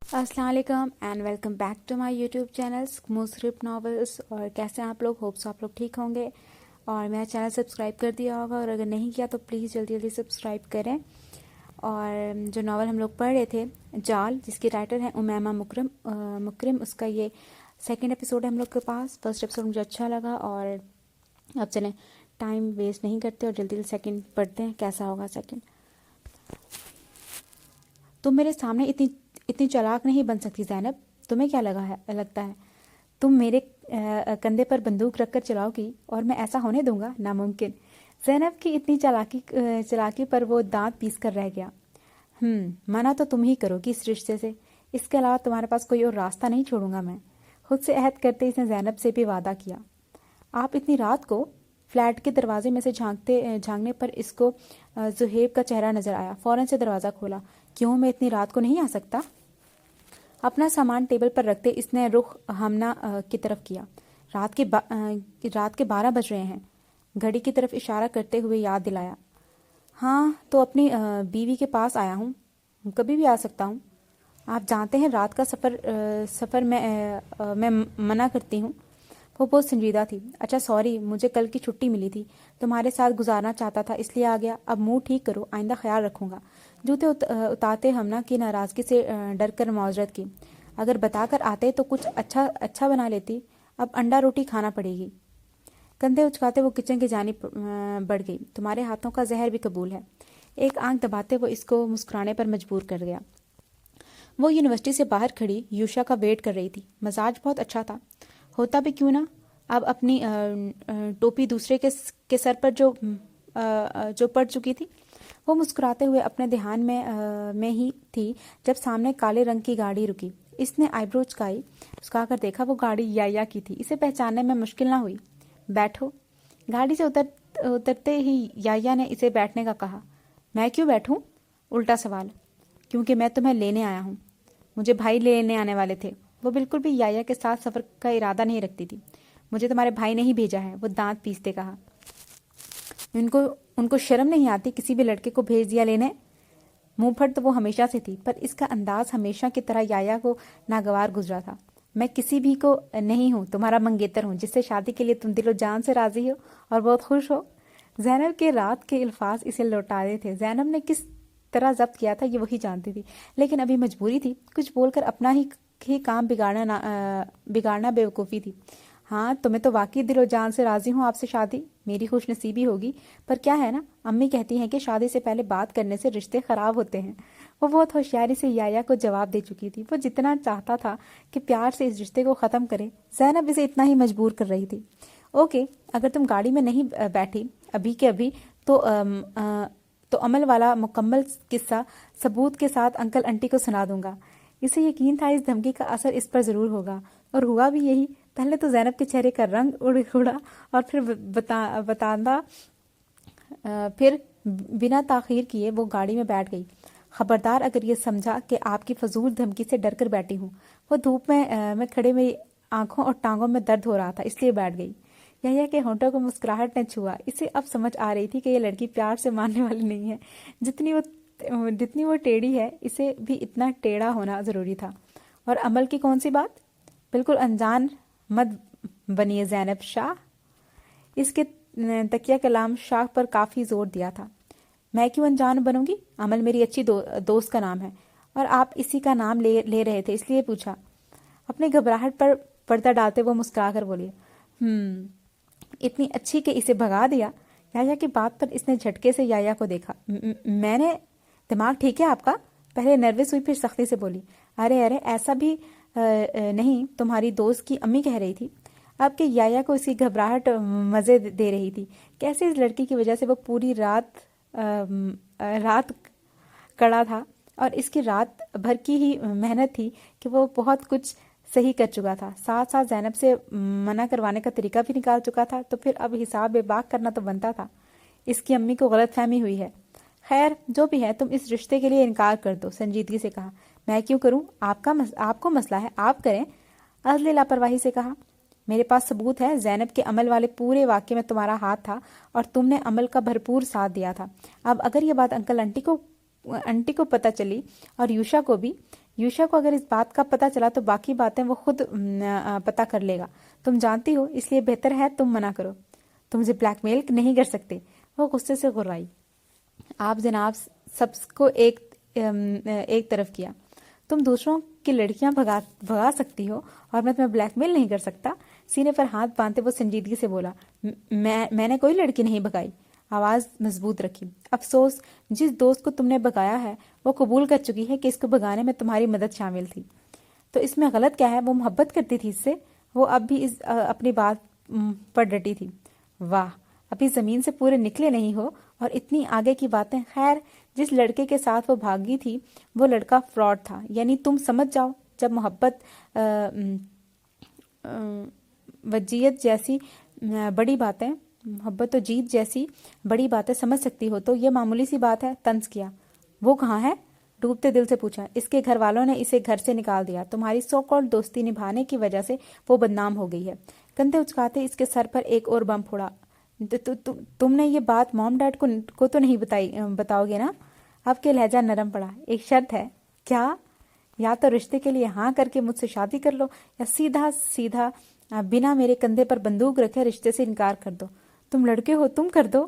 अस्सलाम वालेकुम and welcome back to my YouTube channel Musrif novels. और कैसे हैं आप लोग? होप्स आप लोग ठीक होंगे और मेरा चैनल सब्सक्राइब कर दिया होगा, और अगर नहीं किया तो प्लीज़ जल्दी जल्दी सब्सक्राइब करें। और जो नावल हम लोग पढ़ रहे थे जाल, जिसकी राइटर है उमैमा मुकरम, उसका ये सेकंड एपिसोड है हम लोग के पास। फर्स्ट एपिसोड मुझे अच्छा लगा, और अब चलें टाइम वेस्ट नहीं करते और जल्दी जल्दी सेकंड पढ़ते हैं कैसा होगा सेकंड। तुम मेरे सामने इतनी इतनी चालाक नहीं बन सकती ज़ैनब। तुम्हें क्या लगता है तुम मेरे कंधे पर बंदूक रखकर चलाओगी और मैं ऐसा होने दूंगा? नामुमकिन। ज़ैनब की इतनी चालाकी पर वो दांत पीस कर रह गया। मना तो तुम ही करोगी इस रिश्ते से, इसके अलावा तुम्हारे पास कोई और रास्ता नहीं छोड़ूंगा मैं। खुद से अहद करते इसने ज़ैनब से भी वादा किया। आप इतनी रात को फ्लैट के दरवाजे में से झांकने पर इसको जुहेब का चेहरा नजर आया। फौरन से दरवाज़ा खोला। क्यों, मैं इतनी रात को नहीं आ सकता? अपना सामान टेबल पर रखते इसने रुख हमना की तरफ किया। रात के 12 बज रहे हैं। घड़ी की तरफ इशारा करते हुए याद दिलाया। हाँ तो अपनी बीवी के पास आया हूँ, कभी भी आ सकता हूँ। आप जानते हैं रात का सफ़र मैं मना करती हूँ। वो बहुत संजीदा थी। अच्छा सॉरी, मुझे कल की छुट्टी मिली थी, तुम्हारे साथ गुजारना चाहता था इसलिए आ गया। अब मुंह ठीक करो, आइंदा ख्याल रखूंगा। जूते उतारते हमना की नाराज़गी से डर कर माजरत की। अगर बताकर आते तो कुछ अच्छा बना लेती, अब अंडा रोटी खाना पड़ेगी। कंधे उचकाते वो किचन की जानिब बढ़ गई। तुम्हारे हाथों का जहर भी कबूल है। एक आंख दबाते वो इसको मुस्कुराने पर मजबूर कर गया। वो यूनिवर्सिटी से बाहर खड़ी यूशा का वेट कर रही थी। मजाज बहुत अच्छा था, होता भी क्यों ना। अब अपनी टोपी दूसरे के सर पर जो पड़ चुकी थी, वो मुस्कुराते हुए अपने ध्यान में ही थी जब सामने काले रंग की गाड़ी रुकी। इसने आईब्रो उसका देखा। वो गाड़ी याया की थी। इसे पहचानने में मुश्किल ना हुई। बैठो। गाड़ी से उतरते ही याया ने इसे बैठने का कहा। मैं क्यों बैठूं? उल्टा सवाल। क्योंकि मैं तुम्हें लेने आया हूँ। मुझे भाई लेने आने वाले थे। वो बिल्कुल भी याया के साथ सफर का इरादा नहीं रखती थी। मुझे तुम्हारे भाई ने ही भेजा है, वो दांत पीसते कहा। उनको शर्म नहीं आती किसी भी लड़के को भेज दिया लेने? मुंहफट तो वो हमेशा से थी, पर इसका अंदाज हमेशा की तरह याया को नागवार गुजरा था। मैं किसी भी को नहीं हूँ, तुम्हारा मंगेतर हूँ, जिससे शादी के लिए तुम दिलो जान से राजी हो और बहुत खुश हो। जैनब के रात के अल्फाज इसे लौटा रहे थे। जैनब ने किस तरह जब्त किया था ये वही जानती थी, लेकिन अभी मजबूरी थी। कुछ बोलकर अपना ही काम बिगाड़ना बेवकूफ़ी थी। हाँ तुम्हें तो वाकई दिलो जान से राजी हूँ आपसे शादी मेरी खुश नसीबी होगी, पर क्या है ना, अम्मी कहती हैं कि शादी से पहले बात करने से रिश्ते खराब होते हैं। वो बहुत होशियारी से याया को जवाब दे चुकी थी। वो जितना चाहता था कि प्यार से इस रिश्ते को ख़त्म करे, जैनब इसे इतना ही मजबूर कर रही थी। ओके, अगर तुम गाड़ी में नहीं बैठी अभी के अभी तो अमल वाला मुकम्मल किस्सा सबूत के साथ अंकल आंटी को सुना दूंगा। इसे यकीन था इस धमकी का असर इस पर ज़रूर होगा, और हुआ भी यही। पहले तो जैनब के चेहरे का रंग उड़ा और फिर बिना ताखीर किए वो गाड़ी में बैठ गई। खबरदार अगर ये समझा कि आपकी फजूल धमकी से डर कर बैठी हूँ। वो धूप में खड़े मेरी आंखों और टांगों में दर्द हो रहा था, इसलिए बैठ गई। यहिया के होंठों को मुस्कुराहट ने छुआ। इसे अब समझ आ रही थी कि ये लड़की प्यार से मानने वाली नहीं है। जितनी वो टेढ़ी है, इसे भी इतना टेढ़ा होना जरूरी था। और अमल की कौन सी बात? बिल्कुल अनजान मत बनिए जैनब शाह। इसके तकिया कलाम शाह पर काफी जोर दिया था। मैं क्यों अनजान बनूंगी? अमल मेरी अच्छी दोस्त का नाम है, और आप इसी का नाम ले रहे थे इसलिए पूछा। अपनी घबराहट पर पर्दा डालते वो मुस्कुरा कर बोली। इतनी अच्छी कि इसे भगा दिया। याया की बात पर इसने झटके से याया को देखा। मैंने, दिमाग ठीक है आपका? पहले नर्वस हुई, फिर सख्ती से बोली। अरे ऐसा भी नहीं, तुम्हारी दोस्त की अम्मी कह रही थी। अब के याया को इसकी घबराहट मजे दे रही थी। कैसे इस लड़की की वजह से वो पूरी रात कड़ा था, और इसकी रात भर की ही मेहनत थी कि वो बहुत कुछ सही कर चुका था। साथ साथ जैनब से मना करवाने का तरीका भी निकाल चुका था, तो फिर अब हिसाब बेबाक करना तो बनता था। इसकी अम्मी को गलतफहमी हुई है। खैर जो भी है, तुम इस रिश्ते के लिए इनकार कर दो, संजीदगी से कहा। मैं क्यों करूं? आपको मसला है, आप करें, अजले लापरवाही से कहा। मेरे पास सबूत है। जैनब के अमल वाले पूरे वाक्य में तुम्हारा हाथ था, और तुमने अमल का भरपूर साथ दिया था। अब अगर ये बात अंकल आंटी को पता चली, और यूशा को भी, یوشا کو اگر اس بات کا پتہ چلا تو باقی باتیں وہ خود پتہ کر لے گا. تم جانتی ہو اس لیے بہتر ہے تم منع کرو. تم مجھے بلیک میل نہیں کر سکتے. وہ غصے سے غرائی. آپ جناب سب کو ایک طرف کیا. تم دوسروں کی لڑکیاں بھگا سکتی ہو اور میں تمہیں بلیک میل نہیں کر سکتا. سینے پر ہاتھ باندھتے وہ سنجیدگی سے بولا. میں نے کوئی لڑکی نہیں بھگائی. آواز مضبوط رکھی. افسوس جس دوست کو تم نے بھگایا ہے وہ قبول کر چکی ہے کہ اس کو بھگانے میں تمہاری مدد شامل تھی. تو اس میں غلط کیا ہے؟ وہ محبت کرتی تھی اس سے. وہ اب بھی اپنی بات پر ڈٹی تھی. واہ، ابھی زمین سے پورے نکلے نہیں ہو اور اتنی آگے کی باتیں. خیر، جس لڑکے کے ساتھ وہ بھاگی تھی وہ لڑکا فراڈ تھا. یعنی تم سمجھ جاؤ، جب محبت وجیت جیسی بڑی باتیں، محبت و جیت جیسی بڑی باتیں سمجھ سکتی ہو تو یہ معمولی سی بات ہے. طنز کیا. وہ کہاں ہے؟ ڈوبتے دل سے پوچھا. اس کے گھر والوں نے اسے گھر سے نکال دیا. تمہاری سو کالڈ دوستی نبھانے کی وجہ سے وہ بدنام ہو گئی ہے. کندھے اچکاتے اس کے سر پر ایک اور بم پھوڑا. تم نے یہ بات موم ڈیڈ کو تو نہیں بتاؤ گے نا؟ اب کے لہجہ نرم پڑا. ایک شرط ہے. کیا؟ یا تو رشتے کے لیے ہاں کر کے مجھ سے شادی کر لو یا سیدھا سیدھا بنا میرے کندھے پر بندوق رکھے رشتے سے انکار کر دو. تم لڑکے ہو، تم کر دو.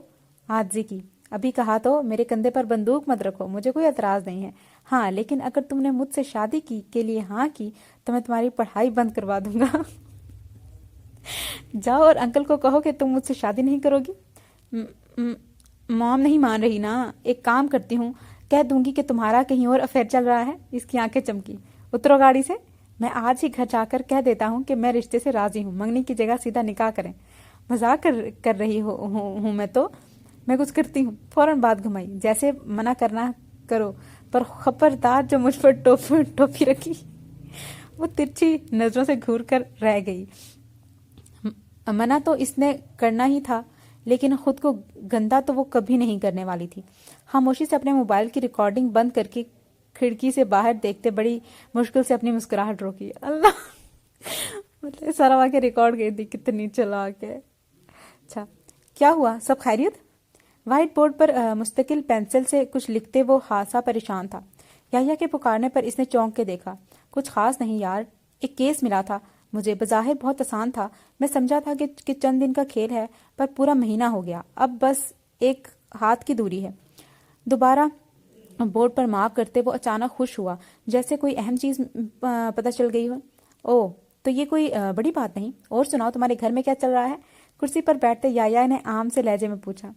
عاجزی کی. ابھی کہا تو میرے کندھے پر بندوق مت رکھو. مجھے کوئی اعتراض نہیں ہے. ہاں، لیکن اگر تم نے مجھ سے شادی کے لیے ہاں کی تو میں تمہاری پڑھائی بند کروا دوں گا. جاؤ اور انکل کو کہو کہ تم مجھ سے شادی نہیں کرو گی. موم نہیں مان رہی نا. ایک کام کرتی ہوں، کہہ دوں گی کہ تمہارا کہیں اور افیئر چل رہا ہے. اس کی آنکھیں چمکی. اترو گاڑی سے. میں آج ہی گھر جا کر کہہ دیتا ہوں کہ میں رشتے سے راضی ہوں. منگنی کی جگہ سیدھا نکاح کریں. مذاق کر رہی ہوں میں کچھ کرتی ہوں. فوراً بات گھمائی. جیسے منع کرنا کرو، پر خبردار جو مجھ پر ٹوپی رکھی. وہ ترچھی نظروں سے گھور کر رہ گئی. منع تو اس نے کرنا ہی تھا، لیکن خود کو گندا تو وہ کبھی نہیں کرنے والی تھی. خاموشی سے اپنے موبائل کی ریکارڈنگ بند کر کے کھڑکی سے باہر دیکھتے بڑی مشکل سے اپنی مسکراہٹ روکی. اللہ، مطلب سارا واقعہ ریکارڈ گئی تھی. کتنی چلاک ہے. اچھا، کیا ہوا؟ سب خیریت؟ وائٹ بورڈ پر مستقل پینسل سے کچھ لکھتے وہ خاصا پریشان تھا. یحییٰ کے پکارنے پر اس نے چونک کے دیکھا. کچھ خاص نہیں یار، ایک کیس ملا تھا مجھے. بظاہر بہت آسان تھا. میں سمجھا تھا کہ چند دن کا کھیل ہے، پر پورا مہینہ ہو گیا. اب بس ایک ہاتھ کی دوری ہے. دوبارہ بورڈ پر مارک کرتے وہ اچانک خوش ہوا، جیسے کوئی اہم چیز پتہ چل گئی ہو. او، تو یہ کوئی بڑی بات نہیں. اور سناؤ، تمہارے گھر میں کیا چل رہا ہے؟ کرسی پر بیٹھتے یحییٰ نے عام سے لہجے میں پوچھا.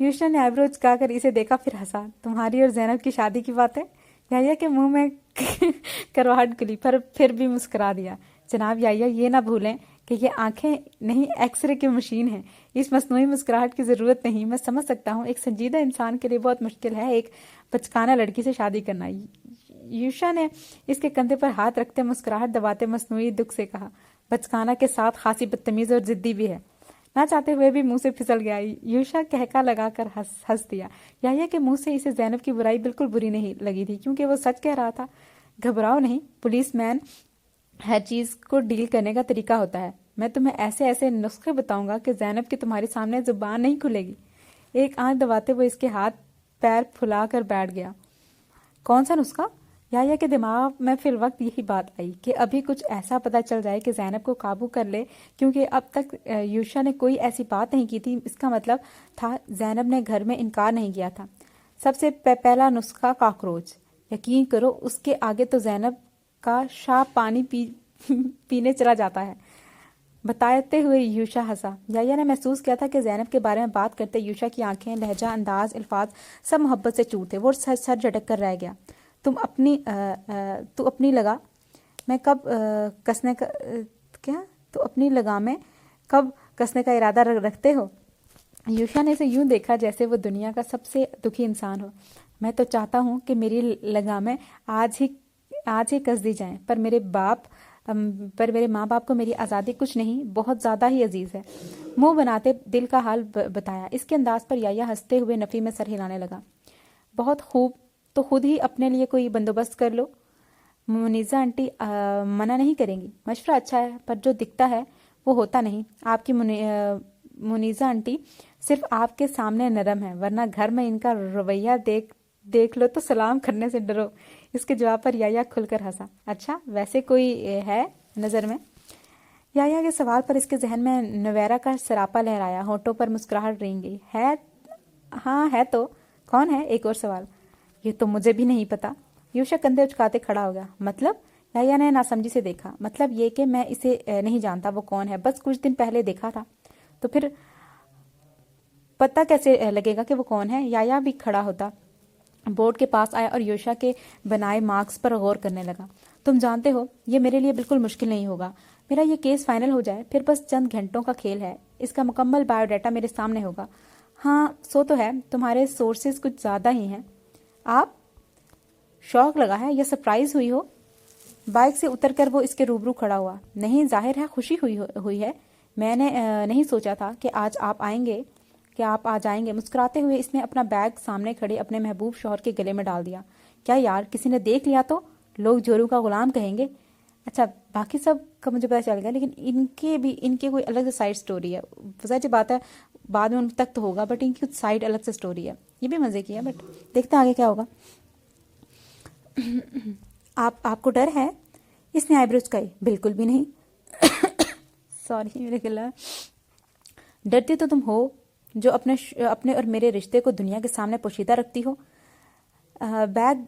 یوشا نے آئیبرو چکا کر اسے دیکھا، پھر ہنسا. تمہاری اور زینب کی شادی کی بات ہے؟ یحییٰ کے منہ میں کرواہٹ کھلی، پر پھر بھی مسکرا دیا. جناب یحییٰ، یہ نہ بھولیں کہ یہ آنکھیں نہیں، ایکس رے کی مشین ہے. اس مصنوعی مسکراہٹ کی ضرورت نہیں. میں سمجھ سکتا ہوں ایک سنجیدہ انسان کے لیے بہت مشکل ہے ایک بچکانہ لڑکی سے شادی کرنا. یوشا نے اس کے کندھے پر ہاتھ رکھتے مسکراہٹ دباتے مصنوعی دکھ سے کہا. بچکانہ کے ساتھ خاصی بدتمیز اور ضدی بھی ہے. نہ چاہتے ہوئے بھی منہ سے پھسل گیا. یوشا کہکا لگا کر ہنس دیا. یحییٰ کے منہ سے اسے زینب کی برائی بالکل بری نہیں لگی تھی، کیونکہ وہ سچ کہہ رہا تھا. گھبراؤ نہیں، پولیس مین ہر چیز کو ڈیل کرنے کا طریقہ ہوتا ہے. میں تمہیں ایسے نسخے بتاؤں گا کہ زینب کی تمہارے سامنے زبان نہیں کھلے گی. ایک آنکھ دباتے وہ اس کے ہاتھ پیر پھلا کر بیٹھ گیا. کون سا نسخہ؟ یحییٰ کے دماغ میں فی الوقت یہی بات آئی کہ ابھی کچھ ایسا پتہ چل جائے کہ زینب کو قابو کر لے، کیونکہ اب تک یوشا نے کوئی ایسی بات نہیں کی تھی. اس کا مطلب تھا زینب نے گھر میں انکار نہیں کیا تھا. سب سے پہلا نسخہ کاکروچ. یقین کرو اس کے آگے تو زینب کا شاہ پانی پینے چلا جاتا ہے. بتاتے ہوئے یوشا ہنسا. یحییٰ نے محسوس کیا تھا کہ زینب کے بارے میں بات کرتے یوشا کی آنکھیں، لہجہ، انداز، الفاظ سب محبت سے چوٹے. وہ سر جھٹک کر رہ گیا. تو اپنی لگا میں کب کسنے کا کیا تو اپنی لگامیں کب کسنے کا ارادہ رکھتے ہو؟ یوشا نے اسے یوں دیکھا جیسے وہ دنیا کا سب سے دکھی انسان ہو. میں تو چاہتا ہوں کہ میری لگامیں آج ہی کس دی جائیں، پر میرے ماں باپ کو میری آزادی کچھ نہیں، بہت زیادہ ہی عزیز ہے. منہ بناتے دل کا حال بتایا. اس کے انداز پر یحییٰ ہنستے ہوئے نفی میں سر ہلانے لگا. بہت خوب، تو خود ہی اپنے لیے کوئی بندوبست کر لو. منیزہ آنٹی منع نہیں کریں گی. مشورہ اچھا ہے، پر جو دکھتا ہے وہ ہوتا نہیں. آپ کی منیزہ آنٹی صرف آپ کے سامنے نرم ہے، ورنہ گھر میں ان کا رویہ دیکھ لو تو سلام کرنے سے ڈرو. اس کے جواب پر یایا کھل کر ہنسا۔ اچھا ویسے کوئی ہے نظر میں؟ یایا کے سوال پر اس کے ذہن میں نویرا کا سراپا لہرایا، ہونٹوں پر مسکراہٹ رنگ گئی۔ ہے؟ ہاں ہے تو کون ہے؟ ایک اور سوال۔ یہ تو مجھے بھی نہیں پتا۔ یوشا کندھے اچکاتے کھڑا ہو گیا۔ مطلب؟ یایا نے ناسمجھی سے دیکھا۔ مطلب یہ کہ میں اسے نہیں جانتا، وہ کون ہے، بس کچھ دن پہلے دیکھا تھا۔ تو پھر پتا کیسے لگے گا کہ وہ کون ہے؟ یایا بھی کھڑا ہوتا بورڈ کے پاس آیا اور یوشا کے بنائے مارکس پر غور کرنے لگا۔ تم جانتے ہو یہ میرے لیے بالکل مشکل نہیں ہوگا۔ میرا یہ کیس فائنل ہو جائے پھر بس چند گھنٹوں کا کھیل ہے، اس کا مکمل بایو ڈیٹا میرے سامنے ہوگا۔ ہاں سو تو ہے، تمہارے سورسز کچھ زیادہ ہی ہیں۔ آپ؟ شوق لگا ہے یا سرپرائز ہوئی ہو؟ بائک سے اتر کر وہ اس کے روبرو کھڑا ہوا۔ نہیں، ظاہر ہے خوشی ہوئی ہے۔ میں نے نہیں سوچا تھا کہ آپ آ جائیں گے۔ مسکراتے ہوئے اس نے اپنا بیگ سامنے کھڑے اپنے محبوب شوہر کے گلے میں ڈال دیا۔ کیا یار، کسی نے دیکھ لیا تو لوگ جورو کا غلام کہیں گے۔ اچھا باقی سب کا مجھے پتا چل گیا، لیکن ان کے کوئی الگ سے سائڈ سٹوری ہے۔ سچ بات ہے بعد میں ان تک تو ہوگا، بٹ ان کی کچھ سائڈ الگ سے سٹوری ہے۔ یہ بھی مزے کی ہے، بٹ دیکھتے ہیں آگے کیا ہوگا۔ آپ کو ڈر ہے؟ اس نے آئی بروز کہی۔ بالکل بھی نہیں۔ سوری میرے گلا۔ ڈرتی تو تم ہو جو اپنے اور میرے رشتے کو دنیا کے سامنے پوشیدہ رکھتی ہو۔ بیگ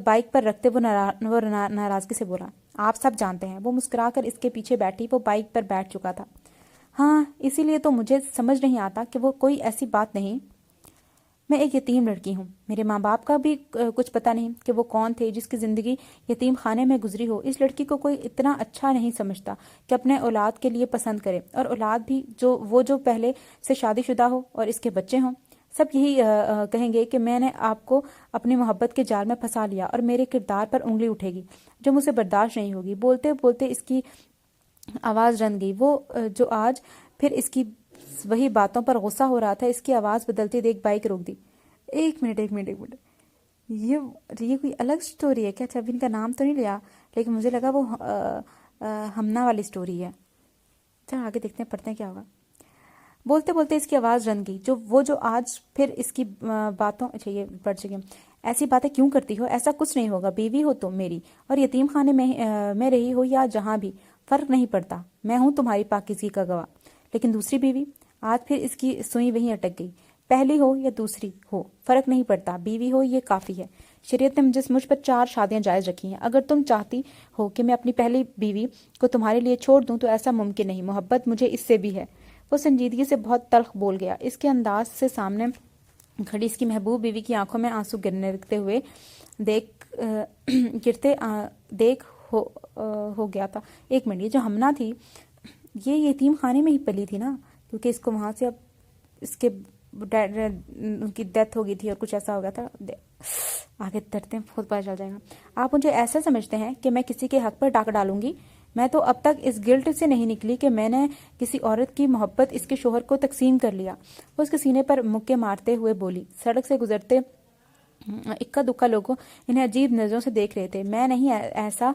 بائک پر رکھتے وہ ناراضگی سے بولا۔ آپ سب جانتے ہیں۔ وہ مسکرا کر اس کے پیچھے بیٹھی، وہ بائک پر بیٹھ چکا تھا۔ ہاں اسی لیے تو مجھے سمجھ نہیں آتا کہ وہ کوئی ایسی بات نہیں۔ میں ایک یتیم لڑکی ہوں، میرے ماں باپ کا بھی کچھ پتہ نہیں کہ وہ کون تھے جس کی زندگی یتیم خانے میں گزری ہو۔ اس لڑکی کو کوئی اتنا اچھا نہیں سمجھتا کہ اپنے اولاد کے لیے پسند کرے، اور اولاد بھی جو پہلے سے شادی شدہ ہو اور اس کے بچے ہوں۔ سب یہی کہیں گے کہ میں نے آپ کو اپنی محبت کے جال میں پھنسا لیا اور میرے کردار پر انگلی اٹھے گی جو مجھے برداشت نہیں ہوگی۔ بولتے بولتے اس کی آواز رن گئی۔ وہ جو آج پھر اس کی وہی باتوں پر غصہ ہو رہا تھا، اس کی آواز بدلتی دیکھ بائک روک دی۔ ایک منٹ یہ کوئی الگ سٹوری ہے کیا؟ اچھا ابھی ان کا نام تو نہیں لیا، لیکن مجھے لگا وہ ہمنا والی سٹوری ہے۔ چل آگے دیکھتے ہیں، پڑھتے ہیں کیا ہوگا۔ بولتے بولتے اس کی آواز رن گئی۔ جو آج پھر اس کی باتوں اچھا یہ پڑھ چکی ہوں۔ ایسی باتیں کیوں کرتی ہو؟ ایسا کچھ نہیں ہوگا، بیوی ہو تم میری، اور یتیم خانے میں رہی ہو یا جہاں بھی، فرق نہیں پڑتا۔ میں ہوں تمہاری پاکیزگی کا گواہ۔ لیکن دوسری بیوی؟ آج پھر اس کی سوئی وہیں اٹک گئی۔ پہلی ہو یا دوسری ہو فرق نہیں پڑتا، بیوی ہو یہ کافی ہے۔ شریعت نے مجھ پر 4 شادیاں جائز رکھی ہیں۔ اگر تم چاہتی ہو کہ میں اپنی پہلی بیوی کو تمہارے لیے چھوڑ دوں تو ایسا ممکن نہیں، محبت مجھے اس سے بھی ہے۔ وہ سنجیدگی سے بہت تلخ بول گیا۔ اس کے انداز سے سامنے کھڑی اس کی محبوب بیوی کی آنکھوں میں آنسو گرنے لگتے ہوئے دیکھ ہو گیا تھا۔ ایک منٹ، یہ جو ہمنا تھی یہ یتیم خانے میں ہی پلی تھی نا، کیونکہ اس کو وہاں سے اب اس کے ان کی ڈیتھ ہو گئی تھی اور کچھ ایسا ہو گیا تھا۔ آگے ترتے ہیں، خود پتہ چل جائے گا۔ آپ مجھے ایسا سمجھتے ہیں کہ میں کسی کے حق پر ڈاکہ ڈالوں گی؟ میں تو اب تک اس گلٹ سے نہیں نکلی کہ میں نے کسی عورت کی محبت اس کے شوہر کو تقسیم کر لیا۔ وہ اس کے سینے پر مکے مارتے ہوئے بولی۔ سڑک سے گزرتے اکا دکا لوگوں انہیں عجیب نظروں سے دیکھ رہے تھے۔ میں نہیں ایسا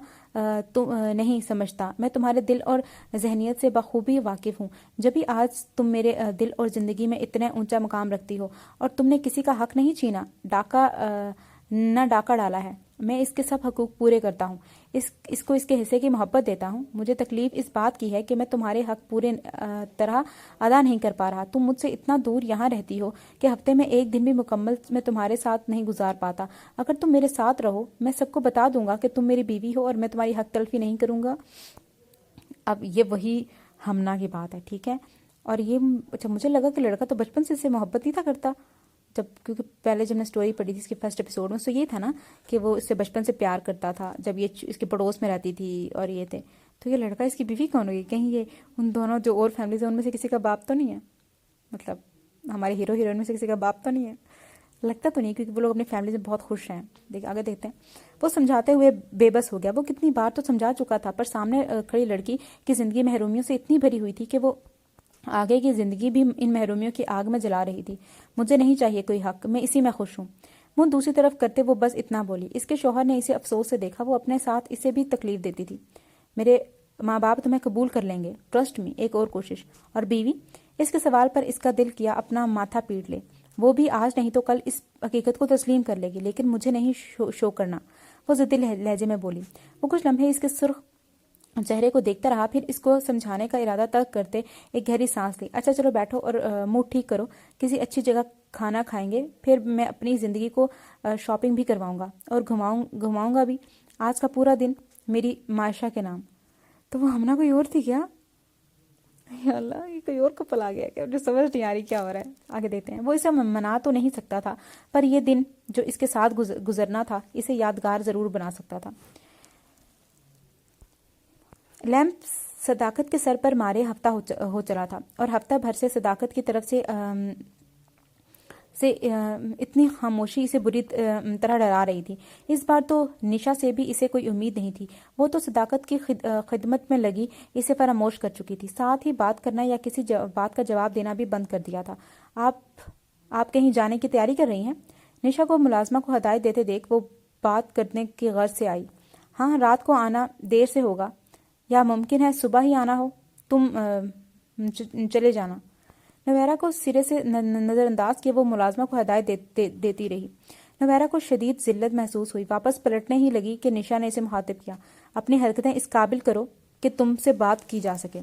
تم نہیں سمجھتا، میں تمہارے دل اور ذہنیت سے بخوبی واقف ہوں۔ جبھی آج تم میرے دل اور زندگی میں اتنے اونچا مقام رکھتی ہو، اور تم نے کسی کا حق نہیں چھینا، ڈاکہ ڈالا ہے۔ میں اس کے سب حقوق پورے کرتا ہوں، اس کو اس کے حصے کی محبت دیتا ہوں۔ مجھے تکلیف اس بات کی ہے کہ میں تمہارے حق پورے طرح ادا نہیں کر پا رہا۔ تم مجھ سے اتنا دور یہاں رہتی ہو کہ ہفتے میں ایک دن بھی مکمل میں تمہارے ساتھ نہیں گزار پاتا۔ اگر تم میرے ساتھ رہو میں سب کو بتا دوں گا کہ تم میری بیوی ہو اور میں تمہاری حق تلفی نہیں کروں گا۔ اب یہ وہی ہمنا کی بات ہے، ٹھیک ہے۔ اور یہ اچھا مجھے لگا کہ لڑکا تو بچپن سے اس سے محبت ہی تھا کرتا، کیونکہ پہلے جب میں سٹوری پڑھی تھی اس کے فرسٹ ایپیسوڈ میں، تو یہ تھا نا کہ وہ اس سے بچپن سے پیار کرتا تھا جب یہ اس کے پڑوس میں رہتی تھی اور یہ تھے۔ تو یہ لڑکا اس کی بیوی کون ہوگی؟ کہیں یہ ان دونوں جو اور فیملیز ہیں ان میں سے کسی کا باپ تو نہیں ہے؟ مطلب ہمارے ہیرو ہیروئن میں سے کسی کا باپ تو نہیں ہے؟ لگتا تو نہیں، کیونکہ وہ لوگ اپنی فیملی سے بہت خوش ہیں۔ آگے دیکھتے ہیں۔ وہ سمجھاتے ہوئے بے بس ہو گیا۔ وہ کتنی بار تو سمجھا چکا تھا، پر سامنے کھڑی لڑکی کی زندگی محرومیوں سے اتنی بھری ہوئی تھی کہ وہ آگے کی زندگی بھی ان محرومیوں کی آگ میں جلا رہی تھی۔ مجھے نہیں چاہیے کوئی حق، میں اسی میں خوش ہوں۔ منہ دوسری طرف کرتے وہ بس اتنا بولی۔ اس کے شوہر نے اسے افسوس سے دیکھا، وہ اپنے ساتھ اسے بھی تکلیف دیتی تھی۔ میرے ماں باپ تمہیں قبول کر لیں گے، ٹرسٹ می۔ ایک اور کوشش۔ اور بیوی؟ اس کے سوال پر اس کا دل کیا اپنا ماتھا پیٹ لے۔ وہ بھی آج نہیں تو کل اس حقیقت کو تسلیم کر لے گی، لیکن مجھے نہیں شو کرنا۔ वो ज़िद्दी लहजे में बोली। वो कुछ लम्हे इसके सुर्ख चेहरे को देखता रहा, फिर इसको समझाने का इरादा तक करते एक गहरी सांस ली। अच्छा चलो बैठो और मुंह ठीक करो, किसी अच्छी जगह खाना खाएंगे, फिर मैं अपनी ज़िंदगी को शॉपिंग भी करवाऊंगा और घुमाऊंगा भी आज का पूरा दिन मेरी मायशा के नाम। तो वो हमना कोई और थी क्या? या अल्लाह, ये कोई और कपल आ गया क्या? मुझे समझ नहीं आ रही क्या हो रहा है। आगे देखते हैं। वो इसे मना तो नहीं सकता था, पर ये दिन जो इसके साथ गुजरना था इसे यादगार ज़रूर बना सकता था। लैंप सदाकत के सर पर मारे हफ्ता हो चला था और हफ्ता भर से सदाकत की तरफ से इतनी खामोशी इसे बुरी तरह डरा रही थी। इस बार तो निशा से भी इसे कोई उम्मीद नहीं थी। वो तो सदाकत की खिदमत में लगी इसे फरामोश कर चुकी थी, साथ ही बात करना या किसी बात का जवाब देना भी बंद कर दिया था। आप कहीं जाने की तैयारी कर रही हैं? निशा को मुलाजमा को हदायत देते देख वो बात करने की गर्ज से आई। हाँ, रात को आना देर से होगा या मुमकिन है सुबह ही आना हो। तुम चले जाना। नवैरा को सिरे से नज़रअंदाज किए वो मुलाजमा को हदायत देती रही। नवैरा को शदीद जिल्लत महसूस हुई। वापस पलटने ही लगी कि निशा ने इसे मुखातिब किया। अपनी हरकतें इस काबिल करो कि तुमसे बात की जा सके।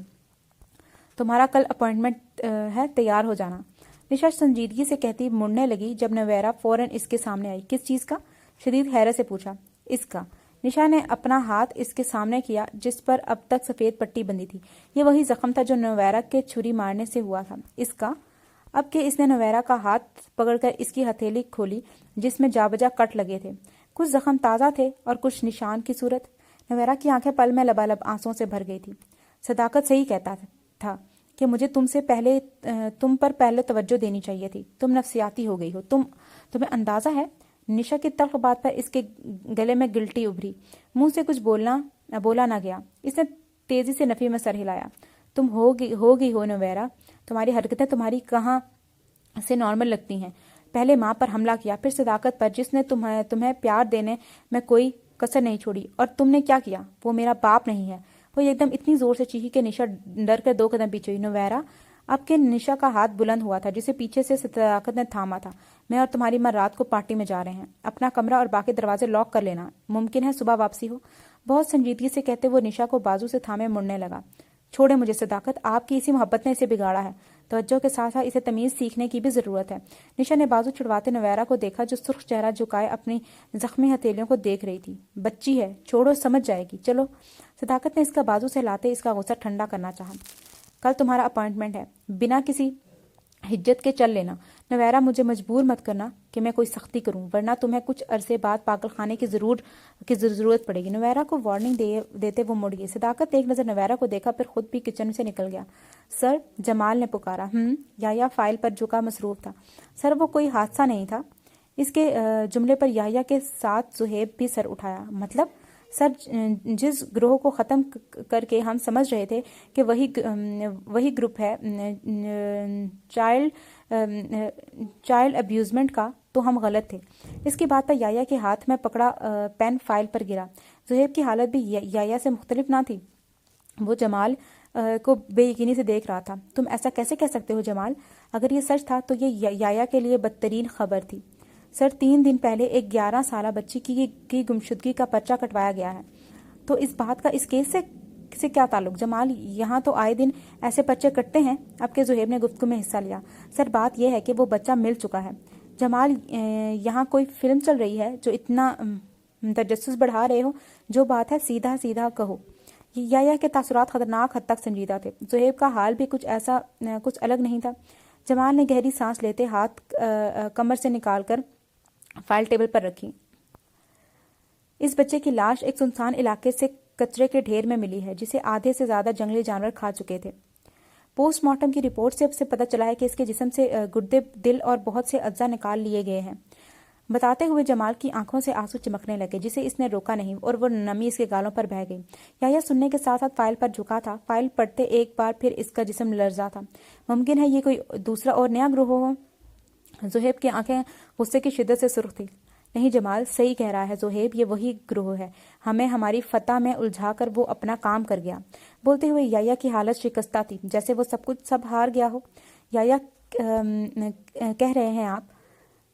तुम्हारा कल अपॉइंटमेंट है, तैयार हो जाना। निशा संजीदगी से कहती मुड़ने लगी जब नवैरा फौरन इसके सामने आई। किस चीज़ का? शदीद हैरत से पूछा। इसका। निशा ने अपना हाथ इसके सामने किया जिस पर अब तक सफ़ेद पट्टी बंधी थी। ये वही जख्म था जो नवैरा के छुरी मारने से हुआ था। इसका? अब के इसने नवैरा का हाथ पकड़कर इसकी हथेली खोली जिसमें जाबजा कट लगे थे। कुछ जख्म ताज़ा थे और कुछ निशान की सूरत। नवैरा की आंखें पल में लबालब आंसुओं से भर गई थी। सदाकत सही कहता था कि मुझे तुम पर पहले तवज्जो देनी चाहिए थी। तुम नफसियाती हो गई हो। तुम्हें अंदाज़ा है? निशा की तल्ख बात पर इसके गले में गिल्टी उभरी। मुंह से कुछ बोला ना गया। इसने तेजी से नफी में सर हिलाया। तुम हो गई हो नवैरा। तुम्हारी हरकतें तुम्हारी कहाँ से नॉर्मल लगती हैं। पहले माँ पर हमला किया, फिर सदाकत पर जिसने तुम्हें प्यार देने में कोई कसर नहीं छोड़ी। और तुमने क्या किया? वो मेरा बाप नहीं है। वो एकदम इतनी जोर से चीखी कि निशा डर कर 2 कदम पीछे हुई। नवैरा, अब के निशा का हाथ बुलंद हुआ था जिसे पीछे से सदाकत ने थामा था। मैं और तुम्हारी माँ रात को पार्टी में जा रहे हैं। अपना कमरा और बाकी दरवाजे लॉक कर लेना। मुमकिन है सुबह वापसी हो। बहुत संजीदगी से कहते वो निशा को बाजू से थामे मुड़ने लगा। छोड़े मुझे सदाकत, आपकी इसी मोहब्बत ने इसे बिगाड़ा है। तवज्जो के साथ साथ इसे तमीज़ सीखने की भी ज़रूरत है। निशा ने बाजू छुड़वाते नवैरा को देखा जो सुर्ख चेहरा झुकाए अपनी जख्मी हथेलियों को देख रही थी। बच्ची है, छोड़ो, समझ जाएगी। चलो। सदाकत ने इसका बाजू से लाते इसका गुस्सा ठंडा करना चाहा। कल तुम्हारा अपॉइंटमेंट है, बिना किसी हिज्जत के चल लेना। नवैरा, मुझे मजबूर मत करना कि मैं कोई सख्ती करूं, वरना तुम्हें कुछ अरसे बाद पागल खाने की ज़रूरत पड़ेगी। नवैरा को वार्निंग देते वो मुड़ गई। सदाकत ने एक नज़र नवैरा को देखा, फिर खुद भी किचन से निकल गया। सर, जमाल ने पुकारा। याया फाइल पर झुका मसरूफ था। सर, वो कोई हादसा नहीं था। इसके जुमले पर याया के साथ जुहेब भी सर उठाया। मतलब? सर, जिस ग्रोह को ख़त्म करके हम समझ रहे थे कि वही ग्रुप है चाइल्ड अब्यूजमेंट का, तो हम गलत थे। इसकी बात पर याया के हाथ में पकड़ा पेन फाइल पर गिरा। ज़ुहैब की हालत भी याया से मुख्तलिफ ना थी। वो जमाल को बेयकीनी से देख रहा था। तुम ऐसा कैसे कह सकते हो जमाल? अगर ये सच था तो ये याया के लिए बदतरीन खबर थी। सर, 3 दिन पहले एक 11 साला बच्ची की गुमशुदगी का पर्चा कटवाया गया है। तो इस बात का इस केस से क्या ताल्लुक? जमाल, यहाँ तो आए दिन ऐसे पर्चे कटते हैं। अब के ज़ुहैब ने गुफ्तगू में हिस्सा लिया। सर, बात यह है कि वो बच्चा मिल चुका है। जमाल, यहाँ कोई फिल्म चल रही है जो इतना तजस्सुस बढ़ा रहे हो? जो बात है सीधा सीधा कहो। याया के तासुरात खतरनाक हद तक संजीदा थे। ज़ुहैब का हाल भी कुछ अलग नहीं था। जमाल ने गहरी सांस लेते हाथ कमर से निकालकर फाइल टेबल पर रखी। इस बच्चे की लाश एक सुनसान इलाके से कचरे के ढेर में मिली है जिसे आधे से ज्यादा जंगली जानवर खा चुके थे। पोस्टमार्टम की रिपोर्ट से पता चला है कि इसके जिस्म से गुर्दे, दिल और बहुत से अज्जा निकाल लिए गए हैं। बताते हुए जमाल की आंखों से आंसू चमकने लगे जिसे इसने रोका नहीं और वो नमी इसके गालों पर बह गई। याया सुनने के साथ साथ फाइल पर झुका था। फाइल पढ़ते एक बार फिर इसका जिस्म लर्जा था। मुमकिन है ये कोई दूसरा और नया ग्रोह हो। ज़ुहैब की आंखें गुस्से की शिद्दत से सुर्ख थी। नहीं जमाल, सही कह रहा है ज़ुहैब, ये वही ग्रोह है। हमें हमारी फतह में उलझा कर वो अपना काम कर गया। बोलते हुए याया की हालत शिकस्ता थी, जैसे वो सब हार गया हो। याया, कह रहे हैं आप,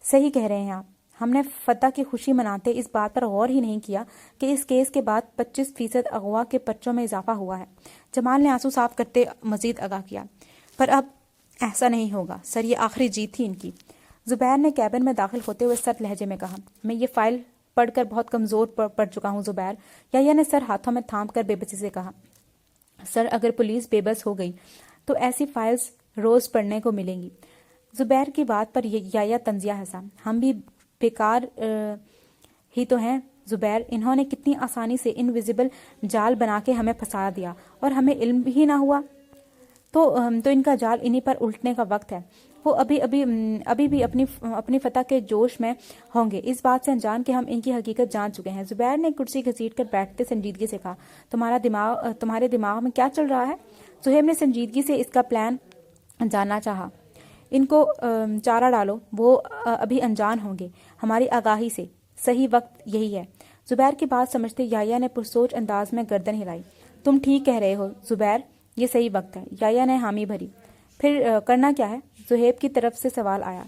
सही कह रहे हैं आप, ہم نے فتح کی خوشی مناتے اس بات پر غور ہی نہیں کیا کہ اس کیس کے بعد 25% اغوا کے پرچوں میں اضافہ ہوا ہے۔ جمال نے آنسو صاف کرتے مزید آگاہ کیا، پر اب ایسا نہیں ہوگا سر، یہ آخری جیت تھی ان کی۔ زبیر نے کیبن میں داخل ہوتے ہوئے سخت لہجے میں کہا، میں یہ فائل پڑھ کر بہت کمزور پڑ چکا ہوں زبیر۔ یحییٰ نے سر ہاتھوں میں تھام کر بے بسی سے کہا، سر اگر پولیس بے بس ہو گئی تو ایسی فائلز روز پڑھنے کو ملیں گی۔ زبیر کی بات پر یحییٰ طنزیہ ہنسا، ہم بھی بیکار ہی تو ہیں زبیر، انہوں نے کتنی آسانی سے انویزیبل جال بنا کے ہمیں پھنسا دیا اور ہمیں علم ہی نہ ہوا۔ تو ان کا جال انہی پر الٹنے کا وقت ہے۔ وہ ابھی بھی اپنی فتح کے جوش میں ہوں گے، اس بات سے انجان کہ ہم ان کی حقیقت جان چکے ہیں۔ زبیر نے کرسی گھسیٹ کر بیٹھتے سنجیدگی سے کہا، تمہارے دماغ میں کیا چل رہا ہے؟ زہیب نے سنجیدگی سے اس کا پلان جاننا چاہا۔ ان کو چارہ ڈالو، وہ ابھی انجان ہوں گے ہماری آگاہی سے، صحیح وقت یہی ہے۔ زبیر کی بات سمجھتے یحییٰ نے پرسوچ انداز میں گردن ہلائی، تم ٹھیک کہہ رہے ہو زبیر، یہ صحیح وقت ہے۔ یحییٰ نے حامی بھری۔ پھر کرنا کیا ہے؟ زہیب کی طرف سے سوال آیا۔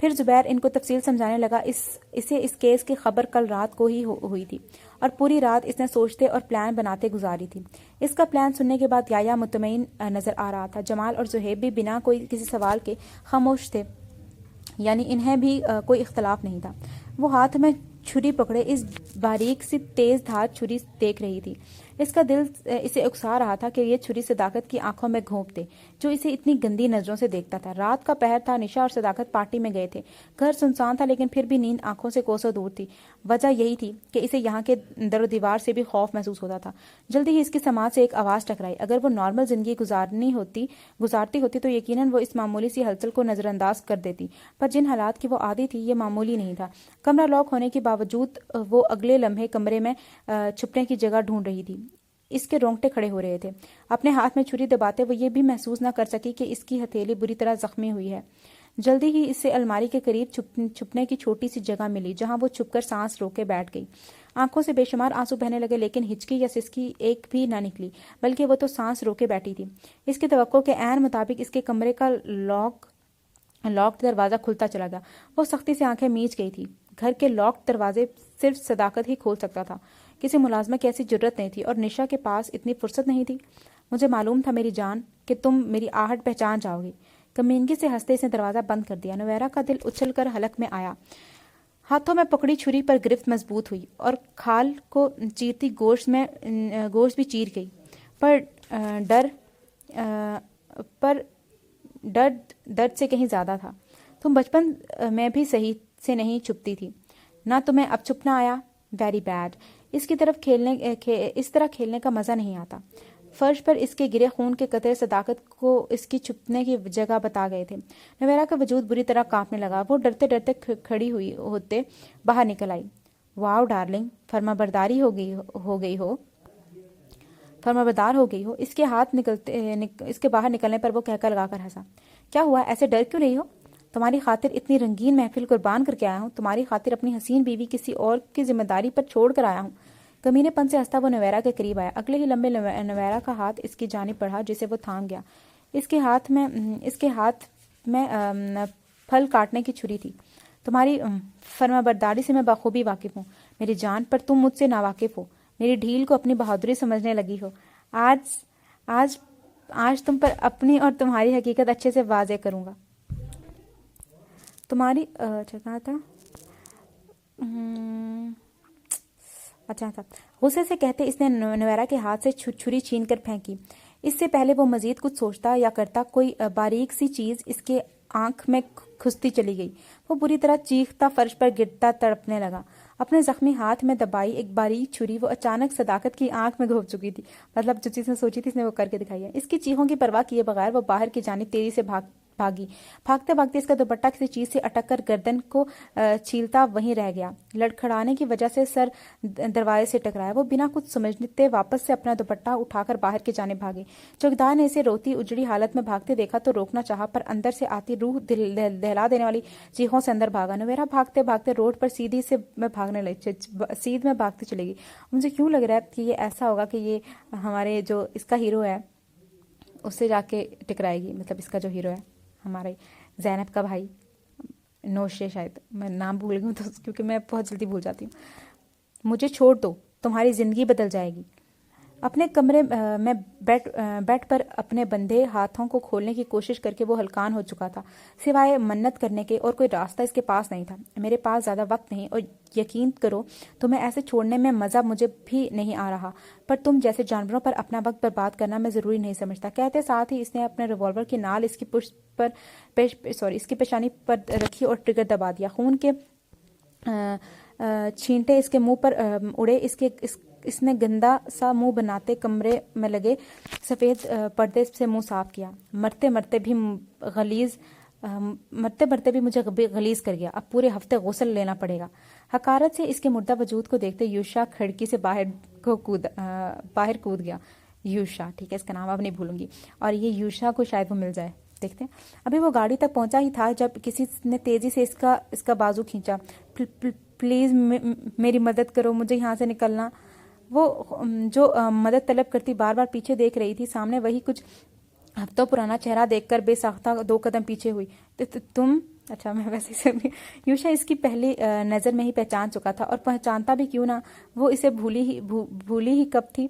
پھر زبیر ان کو تفصیل سمجھانے لگا، اسے اس کیس کی خبر کل رات کو ہی ہوئی تھی اور پوری رات اس نے سوچتے اور پلان بناتے گزاری تھی۔ اس کا پلان سننے کے بعد یحییٰ مطمئن نظر آ رہا تھا۔ جمال اور زہیب بھی بنا کوئی کسی سوال کے خاموش تھے، یعنی انہیں بھی کوئی اختلاف نہیں تھا۔ وہ ہاتھ میں چھری پکڑے اس باریک سی تیز دھار چھری دیکھ رہی تھی۔ اس کا دل اسے اکسا رہا تھا کہ یہ چھری صداقت کی آنکھوں میں گھونپ دے جو اسے اتنی گندی نظروں سے دیکھتا تھا۔ رات کا پہر تھا، نشا اور صداقت پارٹی میں گئے تھے، گھر سنسان تھا، لیکن پھر بھی نیند آنکھوں سے کوسوں دور تھی۔ وجہ یہی تھی کہ اسے یہاں کے در و دیوار سے بھی خوف محسوس ہوتا تھا۔ جلدی ہی اس کی سماعت سے ایک آواز ٹکرائی۔ اگر وہ نارمل زندگی گزارتی ہوتی تو یقیناً وہ اس معمولی سی ہلچل کو نظر انداز کر دیتی، پر جن حالات کی وہ عادی تھی یہ معمولی نہیں تھا۔ کمرہ لاک ہونے کے باوجود وہ اگلے لمحے کمرے میں چھپنے کی جگہ ڈھونڈ رہی تھی۔ اس کے رونگٹے کھڑے ہو رہے تھے۔ اپنے ہاتھ میں چھری دباتے وہ یہ بھی محسوس نہ کر سکی کہ اس کی ہتھیلی بری طرح زخمی ہوئی ہے۔ جلدی ہی اسے الماری کے قریب چھپنے کی چھوٹی سی جگہ ملی جہاں وہ چھپ کر سانس روک کے بیٹھ گئی۔ آنکھوں سے بے شمار آنسو بہنے لگے، لیکن ہچکی یا سسکی ایک بھی نہ نکلی، بلکہ وہ تو سانس روکے بیٹھی تھی۔ اس کی توقع کے عین مطابق اس کے کمرے کا لاک دروازہ کھلتا چلا گیا۔ وہ سختی سے آنکھیں میچ گئی تھی۔ گھر کے لاک دروازے صرف صداقت ہی کھول سکتا تھا، کسی ملازمہ کی ایسی جرت نہیں تھی، اور نشا کے پاس اتنی فرصت نہیں تھی۔ مجھے معلوم تھا میری جان کہ تم میری آہٹ پہچان جاؤ گی۔ کمینگی سے ہنستے اس نے دروازہ بند کر دیا۔ نویرہ کا دل اچھل کر حلق میں آیا، ہاتھوں میں پکڑی چھری پر گرفت مضبوط ہوئی اور کھال کو چیرتی گوشت بھی چیر گئی، پر ڈر درد سے کہیں زیادہ تھا۔ تم بچپن میں بھی صحیح سے نہیں چھپتی تھی، نہ تمہیں اب چھپنا آیا؟ Very bad. اس طرح کھیلنے کا مزہ نہیں آتا۔ فرش پر اس کے گرے خون کے قطرے صداقت کو اس کی چھپنے کی جگہ بتا گئے تھے۔ نویرہ کا وجود بری طرح کانپنے لگا۔ وہ ڈرتے ڈرتے کھڑی ہوتے باہر نکل آئی۔ واو ڈارلنگ، فرمانبردار ہو گئی ہو۔ اس کے باہر نکلنے پر وہ کہکا لگا کر ہنسا۔ کیا ہوا؟ ایسے ڈر کیوں رہی ہو؟ تمہاری خاطر اتنی رنگین محفل قربان کر کے آیا ہوں، تمہاری خاطر اپنی حسین بیوی کسی اور کی ذمہ داری پر چھوڑ کر آیا ہوں۔ کمینے پن سے ہنستا وہ نویرہ کے قریب آیا۔ اگلے ہی لمحے نویرہ کا ہاتھ اس کی جانب بڑھا جسے وہ تھام گیا۔ اس کے ہاتھ میں پھل کاٹنے کی چھری تھی۔ تمہاری فرمانبرداری سے میں بخوبی واقف ہوں میری جان، پر تم مجھ سے ناواقف ہو، میری ڈھیل کو اپنی بہادری سمجھنے لگی ہو۔ آج تم پر اپنی اور تمہاری حقیقت اچھے سے واضح کروں گا۔ تمہاری اچھا تھا، غصے سے کہتے اس نے نویرہ کے ہاتھ سے چھری چھین کر پھینکی۔ اس سے پہلے وہ مزید کچھ سوچتا یا کرتا، کوئی باریک سی چیز اس کے آنکھ میں کھستی چلی گئی۔ وہ بری طرح چیختا فرش پر گرتا تڑپنے لگا۔ اپنے زخمی ہاتھ میں دبائی ایک باریک چھری وہ اچانک صداقت کی آنکھ میں گھونپ چکی تھی۔ مطلب جو چیز نے سوچی تھی اس نے وہ کر کے دکھائی ہے۔ اس کی چیخوں کی پرواہ کیے بغیر وہ باہر کی جانب تیزی سے بھاگی۔ بھاگتے بھاگتے اس کا دوپٹہ کسی چیز سے اٹک کر گردن کو چھیلتا وہیں رہ گیا۔ لڑکھڑانے کی وجہ سے سر دروازے سے ٹکرایا۔ وہ بنا کچھ سمجھتے واپس سے اپنا دوپٹہ اٹھا کر باہر کی جانب بھاگی۔ چوکیدار نے اسے روتی اجڑی حالت میں بھاگتے دیکھا تو روکنا چاہا، پر اندر سے آتی روح دہلا دینے والی چیخوں سے اندر بھاگا۔ نویرہ بھاگتے بھاگتے روڈ پر سیدھ میں بھاگتی چلے گئی۔ مجھے کیوں لگ رہا ہے کہ یہ ایسا ہوگا کہ یہ ہمارے جو اس کا ہیرو ہے اس سے جا کے ٹکرائے گی، مطلب اس کا جو ہیرو ہے ہمارے زینب کا بھائی नौशे, शायद मैं नाम भूल गई हूँ तो, क्योंकि मैं बहुत जल्दी भूल जाती हूँ। मुझे छोड़ दो, तुम्हारी ज़िंदगी बदल जाएगी। अपने कमरे में बेड पर अपने बंधे हाथों को खोलने की कोशिश करके वो हलकान हो चुका था। सिवाय मन्नत करने के और कोई रास्ता इसके पास नहीं था। मेरे पास ज़्यादा वक्त नहीं, और यकीन करो तुम्हें ऐसे छोड़ने में मज़ा मुझे भी नहीं आ रहा, पर तुम जैसे जानवरों पर अपना वक्त बर्बाद करना मैं ज़रूरी नहीं समझता। कहते साथ ही इसने अपने रिवॉल्वर की नाल इसकी पुष्ट पर इसकी पेशानी पर रखी और ट्रिगर दबा दिया। खून के छींटे इसके मुंह पर उड़े। इसने गंदा सा मुंह बनाते कमरे में लगे सफ़ेद पर्दे से मुंह साफ किया। मरते मरते भी मुझे गलीज कर गया। अब पूरे हफ्ते गुस्ल लेना पड़ेगा। हकारत से इसके मुर्दा वजूद को देखते यूशा खिड़की से बाहर कूद गया। यूशा, ठीक है, इसका नाम अब नहीं भूलूंगी, और ये यूशा को शायद वो मिल जाए। देखते हैं। अभी वो गाड़ी तक पहुंचा ही था जब किसी ने तेजी से इसका बाजू खींचा। प्लीज मेरी मदद करो, मुझे यहाँ से निकलना। वो जो मदद तलब करती बार बार पीछे देख रही थी। सामने वही कुछ हफ्तों पुराना चेहरा देखकर बेसाख्ता 2 कदम पीछे हुई। तुम, अच्छा मैं वैसे से यूशा इसकी पहली नज़र में ही पहचान चुका था, और पहचानता भी क्यों ना, वो इसे भूली ही कब थी।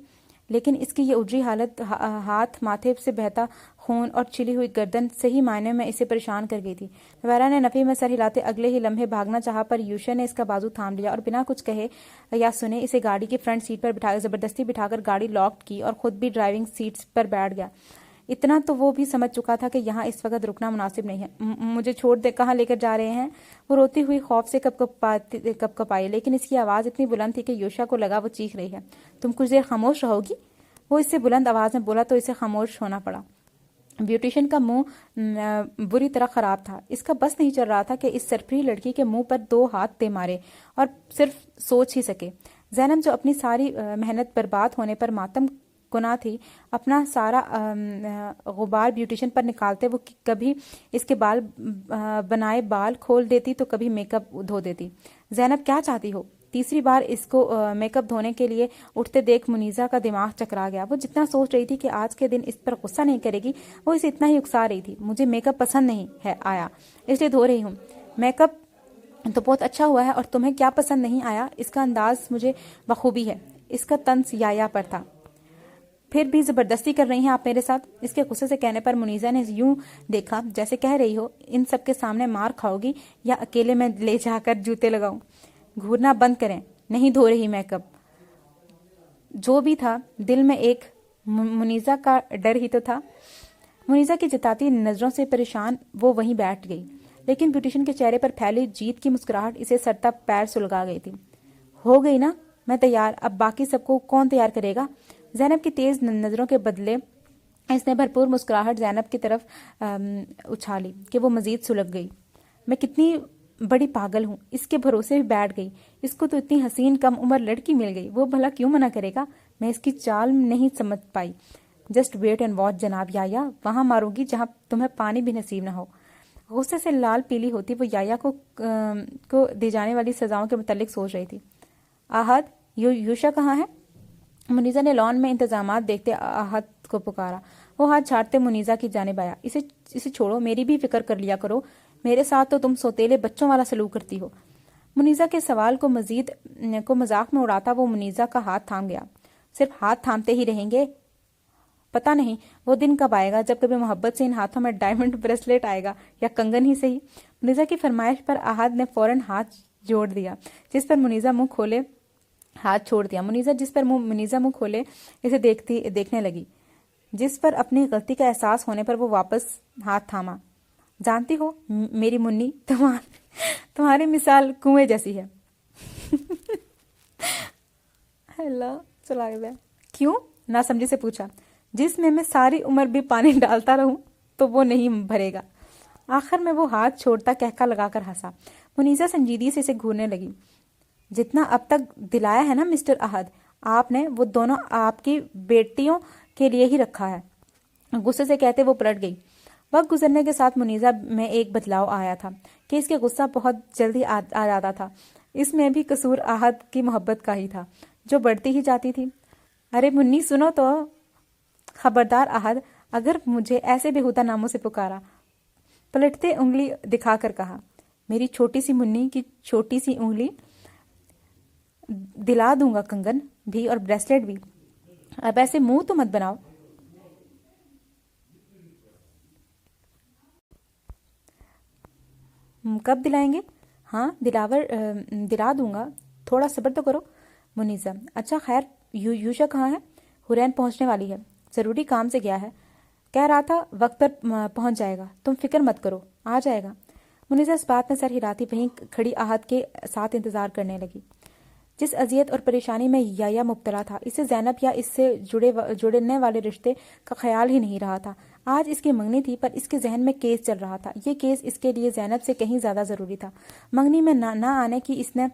लेकिन इसकी ये उजरी हालत, हाथ माथे से बहता खून और छिली हुई गर्दन सही मायने में इसे परेशान कर गई थी। नवारा ने नफी में सर हिलाते अगले ही लम्हे भागना चाहा, पर यूशा ने इसका बाजू थाम लिया और बिना कुछ कहे या सुने इसे गाड़ी की फ्रंट सीट पर जबरदस्ती बिठाकर गाड़ी लॉक की और खुद भी ड्राइविंग सीट पर बैठ गया। इतना तो वो भी समझ चुका था कि यहाँ इस वक्त रुकना मुनासिब नहीं है। मुझे छोड़ दे, कहाँ लेकर जा रहे हैं? वो रोती हुई खौफ से कपकपाई, लेकिन इसकी आवाज़ इतनी बुलंद थी कि यूशा को लगा वो चीख रही है। तुम कुछ देर खामोश रहोगी? वो इससे बुलंद आवाज़ में बोला तो इसे खामोश होना पड़ा। ब्यूटिशियन का मुंह बुरी तरह खराब था। इसका बस नहीं चल रहा था कि इस सरफरी लड़की के मुंह पर 2 हाथ दे मारे और सिर्फ सोच ही सके। ज़ैनब जो अपनी सारी मेहनत बर्बाद होने पर मातम गुनाह थी, अपना सारा गुबार ब्यूटिशियन पर निकालते वो कभी इसके बाल बनाए बाल खोल देती तो कभी मेकअप धो देती। ज़ैनब क्या चाहती हो? तीसरी बार इसको मेकअप धोने के लिए उठते देख मुनीज़ा का दिमाग चकरा गया। वो जितना सोच रही थी कि आज के दिन इस पर गुस्सा नहीं करेगी, वो इसे इतना ही उकसा रही थी। मुझे मेकअप पसंद नहीं है आया, इसलिए धो रही हूँ। मेकअप तो बहुत अच्छा हुआ है, और तुम्हें क्या पसंद नहीं आया? इसका अंदाज मुझे बखूबी है। इसका तंस याया पर था। फिर भी जबरदस्ती कर रही हैं आप मेरे साथ? इसके गुस्से से कहने पर मुनीज़ा ने यूं देखा जैसे कह रही हो, इन सब के सामने मार खाओगी या अकेले में ले जाकर जूते लगाऊं? घूरना बंद करें, नहीं धो रही मेकअप। जो भी था, दिल में एक मुनीज़ा का डर ही तो था। मुनीज़ा की जताती नज़रों से परेशान वो वहीं बैठ गई, लेकिन ब्यूटिशियन के चेहरे पर फैली जीत की मुस्कुराहट इसे सरता पैर सुलगा गई थी। हो गई ना, मैं तैयार, अब बाकी सबको कौन तैयार करेगा? ज़ैनब की तेज नज़रों के बदले इसने भरपूर मुस्कुराहट ज़ैनब की तरफ उछाली कि वो मज़ीद सुलग गई। मैं कितनी बड़ी पागल हूँ, इसके भरोसे भी बैठ गई। इसको तो इतनी हसीन कम उम्र लड़की मिल गई, वो भला क्यों मना करेगा? मैं इसकी चाल नहीं समझ पाई। जस्ट वेट एंड वॉच जनाब याया, वहां मारूंगी जहां तुम्हें पानी भी नसीब न हो। गुस्से से लाल पीली होती वो याया को दी जाने वाली सजाओं के मुतालिक सोच रही थी। आहद, यूशा कहाँ है? मुनीज़ा ने लॉन में इंतजामात देखते आहद को पुकारा। वो हाथ छाटते मुनीज़ा की जानिब आया। इसे छोड़ो, मेरी भी फिक्र कर लिया करो। मेरे साथ तो तुम सोतेले बच्चों वाला सलूक करती हो। मुनीज़ा के सवाल को मजाक में उड़ाता वो मुनीज़ा का हाथ थाम गया। सिर्फ हाथ थामते ही रहेंगे? पता नहीं वो दिन कब आएगा जब कभी मोहब्बत से इन हाथों में डायमंड ब्रेसलेट आएगा, या कंगन ही सही। मुनीज़ा की फरमाइश पर आहद ने फौरन हाथ जोड़ दिया, जिस पर मुनीज़ा मुंह खोले हाथ छोड़ दिया। मुनीज़ा मुंह खोले इसे देखने लगी, जिस पर अपनी गलती का एहसास होने पर वो वापस हाथ थामा। जानती हो मेरी मुन्नी, तुम्हारी मिसाल कुएं जैसी है। हेलो, चला गया। क्यों? ना समझी से पूछा। जिसमें मैं सारी उम्र भी पानी डालता रहूं तो वो नहीं भरेगा। आखिर में वो हाथ छोड़ता कहका लगाकर हंसा। मुनीज़ा संजीदगी से इसे घूरने लगी। जितना अब तक दिलाया है ना मिस्टर अहद, आपने वो दोनों आपकी बेटियों के लिए ही रखा है। गुस्से से कहते वो पलट गई। वक्त गुजरने के साथ मुनीज़ा में एक बदलाव आया था कि इसके गुस्सा बहुत जल्दी आ जाता था। इसमें भी कसूर अहद की मोहब्बत का ही था, जो बढ़ती ही जाती थी। अरे मुन्नी सुनो तो, खबरदार अहद, अगर मुझे ऐसे बेहुदा नामों से पुकारा। पलटते उंगली दिखाकर कहा। मेरी छोटी सी मुन्नी की छोटी सी उंगली, दिला दूंगा कंगन भी और ब्रेसलेट भी। अब ऐसे मुंह तो मत बनाओ। कब दिलाएंगे? हाँ, दिला दूंगा, थोड़ा सब्र तो करो। मुनीसा, अच्छा खैर, यूशा कहाँ है? हुरैन पहुंचने वाली है, ज़रूरी काम से गया है, कह रहा था वक्त पर पहुंच जाएगा, तुम फिक्र मत करो, आ जाएगा। मुनीसा इस बात में सर हिलाती वहीं खड़ी आहत के साथ इंतजार करने लगी। जिस अजियत और परेशानी में याया मुब्तला था, इसे ज़ैनब या इससे जुड़ने वाले रिश्ते का ख्याल ही नहीं रहा था। आज इसकी मंगनी थी, पर इसके जहन में केस चल रहा था। ये केस इसके लिए ज़ैनब से कहीं ज़्यादा ज़रूरी था। मंगनी में ना आने की इसने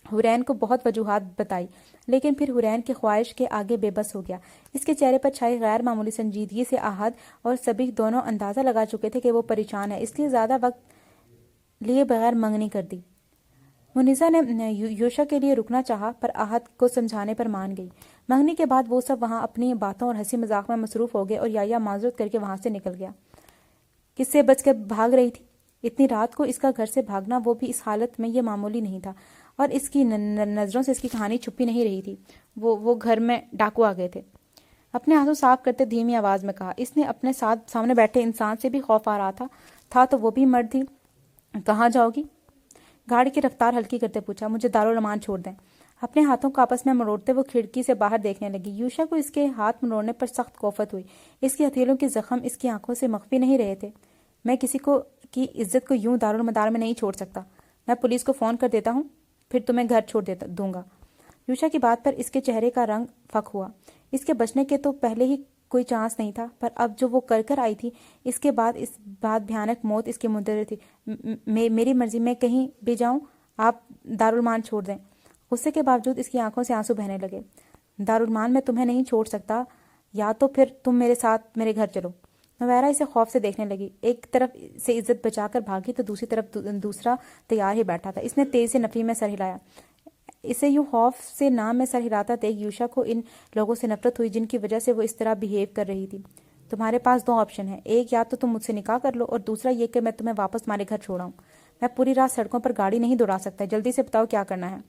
हुरैन को बहुत वजूहात बताई, लेकिन फिर हुरैन की ख्वाहिश के आगे बेबस हो गया। इसके चेहरे पर छाई गैर मामूली संजीदगी से आहत और सभी दोनों अंदाज़ा लगा चुके थे कि वो परेशान है, इसलिए ज़्यादा वक्त लिए बगैर मंगनी कर दी। मुनीसा ने यूशा के लिए रुकना चाहा, पर आहत को समझाने पर मान गई। मंगनी के बाद वो सब वहाँ अपनी बातों और हंसी मजाक में मसरूफ हो गए और याया माजरत करके वहाँ से निकल गया। किससे बचकर भाग रही थी? इतनी रात को इसका घर से भागना, वो भी इस हालत में, ये मामूली नहीं था, और इसकी नज़रों से इसकी कहानी छुपी नहीं रही थी। वो घर में डाकू आ गए थे। अपने आंसू साफ करते धीमी आवाज में कहा। इसने अपने सामने बैठे इंसान से भी खौफ आ रहा था तो वो भी मर्द थी। कहाँ जाओगी? गाड़ी की रफ्तार हल्की करते पूछा। मुझे दारुल अमान छोड़ दें। अपने हाथों को आपस में मरोड़ते वो खिड़की से बाहर देखने लगी। यूशा को इसके हाथ मरोड़ने पर सख्त कोफत हुई। इसकी हथेलियों के जख्म इसकी आंखों से मख्फी नहीं रहे थे। मैं किसी को की इज्जत को यूं दारुल मदार में नहीं छोड़ सकता। मैं पुलिस को फोन कर देता हूँ, फिर तुम्हें घर छोड़ दूंगा। यूशा की बात पर इसके चेहरे का रंग फक हुआ। इसके बचने के तो पहले ही कोई चांस नहीं था, पर अब जो वो कर आई थी, इसके बाद इस बात भयानक मौत इसके मुंतज़िर थी। मेरी मर्जी, मैं कहीं भी जाऊं, आप दारुलमान छोड़ दें। गुस्से के बावजूद इसकी आंखों से आंसू बहने लगे। दारुलमान, मैं तुम्हें नहीं छोड़ सकता, या तो फिर तुम मेरे साथ मेरे घर चलो। नवैरा इसे खौफ से देखने लगी। एक तरफ से इज्जत बचाकर भागी तो दूसरी तरफ दूसरा तैयार ही बैठा था। इसने तेज से नफरी में सर हिलाया। इसे यूं खौफ से नाम में सर हिलाता देख यूशा को इन लोगों से नफरत हुई जिनकी वजह से वो इस तरह बिहेव कर रही थी। तुम्हारे पास दो ऑप्शन है, एक या तो तुम मुझसे निकाह कर लो, और दूसरा ये कि मैं तुम्हें वापस तुम्हारे घर छोड़ाऊं। मैं पूरी रात सड़कों पर गाड़ी नहीं दौड़ा सकता। जल्दी से बताओ क्या करना है।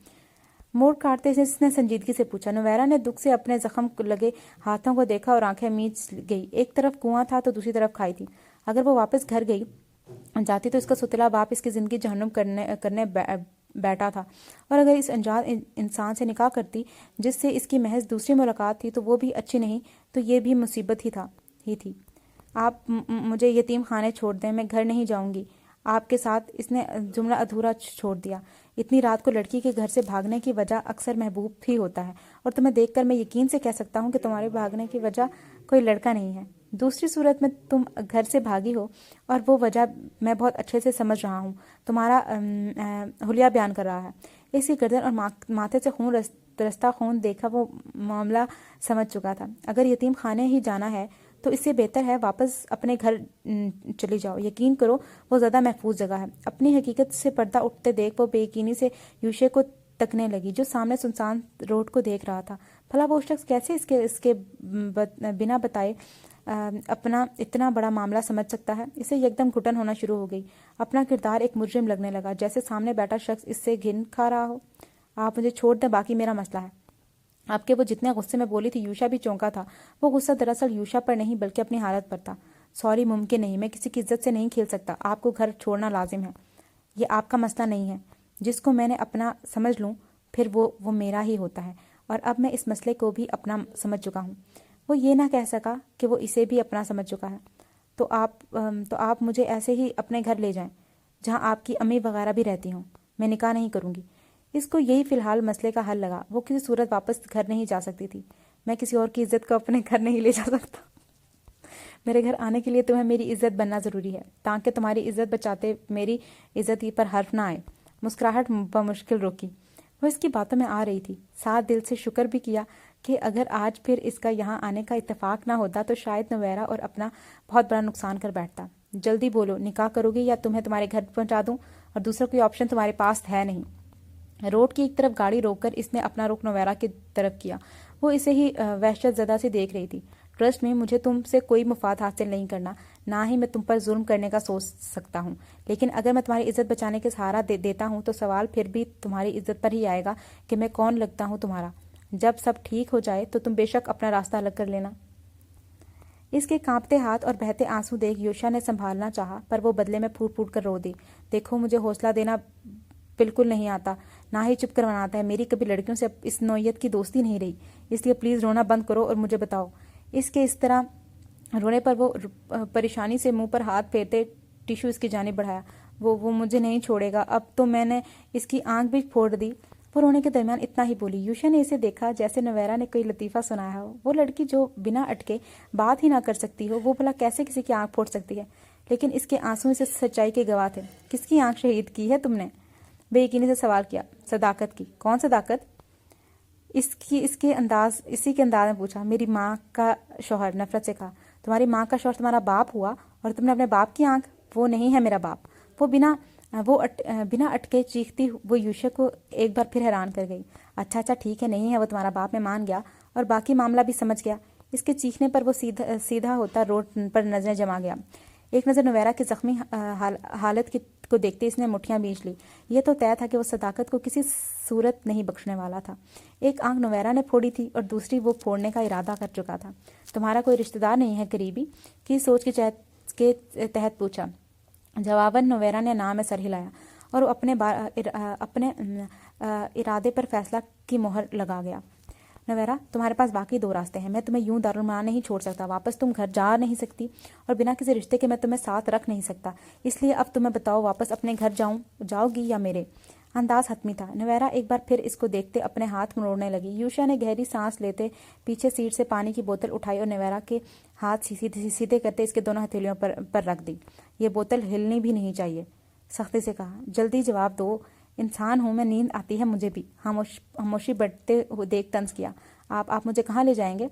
मोड़ काटते इसने संजीदगी से पूछा। नवैरा ने दुख से अपने जख्म लगे हाथों को देखा और आंखें मीच गई। एक तरफ कुआं था तो दूसरी तरफ खाई थी। अगर वो वापस घर गई जाती तो इसका सुतला बाप इसकी जिंदगी जहन्नुम करने बैठा था, और अगर इस अनजान इंसान से निकाह करती जिससे इसकी महज दूसरी मुलाकात थी तो वो भी अच्छी नहीं, तो ये भी मुसीबत ही थी। आप मुझे यतीम खाने छोड़ दें, मैं घर नहीं जाऊंगी आपके साथ। इसने जुमला अधूरा छोड़ दिया। इतनी रात को लड़की के घर से भागने की वजह अक्सर महबूब ही होता है, और तुम्हें देखकर मैं यकीन से कह सकता हूँ कि तुम्हारे भागने की वजह कोई लड़का नहीं है। दूसरी सूरत में तुम घर से भागी हो, और वो वजह मैं बहुत अच्छे से समझ रहा हूँ। तुम्हारा हुलिया बयान कर रहा है। इसकी गर्दन और माथे से रस्ता खून देखा वो मामला समझ चुका था। अगर यतीम खाने ही जाना है तो इससे बेहतर है वापस अपने घर चली जाओ। यकीन करो वो ज़्यादा महफूज जगह है। अपनी हकीकत से पर्दा उठते देख वो बेयकीनी से यूशे को तकने लगी, जो सामने सुनसान रोड को देख रहा था। भला वो शख्स कैसे इसके बिना बताए अपना इतना बड़ा मामला समझ सकता है। इसे एकदम घुटन होना शुरू हो गई। अपना किरदार एक मुजरिम लगने लगा, जैसे सामने बैठा शख्स इससे घिन खा रहा हो। आप मुझे छोड़ दें, बाकी मेरा मसला है। आपके वो जितने गुस्से में बोली थी, यूशा भी चौंका था। वो गुस्सा दरअसल यूशा पर नहीं बल्कि अपनी हालत पर था। सॉरी, मुमकिन नहीं, मैं किसी की इज्जत से नहीं खेल सकता। आपको घर छोड़ना लाजिम है। ये आपका मसला नहीं है। जिसको मैंने अपना समझ लूँ फिर वो मेरा ही होता है, और अब मैं इस मसले को भी अपना समझ चुका हूँ। वो ये ना कह सका कि वो इसे भी अपना समझ चुका है। तो आप मुझे ऐसे ही अपने घर ले जाएं, जहाँ आपकी अम्मी वगैरह भी रहती हों। मैं निकाह नहीं करूँगी। इसको यही फ़िलहाल मसले का हल लगा। वो किसी सूरत वापस घर नहीं जा सकती थी। मैं किसी और की इज्जत को अपने घर नहीं ले जा सकता। मेरे घर आने के लिए तुम्हें मेरी इज्जत बनना ज़रूरी है, ताकि तुम्हारी इज्जत बचाते मेरी इज्जत ही पर हर्फ ना आए। मुस्कुराहट बमुश्किल रोकी। वो इसकी बातों में आ रही थी। साथ दिल से शुक्र भी किया कि अगर आज फिर इसका यहाँ आने का इत्तेफाक ना होता तो शायद नवैरा और अपना बहुत बड़ा नुकसान कर बैठता। जल्दी बोलो, निकाह करोगी या तुम्हें तुम्हारे घर पहुँचा दूँ? और दूसरा कोई ऑप्शन तुम्हारे पास है नहीं। रोड की एक तरफ गाड़ी रोककर इसने अपना रुख नवैरा की तरफ किया। वो इसे ही वहशत ज़दा से देख रही थी। ट्रस्ट में, मुझे तुमसे कोई मुफाद हासिल नहीं करना, ना ही मैं तुम पर जुल्म करने का सोच सकता हूँ। लेकिन अगर मैं तुम्हारी इज्जत बचाने के सहारा देता हूँ तो सवाल फिर भी तुम्हारी इज्जत पर ही आएगा कि मैं कौन लगता हूँ तुम्हारा। जब सब ठीक हो जाए तो तुम बेशक अपना रास्ता अलग कर लेना। इसके कांपते हाथ और बहते आंसू देख यूशा ने संभालना चाहा, पर वो बदले में फूट फूट कर रो दी। देखो, मुझे हौसला देना बिल्कुल नहीं आता, ना ही चुप करवाना आता है। मेरी कभी लड़कियों से इस नौयत की दोस्ती नहीं रही, इसलिए प्लीज़ रोना बंद करो और मुझे बताओ। इसके इस तरह रोने पर वो परेशानी से मुंह पर हाथ फेरते टिश्यू इसकी जानिब बढ़ाया। वो मुझे नहीं छोड़ेगा, अब तो मैंने इसकी आंख भी फोड़ दी। वो रोने के दरमियान इतना ही बोली। यूशा ने इसे देखा जैसे नवेरा ने कोई लतीफ़ा सुनाया हो। वो लड़की जो बिना अटके बात ही ना कर सकती हो, वो भला कैसे किसी की आंख फोड़ सकती है? लेकिन इसके आंसू से सच्चाई के गवाह थे। किसकी आंख शहीद की है तुमने? बेयकीनी से सवाल किया। सदाकत की। कौन सदाकत? इसी के अंदाज में पूछा। मेरी माँ का शौहर। नफरत से कहा। तुम्हारी माँ का शौहर तुम्हारा बाप हुआ और तुमने अपने बाप की आंख? वो नहीं है मेरा बाप। बिना अटके चीखती वो यूशा को एक बार फिर हैरान कर गई। अच्छा ठीक है, नहीं है वो तुम्हारा बाप, मैं मान गया और बाकी मामला भी समझ गया। इसके चीखने पर वो सीधा होता रोड पर नजरें जमा गया। एक नज़र नवेरा की जख्मी हालत को देखते इसने मुठ्ठियां बींच ली। यह तो तय था कि वो सदाकत को किसी सूरत नहीं बख्शने वाला था। एक आंख नवेरा ने फोड़ी थी और दूसरी वो फोड़ने का इरादा कर चुका था। तुम्हारा कोई रिश्तेदार नहीं है करीबी? की सोच के तहत पूछा। जवाबन नवेरा ने नाम में सर हिलाया और अपने इरादे पर फैसला की मोहर लगा गया। नवेरा, तुम्हारे पास बाकी दो रास्ते हैं। मैं तुम्हें यूं दारुलमान नहीं छोड़ सकता, वापस तुम घर जा नहीं सकती और बिना किसी रिश्ते के मैं तुम्हें साथ रख नहीं सकता। इसलिए अब तुम्हें बताओ, वापस अपने घर जाओगी या मेरे? अंदाज हतमी था। नवेरा एक बार फिर इसको देखते अपने हाथ मरोड़ने लगी। यूशा ने गहरी सांस लेते पीछे सीट से पानी की बोतल उठाई और नवेरा के हाथ सीधे करते इसके दोनों हथेलियों पर रख दी। ये बोतल हिलनी भी नहीं चाहिए, सख्ती से कहा। जल्दी जवाब दो। इंसान हूं मैं, नींद आती है मुझे भी। खामोशी बढ़ते देख तंज किया। आप मुझे कहाँ ले जाएंगे?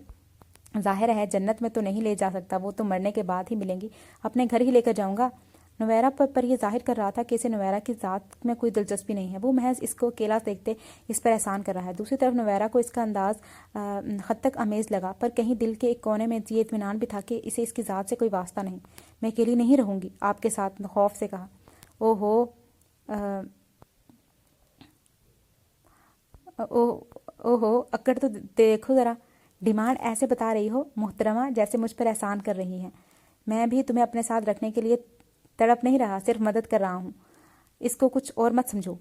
जाहिर है जन्नत में तो नहीं ले जा सकता, वो तो मरने के बाद ही मिलेंगी। अपने घर ही लेकर जाऊंगा। नवेरा पर यह जाहिर कर रहा था कि इसे नवेरा की ज़ात में कोई दिलचस्पी नहीं है। वो महज इसको अकेला देखते इस पर एहसान कर रहा है। दूसरी तरफ नवेरा को इसका अंदाज हद तक अमेज लगा, पर कहीं दिल के एक कोने में ये इत्मीनान भी था कि इसे इसकी ज़ात से कोई वास्ता नहीं। मैं अकेली नहीं रहूंगी आपके साथ, खौफ से कहा। ओहो, अक्कड़ तो देखो ज़रा। डिमांड ऐसे बता रही हो मोहतरमा जैसे मुझ पर एहसान कर रही हैं। मैं भी तुम्हें अपने साथ रखने के लिए तड़प नहीं रहा, सिर्फ मदद कर रहा हूँ। इसको कुछ और मत समझो।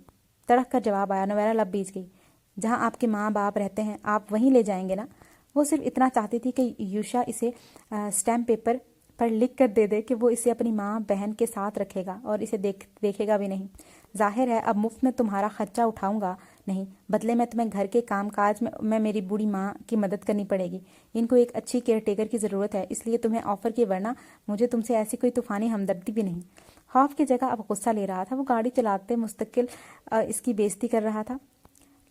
तड़क कर जवाब आया। नवेरा लब बीच गई। जहाँ आपके माँ बाप रहते हैं आप वहीं ले जाएंगे ना? वो सिर्फ इतना चाहती थी कि यूशा इसे स्टैम्प पेपर पर लिख कर दे दे कि वो इसे अपनी माँ बहन के साथ रखेगा और इसे देखेगा भी नहीं। जाहिर है अब मुफ्त में तुम्हारा खर्चा उठाऊंगा नहीं, बदले में तुम्हें घर के कामकाज में मेरी बूढ़ी माँ की मदद करनी पड़ेगी। इनको एक अच्छी केयर टेकर की ज़रूरत है, इसलिए तुम्हें ऑफर किए, वरना मुझे तुमसे ऐसी कोई तूफ़ानी हमदर्दी भी नहीं। खौफ की जगह अब गुस्सा ले रहा था। वो गाड़ी चलाते मुस्तकिल इसकी बेइज्जती कर रहा था,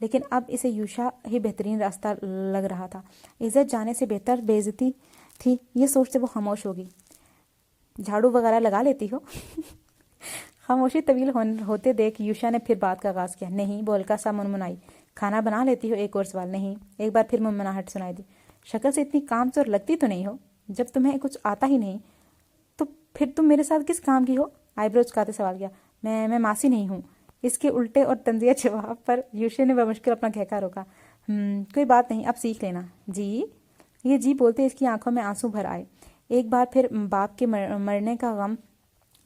लेकिन अब इसे यूशा ही बेहतरीन रास्ता लग रहा था। इज्जत जाने से बेहतर बेइज्जती थी, ये सोचते वो खामोश होगी। झाड़ू वगैरह लगा लेती हो? खामोशी तवील होते देख यूशा ने फिर बात का आगाज किया। नहीं, बोलका सा मुनमुनाई। खाना बना लेती हो? एक और सवाल। नहीं। एक बार फिर मुनमुनाहट सुनाई दी। शक्ल से इतनी कामचोर लगती तो नहीं हो? जब तुम्हें कुछ आता ही नहीं तो फिर तुम मेरे साथ किस काम की हो? आईब्रोज काते सवाल किया। मैं मासी नहीं हूँ। इसके उल्टे और तंजिया जवाब पर यूशा ने बमुश्किल अपना कहका रोका। कोई बात नहीं, अब सीख लेना। जी? ये जी बोलते इसकी आंखों में आंसू भर आए। एक बार फिर बाप के मरने का गम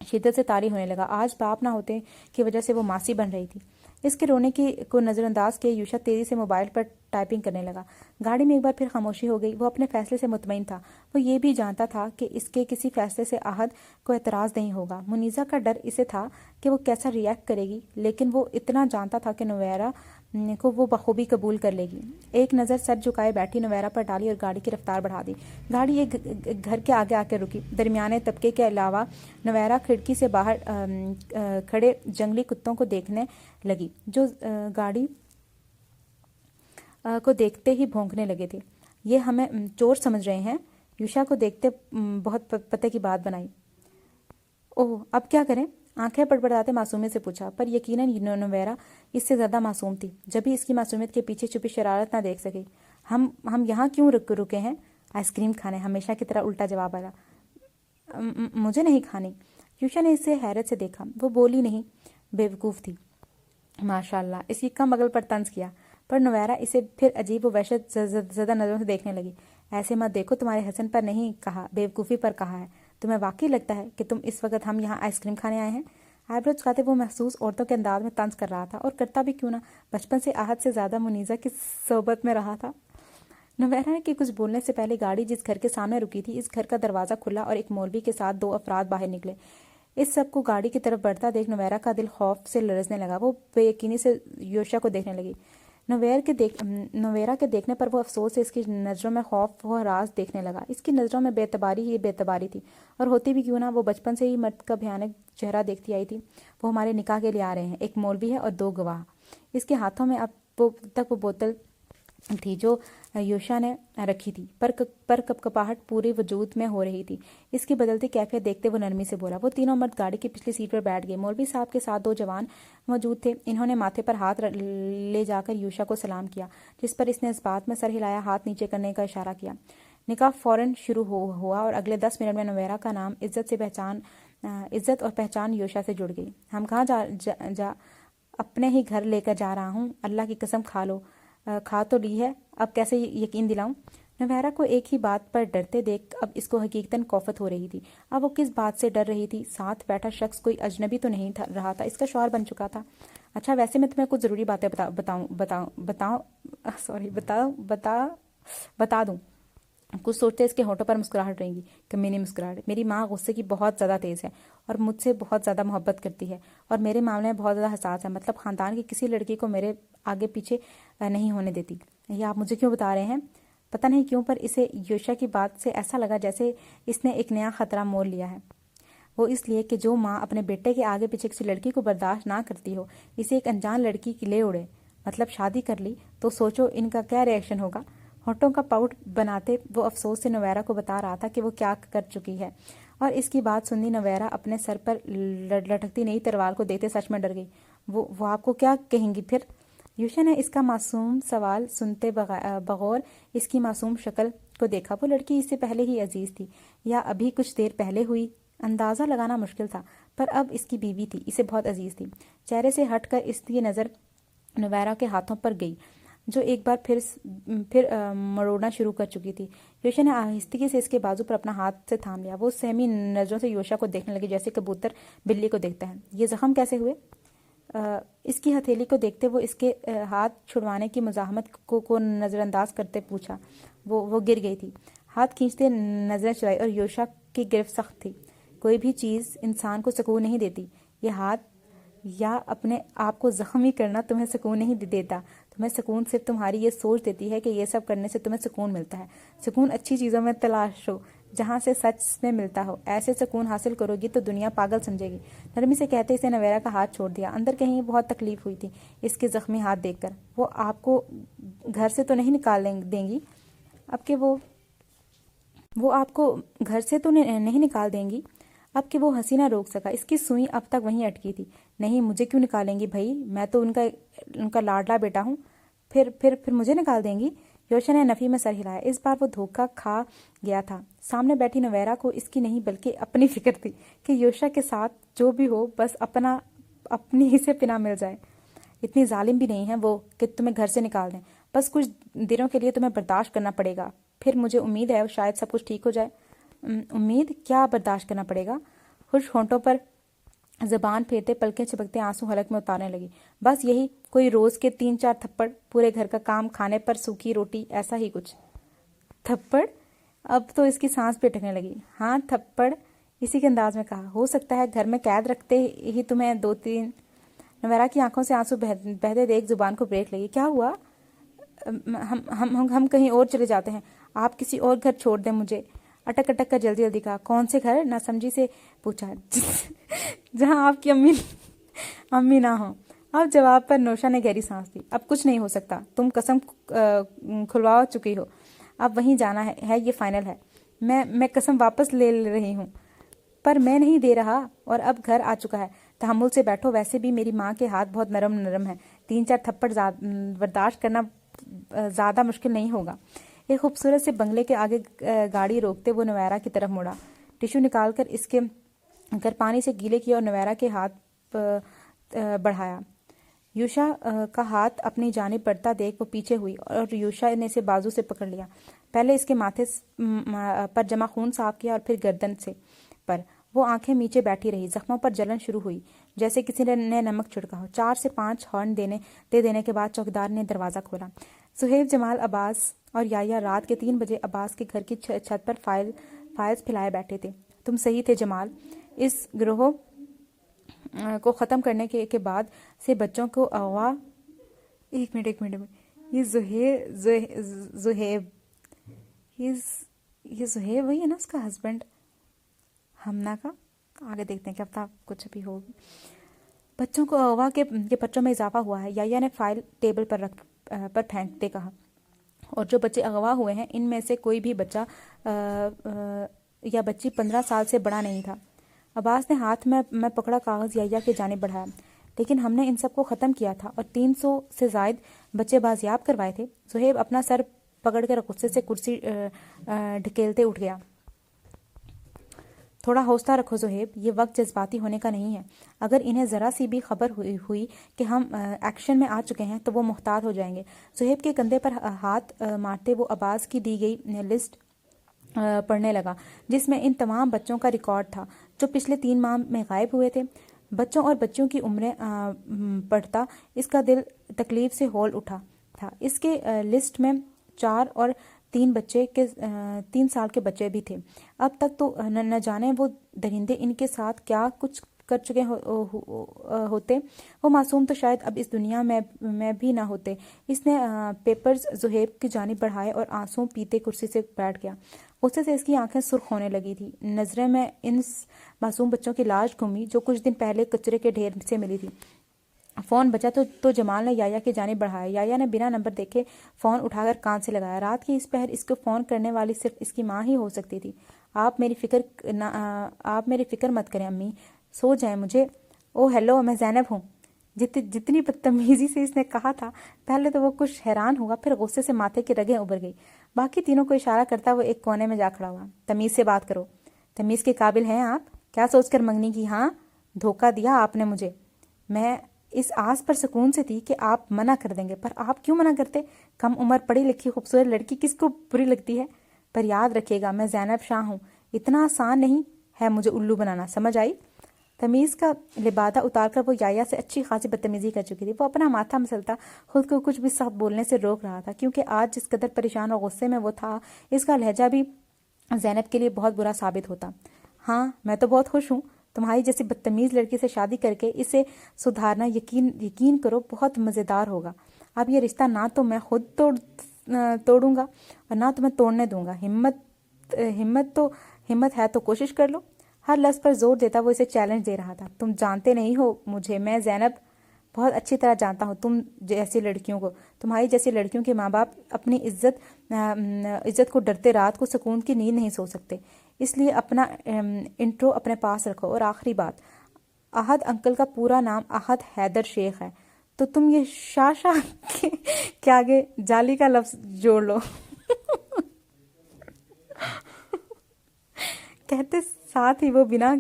शिद्दत से तारी होने लगा। आज बाप ना होते की वजह से वो मासी बन रही थी। इसके रोने की को नज़रअंदाज किए यूशा तेजी से मोबाइल पर टाइपिंग करने लगा। गाड़ी में एक बार फिर खामोशी हो गई। वो अपने फैसले से मुतमईन था। वो ये भी जानता था कि इसके किसी फैसले से आहद को एतराज़ नहीं होगा। मुनीज़ा का डर इसे था कि वो कैसा रिएक्ट करेगी, लेकिन वो इतना जानता था कि नवेरा को वो बखूबी कबूल कर लेगी। एक नज़र सर झुकाए बैठी नवेरा पर डाली और गाड़ी की रफ्तार बढ़ा दी। गाड़ी एक घर के आगे आकर रुकी। दरमियाने तबके के अलावा नवेरा खिड़की से बाहर खड़े जंगली कुत्तों को देखने लगी, जो गाड़ी को देखते ही भौंकने लगे थे। ये हमें चोर समझ रहे हैं? यूशा को देखते बहुत पते की बात बनाई। ओह, अब क्या करें? आंखें पड़पड़ाते मासूमियत से पूछा, पर यकीनन नवेरा इससे ज़्यादा मासूम थी। जब भी इसकी मासूमियत के पीछे छुपी शरारत ना देख सकी। हम यहाँ क्यों रुके हैं? आइसक्रीम खाने। हमेशा की तरह उल्टा जवाब आया, मुझे नहीं खानी। यूशा ने इसे हैरत से देखा, वो बोली नहीं, बेवकूफ़ थी। माशाल्लाह, इसकी कम अकल पर तंज किया। पर नवैरा इसे फिर अजीब व वहशत ज़्यादा नज़रों से देखने लगी। ऐसे मत देखो, तुम्हारे हसन पर नहीं कहा, बेवकूफ़ी पर कहा है। तुम्हें वाकई लगता है कि तुम इस वक्त हम यहाँ आइसक्रीम खाने आए हैं? आईब्रो चुकाते वो महसूस औरतों के अंदाज में तंज कर रहा था, और करता भी क्यों ना, बचपन से आहत से ज़्यादा मुनीज़ा की सोबत में रहा था। नवैरा के कुछ बोलने से पहले गाड़ी जिस घर के सामने रुकी थी, इस घर का दरवाज़ा खुला और एक मौलवी के साथ 2 अफराद बाहर निकले। इस सब को गाड़ी की तरफ बढ़ता देख नवैरा का दिल खौफ से लरजने लगा। वो बेयकीनी से योशा को देखने लगी। नवेरा के देखने पर वो अफसोस से इसकी नज़रों में खौफ व हरास देखने लगा। इसकी नज़रों में बेतबारी ही बेतबारी थी, और होती भी क्यों ना, वो बचपन से ही मर्द का भयानक चेहरा देखती आई थी। वो हमारे निकाह के लिए आ रहे हैं, एक मौलवी है और 2 गवाह। इसके हाथों में अब वो बोतल थी जो योशा ने रखी थी, पर कपकपाहट पूरे वजूद में हो रही थी। इसकी बदलती कैफियत देखते वो नरमी से बोला। वो तीनों मर्द गाड़ी की पिछली सीट पर बैठ गए। मौलवी साहब के साथ 2 जवान मौजूद थे। इन्होंने माथे पर हाथ ले जाकर योशा को सलाम किया, जिस पर इसने इस बात में सर हिलाया, हाथ नीचे करने का इशारा किया। निकाह फौरन शुरू हुआ और अगले 10 मिनट में नवैरा का नाम इज्जत और पहचान योशा से जुड़ गई। हम कहाँ जा अपने ही घर लेकर जा रहा हूँ, अल्लाह की कसम खा तो ली है, अब कैसे यकीन दिलाऊं? नवैरा को एक ही बात पर डरते देख अब इसको हकीकतन कौफत हो रही थी। अब वो किस बात से डर रही थी? साथ बैठा शख्स कोई अजनबी तो नहीं रहा था, इसका शौहर बन चुका था। अच्छा, वैसे मैं तुम्हें कुछ ज़रूरी बातें बता दूं। कुछ सोचते इसके होठों पर मुस्कुराहट रहेंगी, कमीनी मुस्कुराहट। मेरी माँ गुस्से की बहुत ज़्यादा तेज़ है और मुझसे बहुत ज़्यादा मोहब्बत करती है, और मेरे मामले में बहुत ज़्यादा हसास है। मतलब ख़ानदान की किसी लड़की को मेरे आगे पीछे नहीं होने देती। ये आप मुझे क्यों बता रहे हैं? पता नहीं क्यों, पर इसे योशा की बात से ऐसा लगा जैसे इसने एक नया खतरा मोल लिया है। वो इसलिए कि जो माँ अपने बेटे के आगे पीछे किसी लड़की को बर्दाश्त ना करती हो, इसे एक अनजान लड़की की ले उड़े, मतलब शादी कर ली, तो सोचो इनका क्या रिएक्शन होगा। होठों का पाउट बनाते वो अफसोस से नवैरा को बता रहा था कि वो क्या कर चुकी है, और इसकी बात सुननी नवैरा अपने सर पर लटकती नई तलवार को देखते सच में डर गई। वो आपको क्या कहेंगी फिर? यूशा ने इसका मासूम सवाल सुनते बगौर इसकी मासूम शक्ल को देखा। वो लड़की इससे पहले ही अजीज थी या अभी कुछ देर पहले हुई, अंदाज़ा लगाना मुश्किल था, पर अब इसकी बीवी थी, इसे बहुत अजीज थी। चेहरे से हटकर इसकी नज़र नवैरा के हाथों पर गई, जो एक बार फिर मरोड़ना शुरू कर चुकी थी। योशा ने आहिस्ती से इसके बाजू पर अपना हाथ से थाम लिया। वो सहमी नज़रों से योशा को देखने लगी जैसे कबूतर बिल्ली को देखता है। ये जख्म कैसे हुए? इसकी हथेली को देखते वो इसके हाथ छुड़वाने की मुजाहमत को नज़रअंदाज करते पूछा। वो गिर गई थी। हाथ खींचते नजरें चुराई और योशा की गिरफ्त सख्त थी। कोई भी चीज़ इंसान को सुकून नहीं देती। ये हाथ या अपने आप को जख्मी करना तुम्हें सुकून नहीं देता। तुम्हें सुकून सिर्फ तुम्हारी ये सोच देती है कि ये सब करने से तुम्हें सुकून मिलता है। सुकून अच्छी चीज़ों में तलाशो, जहाँ से सच में मिलता हो। ऐसे सुकून हासिल करोगी तो दुनिया पागल समझेगी। नरमी से कहते इसे नवैरा का हाथ छोड़ दिया। अंदर कहीं बहुत तकलीफ हुई थी इसके जख्मी हाथ देखकर। वो आपको घर से तो नहीं निकाल देंगी? अब कि वो आपको घर से तो नहीं निकाल देंगी? अब कि वो हंसी ना रोक सका। इसकी सुई अब तक वहीं अटकी थी। नहीं, मुझे क्यों निकालेंगी भाई? मैं तो उनका लाडला बेटा हूँ। फिर मुझे निकाल देंगी? योशा ने नफी में सर हिलाया। इस बार वो धोखा खा गया था। सामने बैठी नवैरा को इसकी नहीं बल्कि अपनी फिक्र थी कि योशा के साथ जो भी हो बस अपनी ही से पिना मिल जाए। इतनी जालिम भी नहीं है वो कि तुम्हें घर से निकाल दें। बस कुछ दिनों के लिए तुम्हें बर्दाश्त करना पड़ेगा। फिर मुझे उम्मीद है शायद सब कुछ ठीक हो जाए। उम्मीद? क्या बर्दाश्त करना पड़ेगा? खुश होंठों पर जबान फेरते पलकें चिपकते आंसू हलक में उतारने लगी। बस यही, कोई रोज के 3-4 थप्पड़, पूरे घर का काम, खाने पर सूखी रोटी, ऐसा ही कुछ। थप्पड़? अब तो इसकी सांस भी अटकने लगी। हाँ, थप्पड़, इसी के अंदाज में कहा। हो सकता है घर में कैद रखते ही तुम्हें 2-3। नवैरा की आंखों से आंसू बहते देख जुबान को ब्रेक लगी। क्या हुआ? हम कहीं और चले जाते हैं। आप किसी और घर छोड़ दें मुझे। अटक कर जल्दी कहा। कौन से घर? नासमझी से पूछा। जहां आपकी अम्मी ना हो। अब जवाब पर नौशा ने गहरी सांस ली। अब कुछ नहीं हो सकता। तुम कसम खुलवा चुकी हो। अब वहीं जाना है, ये फाइनल है। मैं कसम वापस ले रही हूँ। पर मैं नहीं दे रहा, और अब घर आ चुका है। तहम्मुल से बैठो। वैसे भी मेरी माँ के हाथ बहुत नरम है। 3-4 थप्पड़ बर्दाश्त करना ज़्यादा मुश्किल नहीं होगा। ایک خوبصورت سے بنگلے کے آگے گاڑی روکتے وہ نویرا کی طرف مڑا، ٹشو نکال کر اس کے پانی سے گیلے کیا اور نویرا کے ہاتھ بڑھایا۔ یوشا کا ہاتھ اپنی جانب بڑھتا دیکھ وہ پیچھے ہوئی اور یوشا نے اسے بازو سے پکڑ لیا، پہلے اس کے ماتھے پر جمع خون صاف کیا اور پھر گردن سے پر۔ وہ آنکھیں میچے بیٹھی رہی، زخموں پر جلن شروع ہوئی جیسے کسی نے نمک چھڑکا ہو۔ 4 سے 5 ہارن دے دینے کے بعد چوکیدار نے دروازہ کھولا۔ سہیب، جمال، عباس اور یحییٰ رات کے 3 بجے عباس کے گھر کی چھت پر فائلز پھیلائے بیٹھے تھے۔ تم صحیح تھے جمال، اس گروہ کو ختم کرنے کے بعد سے بچوں کو اغوا۔ ایک منٹ، یہ زہیب وہی ہے نا اس کا ہسبینڈ ہمنا کا؟ آگے دیکھتے ہیں، کیا پتہ کچھ بھی ہو۔ بچوں کو اغوا کے بچوں میں اضافہ ہوا ہے، یحییٰ نے فائل ٹیبل پر پھینکتے کہا، اور جو بچے اغوا ہوئے ہیں ان میں سے کوئی بھی بچہ یا بچی 15 سال سے بڑا نہیں تھا۔ عباس نے ہاتھ میں پکڑا کاغذ یحییٰ کی جانب بڑھایا۔ لیکن ہم نے ان سب کو ختم کیا تھا اور 300 سے زائد بچے بازیاب کروائے تھے۔ زہیب اپنا سر پکڑ کر غصے سے کرسی ڈھکیلتے اٹھ گیا۔ تھوڑا حوصلہ رکھو زہیب، یہ وقت جذباتی ہونے کا نہیں ہے۔ اگر انہیں ذرا سی بھی خبر ہوئی کہ ہم ایکشن میں آ چکے ہیں تو وہ محتاط ہو جائیں گے۔ زہیب کے کندھے پر ہاتھ مارتے وہ عباس کی دی گئی لسٹ پڑھنے لگا، جس میں ان تمام بچوں کا ریکارڈ تھا جو پچھلے 3 ماہ میں غائب ہوئے تھے۔ بچوں اور بچیوں کی عمریں پڑھتا اس کا دل تکلیف سے ہول اٹھا تھا۔ اس کے لسٹ میں 4 اور 3 سال کے بچے بھی تھے۔ اب تک تو نہ جانے وہ درندے ان کے ساتھ کیا کچھ کر چکے ہوتے۔ وہ معصوم تو شاید اب اس دنیا میں بھی نہ ہوتے۔ اس نے پیپرز زہیب کی جانب بڑھائے اور آنسو پیتے کرسی سے بیٹھ گیا۔ غصے سے اس کی آنکھیں سرخ ہونے لگی تھی۔ نظریں میں ان معصوم بچوں کی لاش گھومی جو کچھ دن پہلے کچرے کے ڈھیر سے ملی تھی۔ فون بجا تو جمال نے یحییٰ کی جانب بڑھایا۔ یحییٰ نے بنا نمبر دیکھے فون اٹھا کر کان سے لگایا۔ رات کی اس پہر اس کو فون کرنے والی صرف اس کی ماں ہی ہو سکتی تھی۔ آپ میری فکر مت کریں امی، سو جائیں مجھے۔ او ہیلو، میں زینب ہوں۔ جتنی بدتمیزی سے اس نے کہا تھا، پہلے تو وہ کچھ حیران ہوا، پھر غصے سے ماتھے کی رگیں ابھر گئی۔ باقی تینوں کو اشارہ کرتا وہ ایک کونے میں جا کھڑا ہوا۔ تمیز سے بات کرو۔ تمیز کے قابل ہیں آپ؟ کیا سوچ کر منگنی کی؟ ہاں، دھوکہ دیا آپ نے مجھے۔ میں اس آس پر سکون سے تھی کہ آپ منع کر دیں گے، پر آپ کیوں منع کرتے؟ کم عمر پڑھی لکھی خوبصورت لڑکی کس کو بری لگتی ہے؟ پر یاد رکھیے گا، میں زینب شاہ ہوں، اتنا آسان نہیں ہے مجھے الو بنانا، سمجھ آئی؟ تمیز کا لبادہ اتار کر وہ یحییٰ سے اچھی خاصی بدتمیزی کر چکی تھی۔ وہ اپنا ماتھا مسلتا خود کو کچھ بھی سخت بولنے سے روک رہا تھا، کیونکہ آج جس قدر پریشان اور غصے میں وہ تھا، اس کا لہجہ بھی زینب کے لیے بہت برا ثابت ہوتا۔ ہاں، میں تو بہت خوش ہوں، تمہاری جیسی بدتمیز لڑکی سے شادی کر کے اسے سدھارنا یقین کرو بہت مزیدار ہوگا۔ اب یہ رشتہ نہ تو میں خود توڑوں گا اور نہ تو میں توڑنے دوں گا۔ ہمت ہے تو کوشش کر لو۔ ہر لفظ پر زور دیتا وہ اسے چیلنج دے رہا تھا۔ تم جانتے نہیں ہو مجھے، میں زینب بہت اچھی طرح جانتا ہوں تم جیسی لڑکیوں کو۔ تمہاری جیسی لڑکیوں کے ماں باپ اپنی عزت کو ڈرتے رات کو سکون کی نیند نہیں سو سکتے۔ اس لیے اپنا انٹرو اپنے پاس رکھو۔ اور آخری بات، احد انکل کا پورا نام احد حیدر شیخ ہے، تو تم یہ شاشا کے آگے جالی کا لفظ جوڑ لو۔ کہتے ساتھ ہی وہ بنا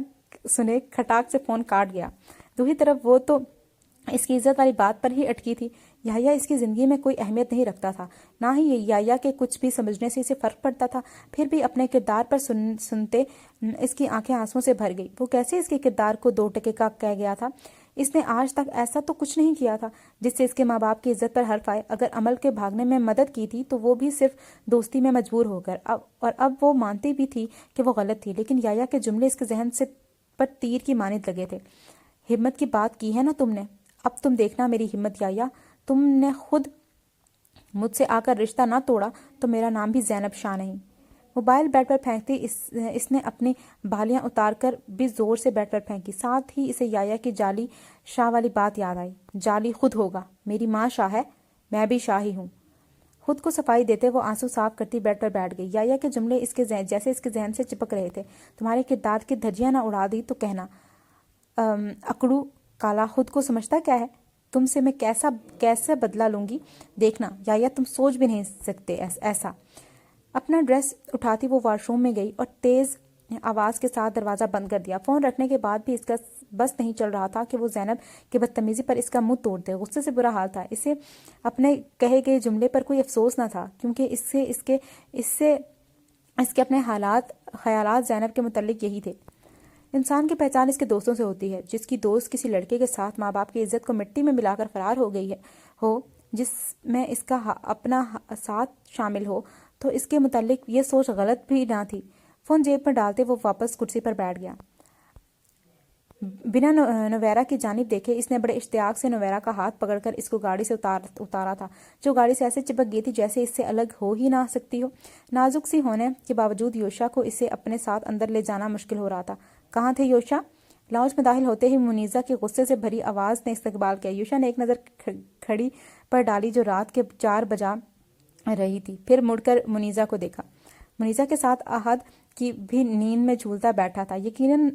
سنے کھٹاک سے فون کاٹ گیا۔ دوسری طرف وہ تو اس کی عزت والی بات پر ہی اٹکی تھی۔ یحییٰ اس کی زندگی میں کوئی اہمیت نہیں رکھتا تھا، نہ ہی یحییٰ کے کچھ بھی سمجھنے سے اسے فرق پڑتا تھا۔ پھر بھی اپنے کردار پر سنتے اس کی آنکھیں آنسوں سے بھر گئی۔ وہ کیسے اس کے کردار کو 2 ٹکے کا کہہ گیا تھا؟ اس نے آج تک ایسا تو کچھ نہیں کیا تھا جس سے اس کے ماں باپ کی عزت پر حرف آئے۔ اگر عمل کے بھاگنے میں مدد کی تھی تو وہ بھی صرف دوستی میں مجبور ہو کر، اور اب وہ مانتی بھی تھی کہ وہ غلط تھی، لیکن یحییٰ کے جملے اس کے ذہن سے پر تیر کی مانند لگے تھے۔ ہمت کی بات کی ہے نا تم نے، اب تم دیکھنا میری ہمت یحییٰ۔ تم نے خود مجھ سے آ کر رشتہ نہ توڑا تو میرا نام بھی زینب شاہ نہیں۔ موبائل بیڈ پر پھینکتی اس نے اپنی بالیاں اتار کر بھی زور سے بیڈ پر پھینکی۔ ساتھ ہی اسے یحییٰ کی جالی شاہ والی بات یاد آئی۔ جالی خود ہوگا، میری ماں شاہ ہے، میں بھی شاہ ہی ہوں۔ خود کو صفائی دیتے وہ آنسو صاف کرتی بیڈ پر بیٹھ گئی۔ یحییٰ کے جملے جیسے اس کے ذہن سے چپک رہے تھے۔ تمہارے کردار کی دھجیاں نہ اڑا دی تو کہنا، اکڑو کالا خود کو سمجھتا کیا ہے؟ تم سے میں کیسا بدلہ لوں گی، دیکھنا یحییٰ، تم سوچ بھی نہیں سکتے ایسا۔ اپنا ڈریس اٹھاتی وہ واش روم میں گئی اور تیز آواز کے ساتھ دروازہ بند کر دیا۔ فون رکھنے کے بعد بھی اس کا بس نہیں چل رہا تھا کہ وہ زینب کی بدتمیزی پر اس کا منہ توڑ دے۔ غصے سے برا حال تھا۔ اسے اپنے کہے گئے جملے پر کوئی افسوس نہ تھا، کیونکہ اس کے اپنے خیالات زینب کے متعلق یہی تھے۔ انسان کی پہچان اس کے دوستوں سے ہوتی ہے۔ جس کی دوست کسی لڑکے کے ساتھ ماں باپ کی عزت کو مٹی میں ملا کر فرار ہو گئی ہو، جس میں اس کا اپنا ساتھ شامل ہو، تو اس کے متعلق یہ سوچ غلط بھی نہ تھی۔ فون جیب میں ڈالتے وہ واپس کرسی پر بیٹھ گیا۔ بنا نویرا کی جانب دیکھے اس نے بڑے اشتیاق سے نویرا کا ہاتھ پکڑ کر اس کو گاڑی سے اتارا تھا، جو گاڑی سے ایسے چپک گئی تھی جیسے اس سے الگ ہو ہی نہ سکتی ہو۔ نازک سی ہونے کے باوجود یوشا کو اسے اپنے ساتھ اندر لے جانا مشکل ہو رہا تھا۔ کہاں تھے یوشا؟ لاؤنج میں داخل ہوتے ہی منیزہ کی غصے سے بھری آواز نے استقبال کیا۔ یوشا نے ایک نظر کھڑی پر ڈالی جو رات کے 4 بجا رہی تھی، پھر مڑ کر منیزہ کو دیکھا۔ منیزہ کے ساتھ احد کی بھی نیند میں جھولتا بیٹھا تھا۔ یقیناً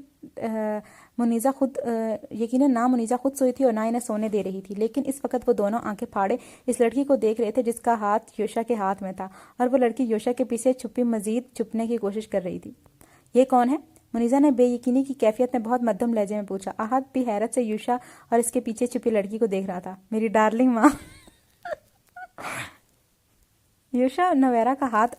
نہ منیزہ خود سوئی تھی اور نہ انہیں سونے دے رہی تھی، لیکن اس وقت وہ دونوں آنکھیں پھاڑے اس لڑکی کو دیکھ رہے تھے جس کا ہاتھ یوشا کے ہاتھ میں تھا، اور وہ لڑکی یوشا کے پیچھے چھپی مزید چھپنے کی کوشش کر رہی تھی۔ یہ کون ہے؟ منیزہ نے بے یقینی کی کیفیت میں بہت مدھم لہجے میں پوچھا۔ احد بھی حیرت سے یوشا اور اس کے پیچھے چھپی لڑکی کو دیکھ رہا تھا۔ میری ڈارلنگ ماں۔ یوشا نویرا کا ہاتھ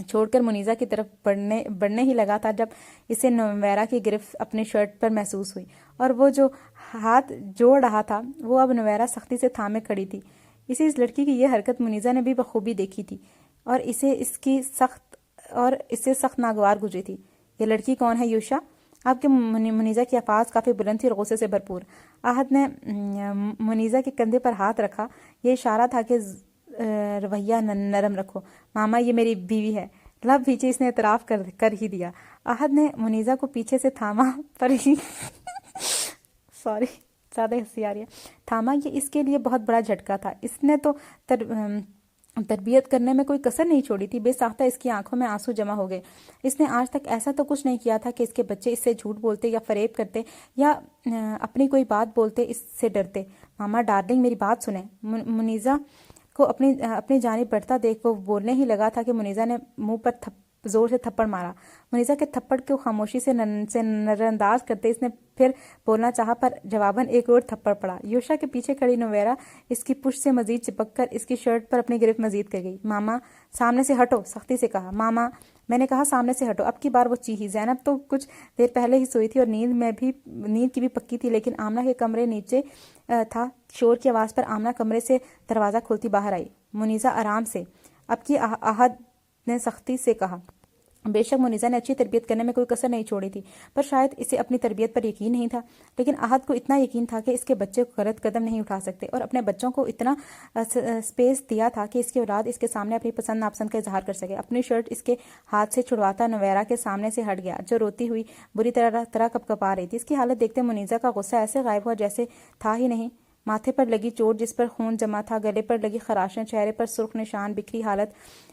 چھوڑ کر منیزہ کی طرف بڑھنے ہی لگا تھا جب اسے نویرا کی گرفت اپنی شرٹ پر محسوس ہوئی، اور وہ جو ہاتھ جوڑ رہا تھا وہ اب نویرا سختی سے تھامے کھڑی تھی۔ اس لڑکی کی یہ حرکت منیزہ نے بھی بخوبی دیکھی تھی اور اسے سخت ناگوار گزری تھی۔ یہ لڑکی کون ہے یوشا؟ آپ کے منیزہ کی آواز کافی بلند تھی اور غصے سے بھرپور۔ احد نے منیزہ کے کندھے پر ہاتھ رکھا۔ یہ اشارہ تھا کہ رویہ نرم رکھو ماما، یہ میری بیوی ہے۔ لب بھیچے اس نے اعتراف کر ہی دیا۔ احد نے منیزہ کو پیچھے سے تھاما پر ہی سوری زیادہ ہنسی آ رہی ہے، تھاما۔ یہ اس کے لیے بہت بڑا جھٹکا تھا۔ اس نے تو تربیت کرنے میں کوئی کسر نہیں چھوڑی تھی۔ بے ساختہ اس کی آنکھوں میں آنسو جمع ہو گئے۔ اس نے آج تک ایسا تو کچھ نہیں کیا تھا کہ اس کے بچے اس سے جھوٹ بولتے یا فریب کرتے یا اپنی کوئی بات بولتے اس سے ڈرتے۔ ماما ڈارلنگ میری بات سنیں۔ منیزہ کو اپنی جانب بڑھتا دیکھ وہ بولنے ہی لگا تھا کہ منیزہ نے منہ پر زور سے تھپڑ مارا۔ منیزہ کے تھپڑ کو خاموشی سے نظر انداز کرتے اس نے پھر بولنا چاہا، پر جواباً ایک اور تھپڑ پڑا۔ یوشا کے پیچھے کھڑی نویرا اس کی پشت سے مزید چپک کر اس کی شرٹ پر اپنی گرفت مزید کر گئی۔ ماما سامنے سے ہٹو، سختی سے کہا۔ ماما میں نے کہا سامنے سے ہٹو۔ اب کی بار وہ چیخی۔ زینب تو کچھ دیر پہلے ہی سوئی تھی اور نیند کی بھی پکی تھی، لیکن آمنہ کے کمرے نیچے تھا۔ شور کی آواز پر آمنہ کمرے سے دروازہ کھولتی باہر آئی۔ منیزہ آرام سے، اب کی احد نے سختی سے کہا۔ بے شک منیزہ نے اچھی تربیت کرنے میں کوئی کسر نہیں چھوڑی تھی، پر شاید اسے اپنی تربیت پر یقین نہیں تھا، لیکن احد کو اتنا یقین تھا کہ اس کے بچے کو غلط قدم نہیں اٹھا سکتے، اور اپنے بچوں کو اتنا سپیس دیا تھا کہ اس کی اولاد اس کے سامنے اپنی پسند ناپسند کا اظہار کر سکے۔ اپنی شرٹ اس کے ہاتھ سے چھڑواتا نویرا کے سامنے سے ہٹ گیا، جو روتی ہوئی بری طرح کپکپا رہی تھی۔ اس کی حالت دیکھتے منیزہ کا غصہ ایسے غائب ہوا جیسے تھا ہی نہیں۔ ماتھے پر لگی چوٹ جس پر خون جمع تھا، گلے پر لگی خراشیں، چہرے پر سرخ نشان،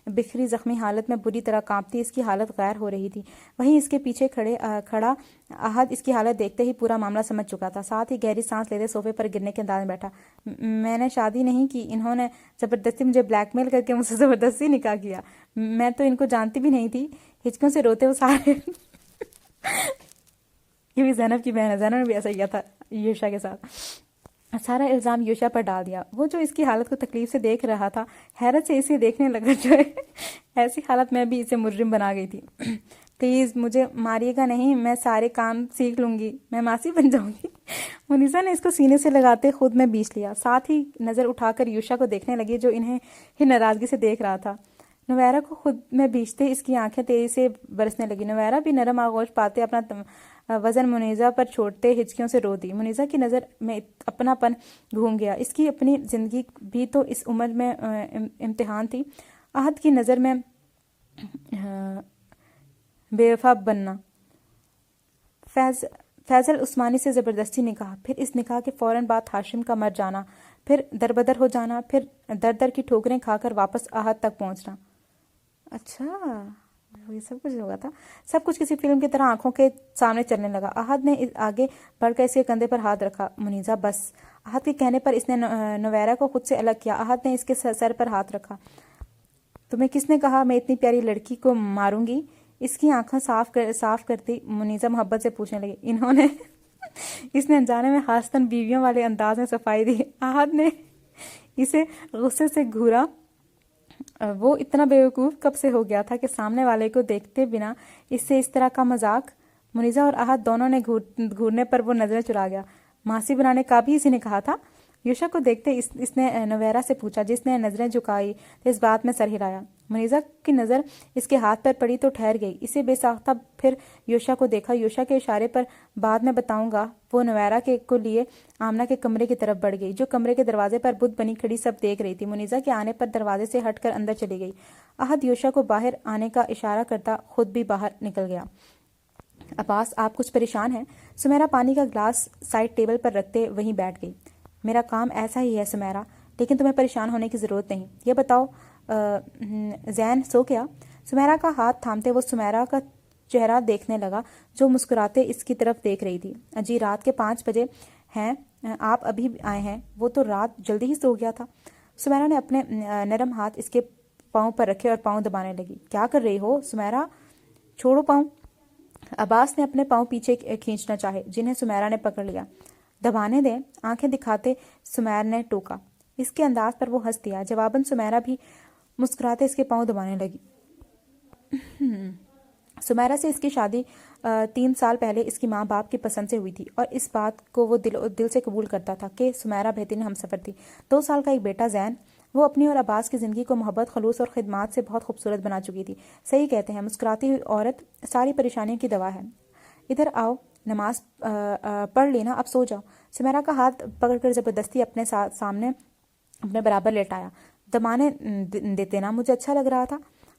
بکھری زخمی حالت میں بری طرح کانپتی اس کی حالت غیر ہو رہی تھی۔ وہیں اس کے پیچھے کھڑا احد اس کی حالت دیکھتے ہی پورا معاملہ سمجھ چکا تھا، ساتھ ہی گہری سانس لیتے صوفے پر گرنے کے انداز میں بیٹھا۔ میں نے شادی نہیں کی، انہوں نے زبردستی مجھے بلیک میل کر کے مجھ سے زبردستی نکاح کیا، میں تو ان کو جانتی بھی نہیں تھی۔ ہچکیوں سے روتے وہ سارے یہ بھی زینب کی بہن ہے، زینب نے بھی ایسا کیا تھا یوشا کے ساتھ۔ سارا الزام یوشا پر ڈال دیا۔ وہ جو اس کی حالت کو تکلیف سے دیکھ رہا تھا حیرت سے اسے دیکھنے لگا، جو ایسی حالت میں بھی اسے مجرم بنا گئی تھی۔ پلیز مجھے ماریے گا نہیں، میں سارے کام سیکھ لوں گی، میں ماسی بن جاؤں گی۔ منیزہ نے اس کو سینے سے لگاتے خود میں بیچ لیا، ساتھ ہی نظر اٹھا کر یوشا کو دیکھنے لگی جو انہیں ہی ناراضگی سے دیکھ رہا تھا۔ نویرا کو خود میں بیچتے اس کی آنکھیں تیزی سے برسنے لگی۔ نویرا بھی نرم آغوش پاتے اپنا وزن منیزہ پر چھوڑتے ہچکیوں سے رو دی۔ منیزہ کی نظر میں اپنا پن گھوم گیا، اس کی اپنی زندگی بھی تو اس عمر میں امتحان تھی۔ احد کی نظر میں بے وفا بننا، فیصل عثمانی سے زبردستی نکاح، پھر اس نکاح کے فوراً بعد ہاشم کا مر جانا، پھر دربدر ہو جانا، پھر در در کی ٹھوکریں کھا کر واپس احد تک پہنچنا۔ اچھا یہ سب کچھ ہوگا تھا، سب کچھ کسی فلم کی طرح آنکھوں کے سامنے چلنے لگا۔ احد نے آگے بڑھ کر اس کے کندھے پر ہاتھ رکھا۔ منیزہ بس۔ احد کے کہنے پر اس نے نویرا کو خود سے الگ کیا۔ احد نے اس کے سر پر ہاتھ رکھا۔ تمہیں کس نے کہا میں اتنی پیاری لڑکی کو ماروں گی؟ اس کی آنکھیں صاف کرتی منیزا محبت سے پوچھنے لگی۔ اس نے انجانے میں خاصتاً بیویوں والے انداز میں صفائی دی۔ احد نے اسے غصے سے گھورا۔ وہ اتنا بیوقوف کب سے ہو گیا تھا کہ سامنے والے کو دیکھتے بنا اس سے اس طرح کا مذاق؟ منیزا اور احد دونوں نے گھورنے پر وہ نظریں چرا گیا۔ ماسی بنانے کا بھی اسی نے کہا تھا؟ یوشا کو دیکھتے اس نے نویرا سے پوچھا، جس نے نظریں جھکائی تو اس بات میں سر ہلایا۔ منیزا کی نظر اس کے ہاتھ پر پڑی تو ٹھہر گئی۔ اسے بے ساختہ پھر یوشا کو دیکھا۔ یوشا کے اشارے پر بعد میں بتاؤں گا وہ نویرا کو لیے آمنہ کے کمرے کی طرف بڑھ گئی، جو کمرے کے دروازے پر بت بنی کھڑی سب دیکھ رہی تھی۔ منیزا کے آنے پر دروازے سے ہٹ کر اندر چلی گئی۔ احد یوشا کو باہر آنے کا اشارہ کرتا خود بھی باہر نکل گیا۔ عباس، آپ کچھ پریشان ہیں؟ سمیرا پانی کا گلاس سائڈ ٹیبل پر رکھتے وہیں بیٹھ گئی۔ میرا کام ایسا ہی ہے سمیرا، لیکن تمہیں پریشان ہونے کی ضرورت نہیں۔ یہ بتاؤ زین سو گیا؟ سمیرا کا ہاتھ تھامتے وہ سمیرا کا چہرہ دیکھنے لگا، جو مسکراتے اس کی طرف دیکھ رہی تھی۔ جی رات کے 5 بجے ہیں، آپ ابھی آئے ہیں؟ وہ تو رات جلدی ہی سو گیا تھا۔ سمیرا نے اپنے نرم ہاتھ اس کے پاؤں پر رکھے اور پاؤں دبانے لگی۔ کیا کر رہی ہو سمیرا؟ چھوڑو پاؤں۔ عباس نے اپنے پاؤں پیچھے کھینچنا چاہے، جنہیں سمیرا نے پکڑ لیا۔ دبانے دیں، آنکھیں دکھاتے سمیر نے ٹوکا۔ اس کے انداز پر وہ ہنس دیا۔ جواباً سمیرا بھی مسکراتے اس کے پاؤں دبانے لگی۔ سمیرا سے اس کی شادی 3 سال پہلے اس کی ماں باپ کی پسند سے ہوئی تھی، اور اس بات کو وہ دل سے قبول کرتا تھا کہ سمیرا بہترین ہمسفر تھی۔ 2 سال کا ایک بیٹا زین۔ وہ اپنی اور عباس کی زندگی کو محبت، خلوص اور خدمات سے بہت خوبصورت بنا چکی تھی۔ صحیح کہتے ہیں، مسکراتی ہوئی عورت ساری پریشانیوں کی دوا ہے۔ ادھر آؤ، نماز پڑھ لینا، اب سو جاؤ۔ سمیرا کا ہاتھ پکڑ کر زبردستی اپنے سامنے اپنے برابر لیٹایا۔ دبانے دیتے نا، مجھے اچھا لگ رہا تھا۔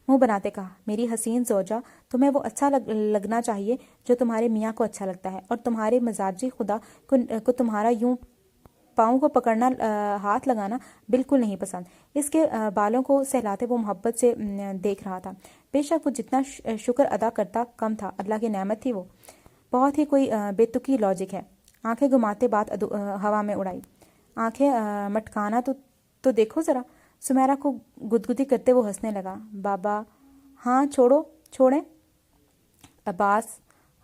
منہ بناتے کہا، میری حسین زوجہ، تمہیں وہ اچھا لگنا چاہیے جو تمہارے میاں کو اچھا لگتا ہے، اور تمہارے مزاجی خدا کو تمہارا یوں پاؤں کو پکڑنا، ہاتھ لگانا بالکل نہیں پسند۔ اس کے بالوں کو سہلاتے وہ محبت سے دیکھ رہا تھا۔ بے شک وہ جتنا شکر ادا کرتا کم تھا، اللہ کی نعمت تھی وہ۔ بہت ہی کوئی بے تکی لاجک ہے۔ آنکھیں گھماتے بات ہوا میں اڑائی۔ آنکھیں مٹکانا تو دیکھو ذرا۔ سمیرا کو گدگدی کرتے وہ ہنسنے لگا۔ بابا، ہاں چھوڑیں۔ عباس،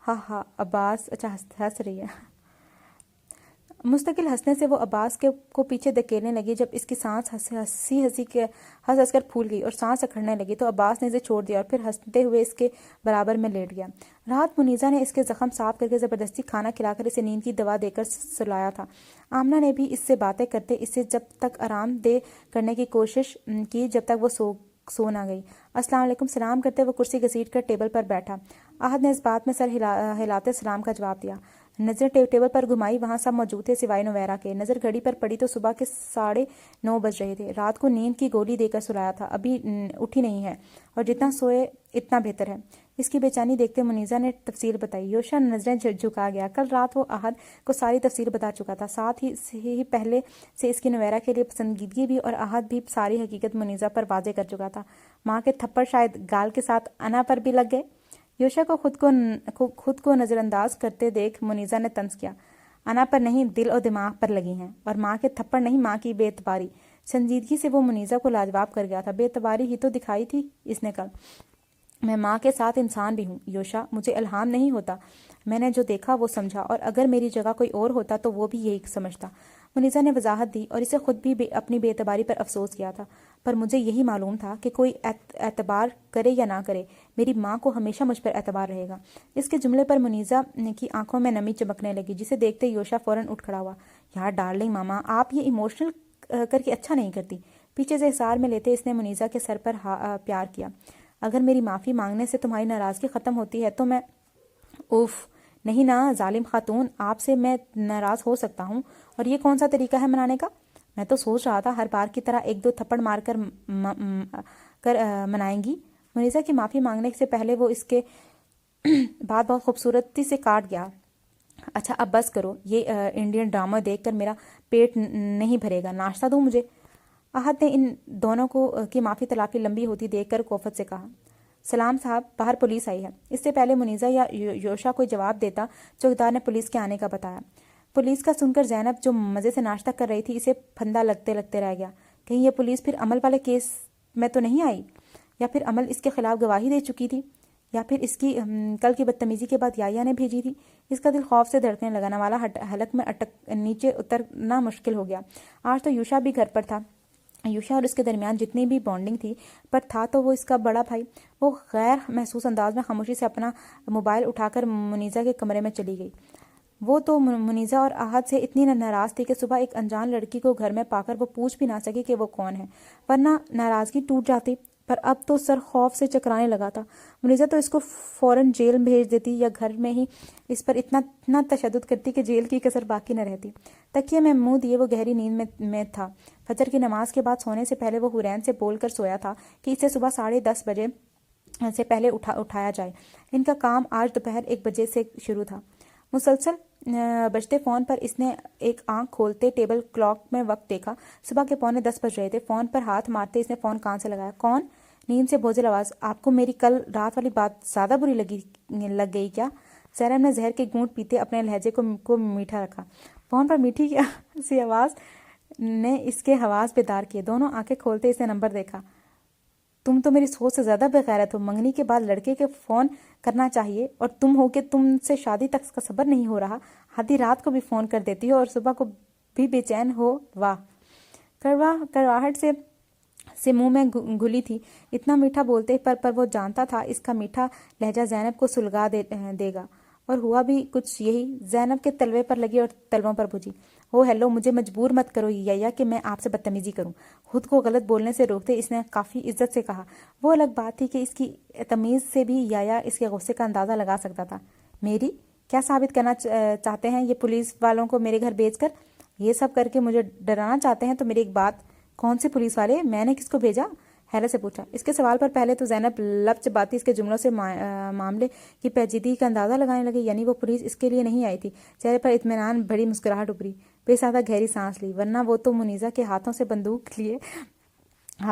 ہاں عباس، اچھا ہنس رہی ہے۔ مستقل ہنسنے سے وہ عباس کو پیچھے دھکیلنے لگی۔ جب اس کی سانس ہنس کر پھول گئی اور سانس اکھڑنے لگی تو عباس نے اسے چھوڑ دیا اور پھر ہنستے ہوئے اس کے برابر میں لیٹ گیا۔ رات منیزا نے اس کے زخم صاف کر کے زبردستی کھانا کھلا کر اسے نیند کی دوا دے کر سلایا تھا۔ آمنہ نے بھی اس سے باتیں کرتے اسے جب تک آرام دہ کرنے کی کوشش کی جب تک وہ سو نہ گئی۔ السلام علیکم سلام کرتے وہ کرسی گھسیٹ کر ٹیبل پر بیٹھا۔ احد نے اس بات میں سر ہلاتے سلام کا جواب دیا۔ نظر ٹیبل پر گھمائی، وہاں سب موجود تھے سوائے نویرا کے۔ نظر گھڑی پر پڑی تو صبح کے 9:30 بج رہے تھے۔ رات کو نیند کی گولی دے کر سلایا تھا، ابھی اٹھی نہیں ہے، اور جتنا سوئے اتنا بہتر ہے۔ اس کی بے چینی دیکھتے منیزا نے تفصیل بتائی۔ یوشا نظریں جھکا گیا۔ کل رات وہ احد کو ساری تفصیل بتا چکا تھا، ساتھ ہی پہلے سے اس کی نویرا کے لیے پسندیدگی بھی، اور احد بھی ساری حقیقت منیزا پر واضح کر چکا تھا۔ ماں کے تھپڑ شاید گال کے ساتھ انا پر بھی لگ گئے۔ یوشا کو خود کو نظر انداز کرتے دیکھ منیزا نے طنز کیا۔ انا پر نہیں، دل اور دماغ پر لگی ہیں، اور ماں کے تھپڑ نہیں، ماں کی بے اعتباری۔ سنجیدگی سے وہ منیزا کو لاجواب کر گیا تھا۔ بے اعتباری ہی تو دکھائی تھی اس نے کل۔ میں ماں کے ساتھ انسان بھی ہوں یوشا، مجھے الہام نہیں ہوتا، میں نے جو دیکھا وہ سمجھا، اور اگر میری جگہ کوئی اور ہوتا تو وہ بھی یہی سمجھتا۔ منیزا نے وضاحت دی، اور اسے خود بھی اپنی بے اعتباری پر افسوس کیا تھا، پر مجھے یہی معلوم تھا کہ کوئی اعتبار کرے یا نہ کرے، میری ماں کو ہمیشہ مجھ پر اعتبار رہے گا۔ اس کے جملے پر منیزا کی آنکھوں میں نمی چمکنے لگی، جسے دیکھتے یوشا فوراً اٹھ کھڑا ہوا۔ یار ڈارلنگ ماما، آپ یہ ایموشنل کر کے اچھا نہیں کرتی۔ پیچھے سے احسار میں لیتے اس نے منیزا کے سر پر پیار کیا۔ اگر میری معافی مانگنے سے تمہاری ناراضگی ختم ہوتی ہے تو میں نہیں نا ظالم خاتون، آپ سے میں ناراض ہو سکتا ہوں، اور یہ کون سا طریقہ ہے منانے کا؟ میں تو سوچ رہا تھا ہر بار کی طرح 1-2 تھپڑ مار کر منائیں گی۔ منیزا کی معافی مانگنے سے پہلے وہ اس کے بات بہت خوبصورتی سے کاٹ گیا۔ اچھا اب بس کرو، یہ انڈین ڈرامہ دیکھ کر میرا پیٹ نہیں بھرے گا، ناشتہ دوں مجھے؟ احد نے ان دونوں کی معافی تلافی لمبی ہوتی دیکھ کر کوفت سے کہا۔ سلام صاحب، باہر پولیس آئی ہے۔ اس سے پہلے منیزا یا یوشا کوئی جواب دیتا، چوکیدار نے پولیس کے آنے کا بتایا۔ پولیس کا سن کر زینب، جو مزے سے ناشتہ کر رہی تھی، اسے پھندا لگتے رہ گیا۔ کہیں یہ پولیس پھر عمل والے کیس میں تو نہیں آئی؟ یا پھر عمل اس کے خلاف گواہی دے چکی تھی، یا پھر اس کی کل کی بدتمیزی کے بعد یایا نے بھیجی تھی؟ اس کا دل خوف سے دھڑکنے لگا۔ نوالا حلق میں نیچے اترنا مشکل ہو گیا۔ آج تو یوشا بھی گھر پر تھا۔ یوشا اور اس کے درمیان جتنی بھی بانڈنگ تھی پر تھا تو وہ اس کا بڑا بھائی۔ وہ غیر محسوس انداز میں خاموشی سے اپنا موبائل اٹھا کر منیزا کے کمرے میں چلی گئی۔ وہ تو منیزا اور آحد سے اتنی ناراض تھی کہ صبح ایک انجان لڑکی کو گھر میں پا کر وہ پوچھ بھی نہ سکی کہ وہ کون ہے، ورنہ ناراضگی ٹوٹ جاتی، پر اب تو سر خوف سے چکرانے لگا تھا۔ منیزا تو اس کو فوراً جیل بھیج دیتی یا گھر میں ہی اس پر اتنا تشدد کرتی کہ جیل کی کسر باقی نہ رہتی۔ تکیے میں منہ دیے وہ گہری نیند میں تھا۔ فجر کی نماز کے بعد سونے سے پہلے وہ حورین سے بول کر سویا تھا کہ اسے صبح 10:30 بجے سے پہلے اٹھایا جائے۔ ان کا کام آج دوپہر 1 بجے سے شروع تھا۔ مسلسل بجتے فون پر اس نے ایک آنکھ کھولتے ٹیبل کلاک میں وقت دیکھا۔ صبح کے 9:45 بج رہے تھے۔ فون پر ہاتھ مارتے اس نے فون کان سے لگایا۔ کون؟ نیند سے بھوجل آواز۔ آپ کو میری کل رات والی بات زیادہ بری لگ گئی کیا؟ زینب نے زہر کے گھونٹ پیتے اپنے لہجے کو میٹھا رکھا۔ فون پر میٹھی کیا سی آواز نے اس کے حواس بیدار کیے۔ دونوں آنکھیں کھولتے اس نے نمبر دیکھا۔ تم تو میری سوچ سے زیادہ بے غیرت ہو۔ منگنی کے بعد لڑکے کے فون کرنا چاہیے اور تم ہو کہ تم سے شادی تک کا صبر نہیں ہو رہا، آدھی رات کو بھی فون کر دیتی ہو اور صبح کو بھی بے چین ہو۔ واہ! کرواہٹ سے منہ میں گھلی تھی۔ اتنا میٹھا بولتے پر وہ جانتا تھا اس کا میٹھا لہجہ زینب کو سلگا دے گا، اور ہوا بھی کچھ یہی۔ زینب کے تلوے پر لگی اور تلووں پر بجھی۔ او ہیلو، مجھے مجبور مت کرو یا کہ میں آپ سے بدتمیزی کروں۔ خود کو غلط بولنے سے روکتے اس نے کافی عزت سے کہا۔ وہ الگ بات تھی کہ اس کی تمیز سے بھی یا اس کے غصے کا اندازہ لگا سکتا تھا۔ میری کیا ثابت کرنا چاہتے ہیں یہ پولیس والوں کو میرے گھر بھیج کر؟ یہ سب کر کے مجھے ڈرانا چاہتے ہیں تو میری ایک بات، کون سے پولیس والے؟ میں نے کس کو بھیجا؟ حیرت سے پوچھا۔ اس کے سوال پر پہلے تو زینب لب چباتی اس کے جملوں سے معاملے کی پیچیدگی کا اندازہ لگانے لگی۔ یعنی وہ پولیس اس کے لیے نہیں آئی تھی۔ چہرے پر اطمینان بھری مسکراہٹ ابھری۔ بے سادہ گہری سانس لی، ورنہ وہ تو منیزا کے ہاتھوں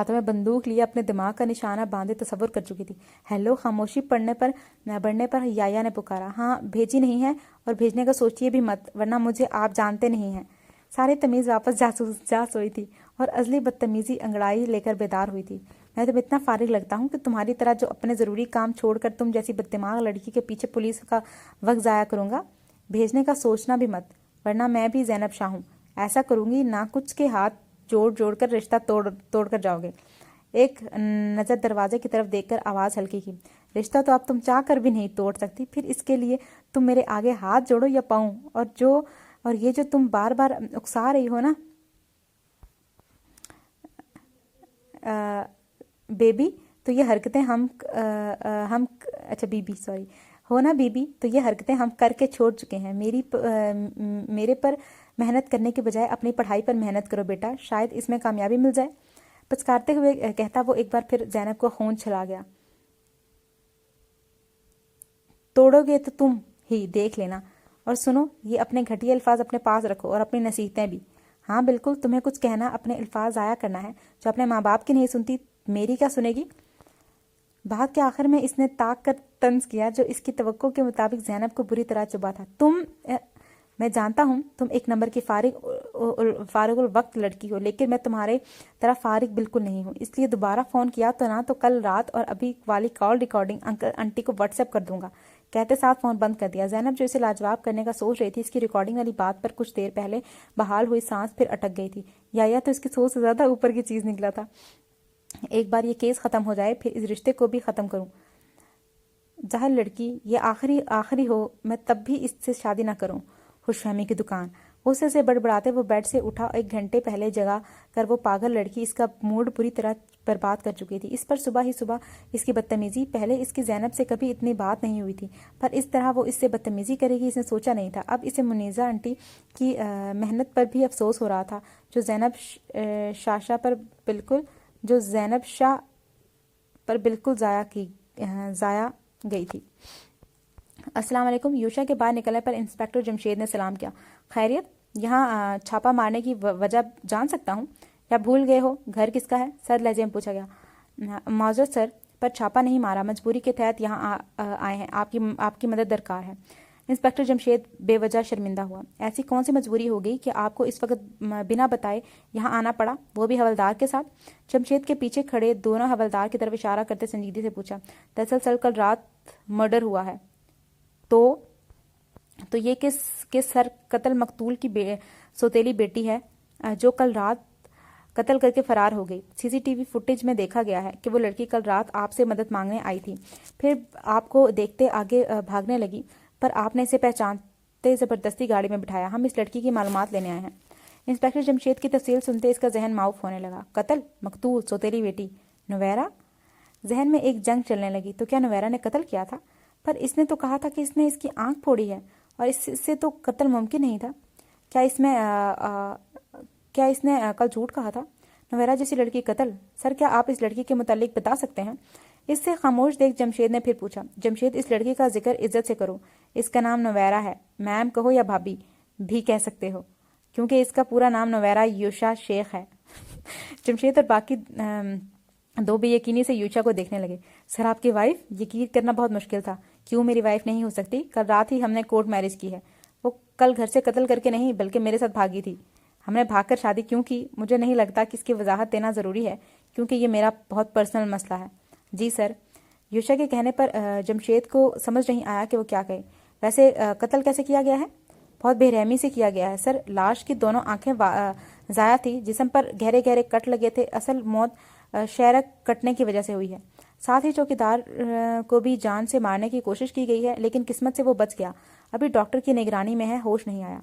میں بندوق لیے اپنے دماغ کا نشانہ باندھے تصور کر چکی تھی۔ ہیلو! خاموشی بڑھنے پر یایا نے پکارا۔ ہاں، بھیجی نہیں ہے اور بھیجنے کا سوچیے بھی مت، ورنہ مجھے آپ جانتے نہیں ہیں۔ ساری تمیز واپس جا سوئی تھی اور ازلی بدتمیزی انگڑائی لے کر بیدار ہوئی تھی۔ میں تم اتنا فارغ لگتا ہوں کہ تمہاری طرح جو اپنے ضروری کام چھوڑ کر تم جیسی بددماغ لڑکی کے پیچھے پولیس کا وقت ضائع کروں گا؟ بھیجنے کا سوچنا بھی مت، ورنہ میں بھی زینب شاہ ہوں۔ ایسا کروں گی نہ کچھ کے ہاتھ جوڑ کر رشتہ توڑ کر جاؤ گے۔ ایک نظر دروازے کی طرف دیکھ کر آواز ہلکی کی۔ رشتہ تو اب تم چاہ کر بھی نہیں توڑ سکتی، پھر اس کے لیے تم میرے آگے ہاتھ جوڑو یا پاؤں، اور یہ جو تم بار بار اکسا رہی ہو نا بیبی، تو یہ حرکتیں ہم کر کے چھوڑ چکے ہیں۔ میرے پر محنت کرنے کے بجائے اپنی پڑھائی پر محنت کرو بیٹا، شاید اس میں کامیابی مل جائے۔ پچکارتے ہوئے کہتا وہ ایک بار پھر زینب کو خون چھلا گیا۔ توڑو گے تو تم ہی دیکھ لینا، اور سنو، یہ اپنے گھٹیا الفاظ اپنے پاس رکھو اور اپنی نصیحتیں بھی۔ ہاں بالکل، تمہیں کچھ کہنا اپنے الفاظ ضائع کرنا ہے۔ جو اپنے ماں باپ کی نہیں سنتی میری کیا سنے گی؟ بات کے آخر میں اس نے تاک کر طنز کیا جو اس کی توقع کے مطابق زینب کو بری طرح چبھا تھا۔ میں جانتا ہوں تم ایک نمبر کی فارغ الوقت لڑکی ہو، لیکن میں تمہارے طرح فارغ بالکل نہیں ہوں، اس لیے دوبارہ فون کیا تو نہ تو کل رات اور ابھی والی کال ریکارڈنگ انٹی کو واٹس ایپ کر دوں گا۔ کہتے ساتھ فون بند کر دیا۔ زینب جو اسے لاجواب کرنے کا سوچ رہی تھی، اس کی ریکارڈنگ والی بات پر کچھ دیر پہلے بحال ہوئی سانس پھر اٹک گئی تھی۔ یا تو اس کی سوچ سے زیادہ اوپر کی چیز نکلا تھا۔ ایک بار یہ کیس ختم ہو جائے پھر اس رشتے کو بھی ختم کروں۔ ظاہر لڑکی، یہ آخری ہو، میں تب بھی اس سے شادی نہ کروں۔ خوش فہمی کی دکان۔ غصے سے بڑبڑاتے وہ بیڈ سے اٹھا۔ 1 گھنٹے پہلے جگا کر وہ پاگل لڑکی اس کا موڈ بری طرح برباد کر چکی تھی۔ اس پر صبح اس کی بدتمیزی، پہلے اس کی زینب سے کبھی اتنی بات نہیں ہوئی تھی، پر اس طرح وہ اس سے بدتمیزی کرے گی اس نے سوچا نہیں تھا۔ اب اسے منیزا انٹی کی محنت پر بھی افسوس ہو رہا تھا جو زینب شاہ پر بالکل ضائع گئی تھی۔ السلام علیکم۔ یوشا کے باہر نکلنے پر انسپکٹر جمشید نے سلام کیا۔ خیریت؟ یہاں چھاپا مارنے کی وجہ جان سکتا ہوں یا بھول گئے ہو؟ گھر کس کا ہے؟ سرد لہجے میں پوچھا گیا۔ معذرت سر، پر چھاپا نہیں مارا، مجبوری کے تحت یہاں آئے ہیں، آپ کی مدد درکار ہے۔ इंस्पेक्टर जमशेद बेवजह शर्मिंदा हुआ। ऐसी कौन सी मजबूरी हो गई कि आपको इस वक्त बिना बताए यहाँ आना पड़ा, वो भी हवलदार के साथ? जमशेद के पीछे खड़े दोनों हवलदार की तरफ इशारा करते संजीदगी से पूछा। दरअसल सर कल रात मर्डर हुआ है। तो ये किस सर? कत्ल मकतूल की सौतेली बेटी है जो कल रात कत्ल करके फरार हो गई। सीसीटीवी फुटेज में देखा गया है कि वो लड़की कल रात आपसे मदद मांगने आई थी, फिर आपको देखते आगे भागने लगी, पर आपने इसे पहचानते ज़बरदस्ती गाड़ी में बिठाया। हम इस लड़की की मालूमात लेने आए हैं। इंस्पेक्टर जमशेद की तफसील सुनते इसका जहन माउफ होने लगा। कत्ल मकतूल सौतेली बेटी नवैरा? जहन में एक जंग चलने लगी। तो क्या नवैरा ने कत्ल किया था? पर इसने तो कहा था कि इसने इसकी आंख फोड़ी है और इससे तो कत्ल मुमकिन नहीं था। क्या इसने कल झूठ कहा था? नवैरा जैसी लड़की कत्ल? सर क्या आप इस लड़की के मुतालिक बता सकते हैं? इससे खामोश देख जमशेद ने फिर पूछा। जमशेद, इस लड़की का जिक्र इज्जत से करो। इसका नाम नवैरा है। मैम कहो या भाभी भी कह सकते हो, क्योंकि इसका पूरा नाम नवैरा यूशा शेख है। जमशेद और बाकी दो बेयकीनी से यूशा को देखने लगे। सर आपकी वाइफ? यकीन करना बहुत मुश्किल था। क्यों मेरी वाइफ नहीं हो सकती? कल रात ही हमने कोर्ट मैरिज की है। वो कल घर से कत्ल करके नहीं बल्कि मेरे साथ भागी थी। हमने भागकर शादी क्यों की, मुझे नहीं लगता कि इसकी वजाहत देना ज़रूरी है, क्योंकि ये मेरा बहुत पर्सनल मसला है। जी सर। यूशा के कहने पर जमशेद को समझ नहीं आया कि वो क्या कहे। वैसे कत्ल कैसे किया गया है? बहुत बेरहमी से किया गया है सर। लाश की दोनों आंखें ज़ाया थी, जिस्म पर गहरे गहरे कट लगे थे। असल मौत शहरक कटने की वजह से हुई है। साथ ही चौकीदार को भी जान से मारने की कोशिश की गई है, लेकिन किस्मत से वो बच गया। अभी डॉक्टर की निगरानी में है, होश नहीं आया।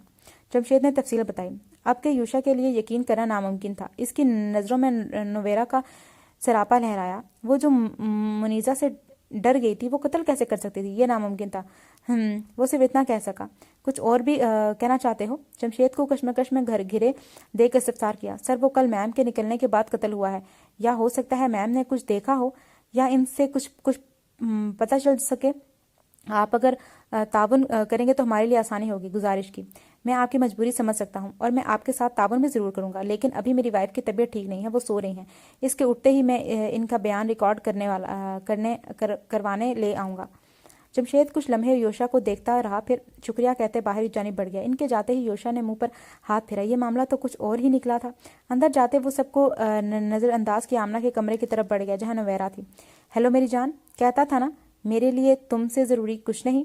जमशेद ने तफसील बताई। अब के यूशा के लिए यकीन करना नामुमकिन था। इसकी नज़रों में नवेरा का सरापा लहराया। वो जो मुनीज़ा से डर गई थी, वो कत्ल कैसे कर सकती थी? ये नामुमकिन था। वो सिर्फ इतना कह सका। कुछ और भी कहना चाहते हो? जमशेद को कश्मकश में घर घिरे देख इस्तफसार किया। सर वो कल मैम के निकलने के बाद कत्ल हुआ है, या हो सकता है मैम ने कुछ देखा हो या इनसे कुछ पता चल सके। आप अगर ताउन करेंगे तो हमारे लिए आसानी होगी। गुजारिश की। मैं आपकी मजबूरी समझ सकता हूँ और मैं आपके साथ ताउन भी ज़रूर करूँगा, लेकिन अभी मेरी वाइफ की तबीयत ठीक नहीं है, वो सो रही हैं। इसके उठते ही मैं इनका बयान रिकॉर्ड करवाने ले आऊँगा। जमशेद कुछ लम्हे योशा को देखता रहा, फिर शुक्रिया कहते बाहर जानिब बढ़ गया। इनके जाते ही योशा ने मुंह पर हाथ फेरा। ये मामला तो कुछ और ही निकला था। अंदर जाते वो सबको नज़रअंदाज की आमना के कमरे की तरफ बढ़ गया जहाँ नवैरा थी। हेलो मेरी जान, कहता था ना मेरे लिए तुमसे ज़रूरी कुछ नहीं।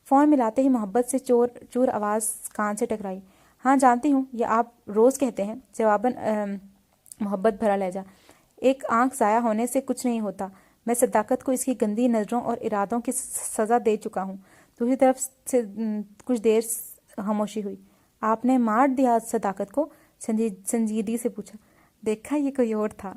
फ़ोन मिलाते ही मोहब्बत से चूर आवाज़ कान से टकराई। हाँ जानती हूँ, ये आप रोज़ कहते हैं। जवाबन मोहब्बत भरा लहजा। एक आंख ज़ाया होने से कुछ नहीं होता। मैं सदाकत को इसकी गंदी नज़रों और इरादों की सज़ा दे चुका हूँ। दूसरी तरफ से कुछ देर खामोशी हुई। आपने मार दिया सदाकत को? संजीदगी से पूछा। देखा ये कोई और था,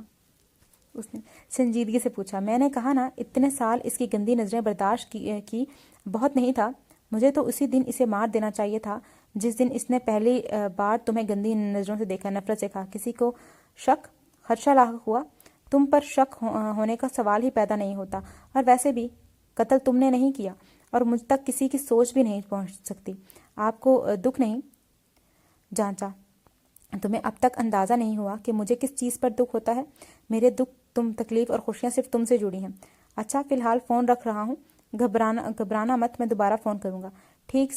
उसने संजीदगी से पूछा। मैंने कहा ना, इतने साल इसकी गंदी नज़रें बर्दाश्त की बहुत नहीं था। मुझे तो उसी दिन इसे मार देना चाहिए था जिस दिन इसने पहली बार तुम्हें गंदी नज़रों से देखा, नफरत से कहा। किसी को शक खदशा लाक हुआ। तुम पर शक होने का सवाल ही पैदा नहीं होता। और वैसे भी कत्ल तुमने नहीं किया और मुझ तक किसी की सोच भी नहीं पहुंच सकती। आपको दुख नहीं जांचा? तुम्हें अब तक अंदाज़ा नहीं हुआ कि मुझे किस चीज़ पर दुख होता है। मेरे दुख, तुम, तकलीफ़ और खुशियाँ सिर्फ तुमसे जुड़ी हैं। अच्छा फ़िलहाल फ़ोन रख रहा हूँ। घबराना मत, मैं दोबारा फ़ोन करूँगा। ठीक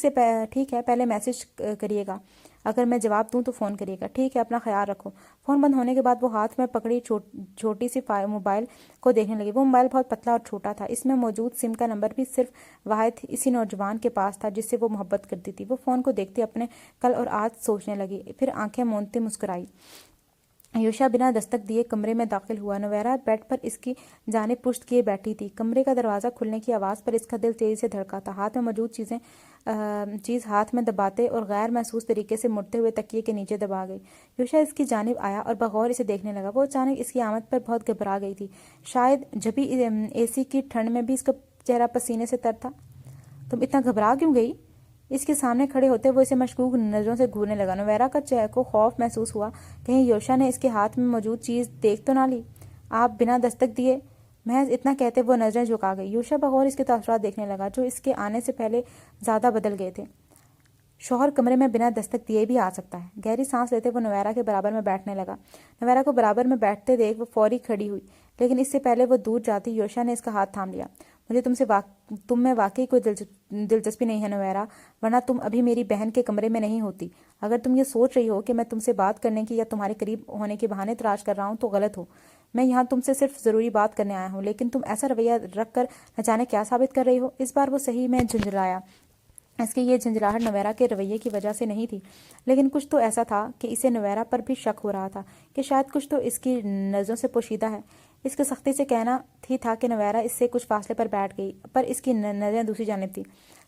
है, पहले मैसेज करिएगा। अगर मैं जवाब दूं तो फ़ोन करिएगा। ठीक है, अपना ख्याल रखो। फ़ोन बंद होने के बाद वो हाथ में पकड़ी छोटी सी मोबाइल को देखने लगी। वो मोबाइल बहुत पतला और छोटा था। इसमें मौजूद सिम का नंबर भी सिर्फ वाहिद इसी नौजवान के पास था जिससे वो मोहब्बत करती थी। वो फ़ोन को देखते अपने कल और आज सोचने लगी, फिर आंखें मूंदते मुस्कुराई। आयुषा बिना दस्तक दिए कमरे में दाखिल हुआ। नवैरा बेड पर इसकी जानिब पुश्त किए बैठी थी। कमरे का दरवाज़ा खुलने की आवाज़ पर इसका दिल तेज़ी से धड़का था। हाथ में मौजूद चीज़ हाथ में दबाते और गैर महसूस तरीके से मुड़ते हुए तकिए के नीचे दबा गई। आयुषा इसकी जानिब आया और बगौर इसे देखने लगा। वो अचानक इसकी आमद पर बहुत घबरा गई थी। शायद जब एसी की ठंड में भी इसका चेहरा पसीने से तर था। तुम इतना घबरा क्यों गई? इसके सामने खड़े होते वो इसे मशकूक नज़रों से घूरने लगा। नवैरा का चेहरे को खौफ महसूस हुआ, कहीं योशा ने इसके हाथ में मौजूद चीज़ देख तो ना ली। आप बिना दस्तक दिए? महज इतना कहते वो नज़रें झुका गई। योशा बगौर इसके तासुरात देखने लगा जो इसके आने से पहले ज़्यादा बदल गए थे। शौहर कमरे में बिना दस्तक दिए भी आ सकता है। गहरी सांस लेते वो नवैरा के बराबर में बैठने लगा। नवैरा को बराबर में बैठते देख वो फौरी खड़ी हुई, लेकिन इससे पहले वो दूर जाती योशा ने इसका हाथ थाम लिया। مجھے تم میں واقعی کوئی دلچسپی نہیں ہے نویرا، ورنہ تم ابھی میری بہن کے کمرے میں نہیں ہوتی۔ اگر تم یہ سوچ رہی ہو کہ میں تم سے بات کرنے کی یا تمہارے قریب ہونے کے بہانے تلاش کر رہا ہوں تو غلط ہو۔ میں یہاں تم سے صرف ضروری بات کرنے آیا ہوں، لیکن تم ایسا رویہ رکھ کر نہ جانے کیا ثابت کر رہی ہو۔ اس بار وہ صحیح میں جھنجھلایا۔ اس کی یہ جھنجھلاہٹ نویرا کے رویے کی وجہ سے نہیں تھی، لیکن کچھ تو ایسا تھا کہ اسے نویرا پر بھی شک ہو رہا تھا کہ شاید کچھ تو اس کی نظروں سے پوشیدہ ہے۔ اس کے سختی سے کہنا ہی تھا کہ نویرا اس سے کچھ فاصلے پر بیٹھ گئی، پر اس کی نظریں دوسری جانب تھی۔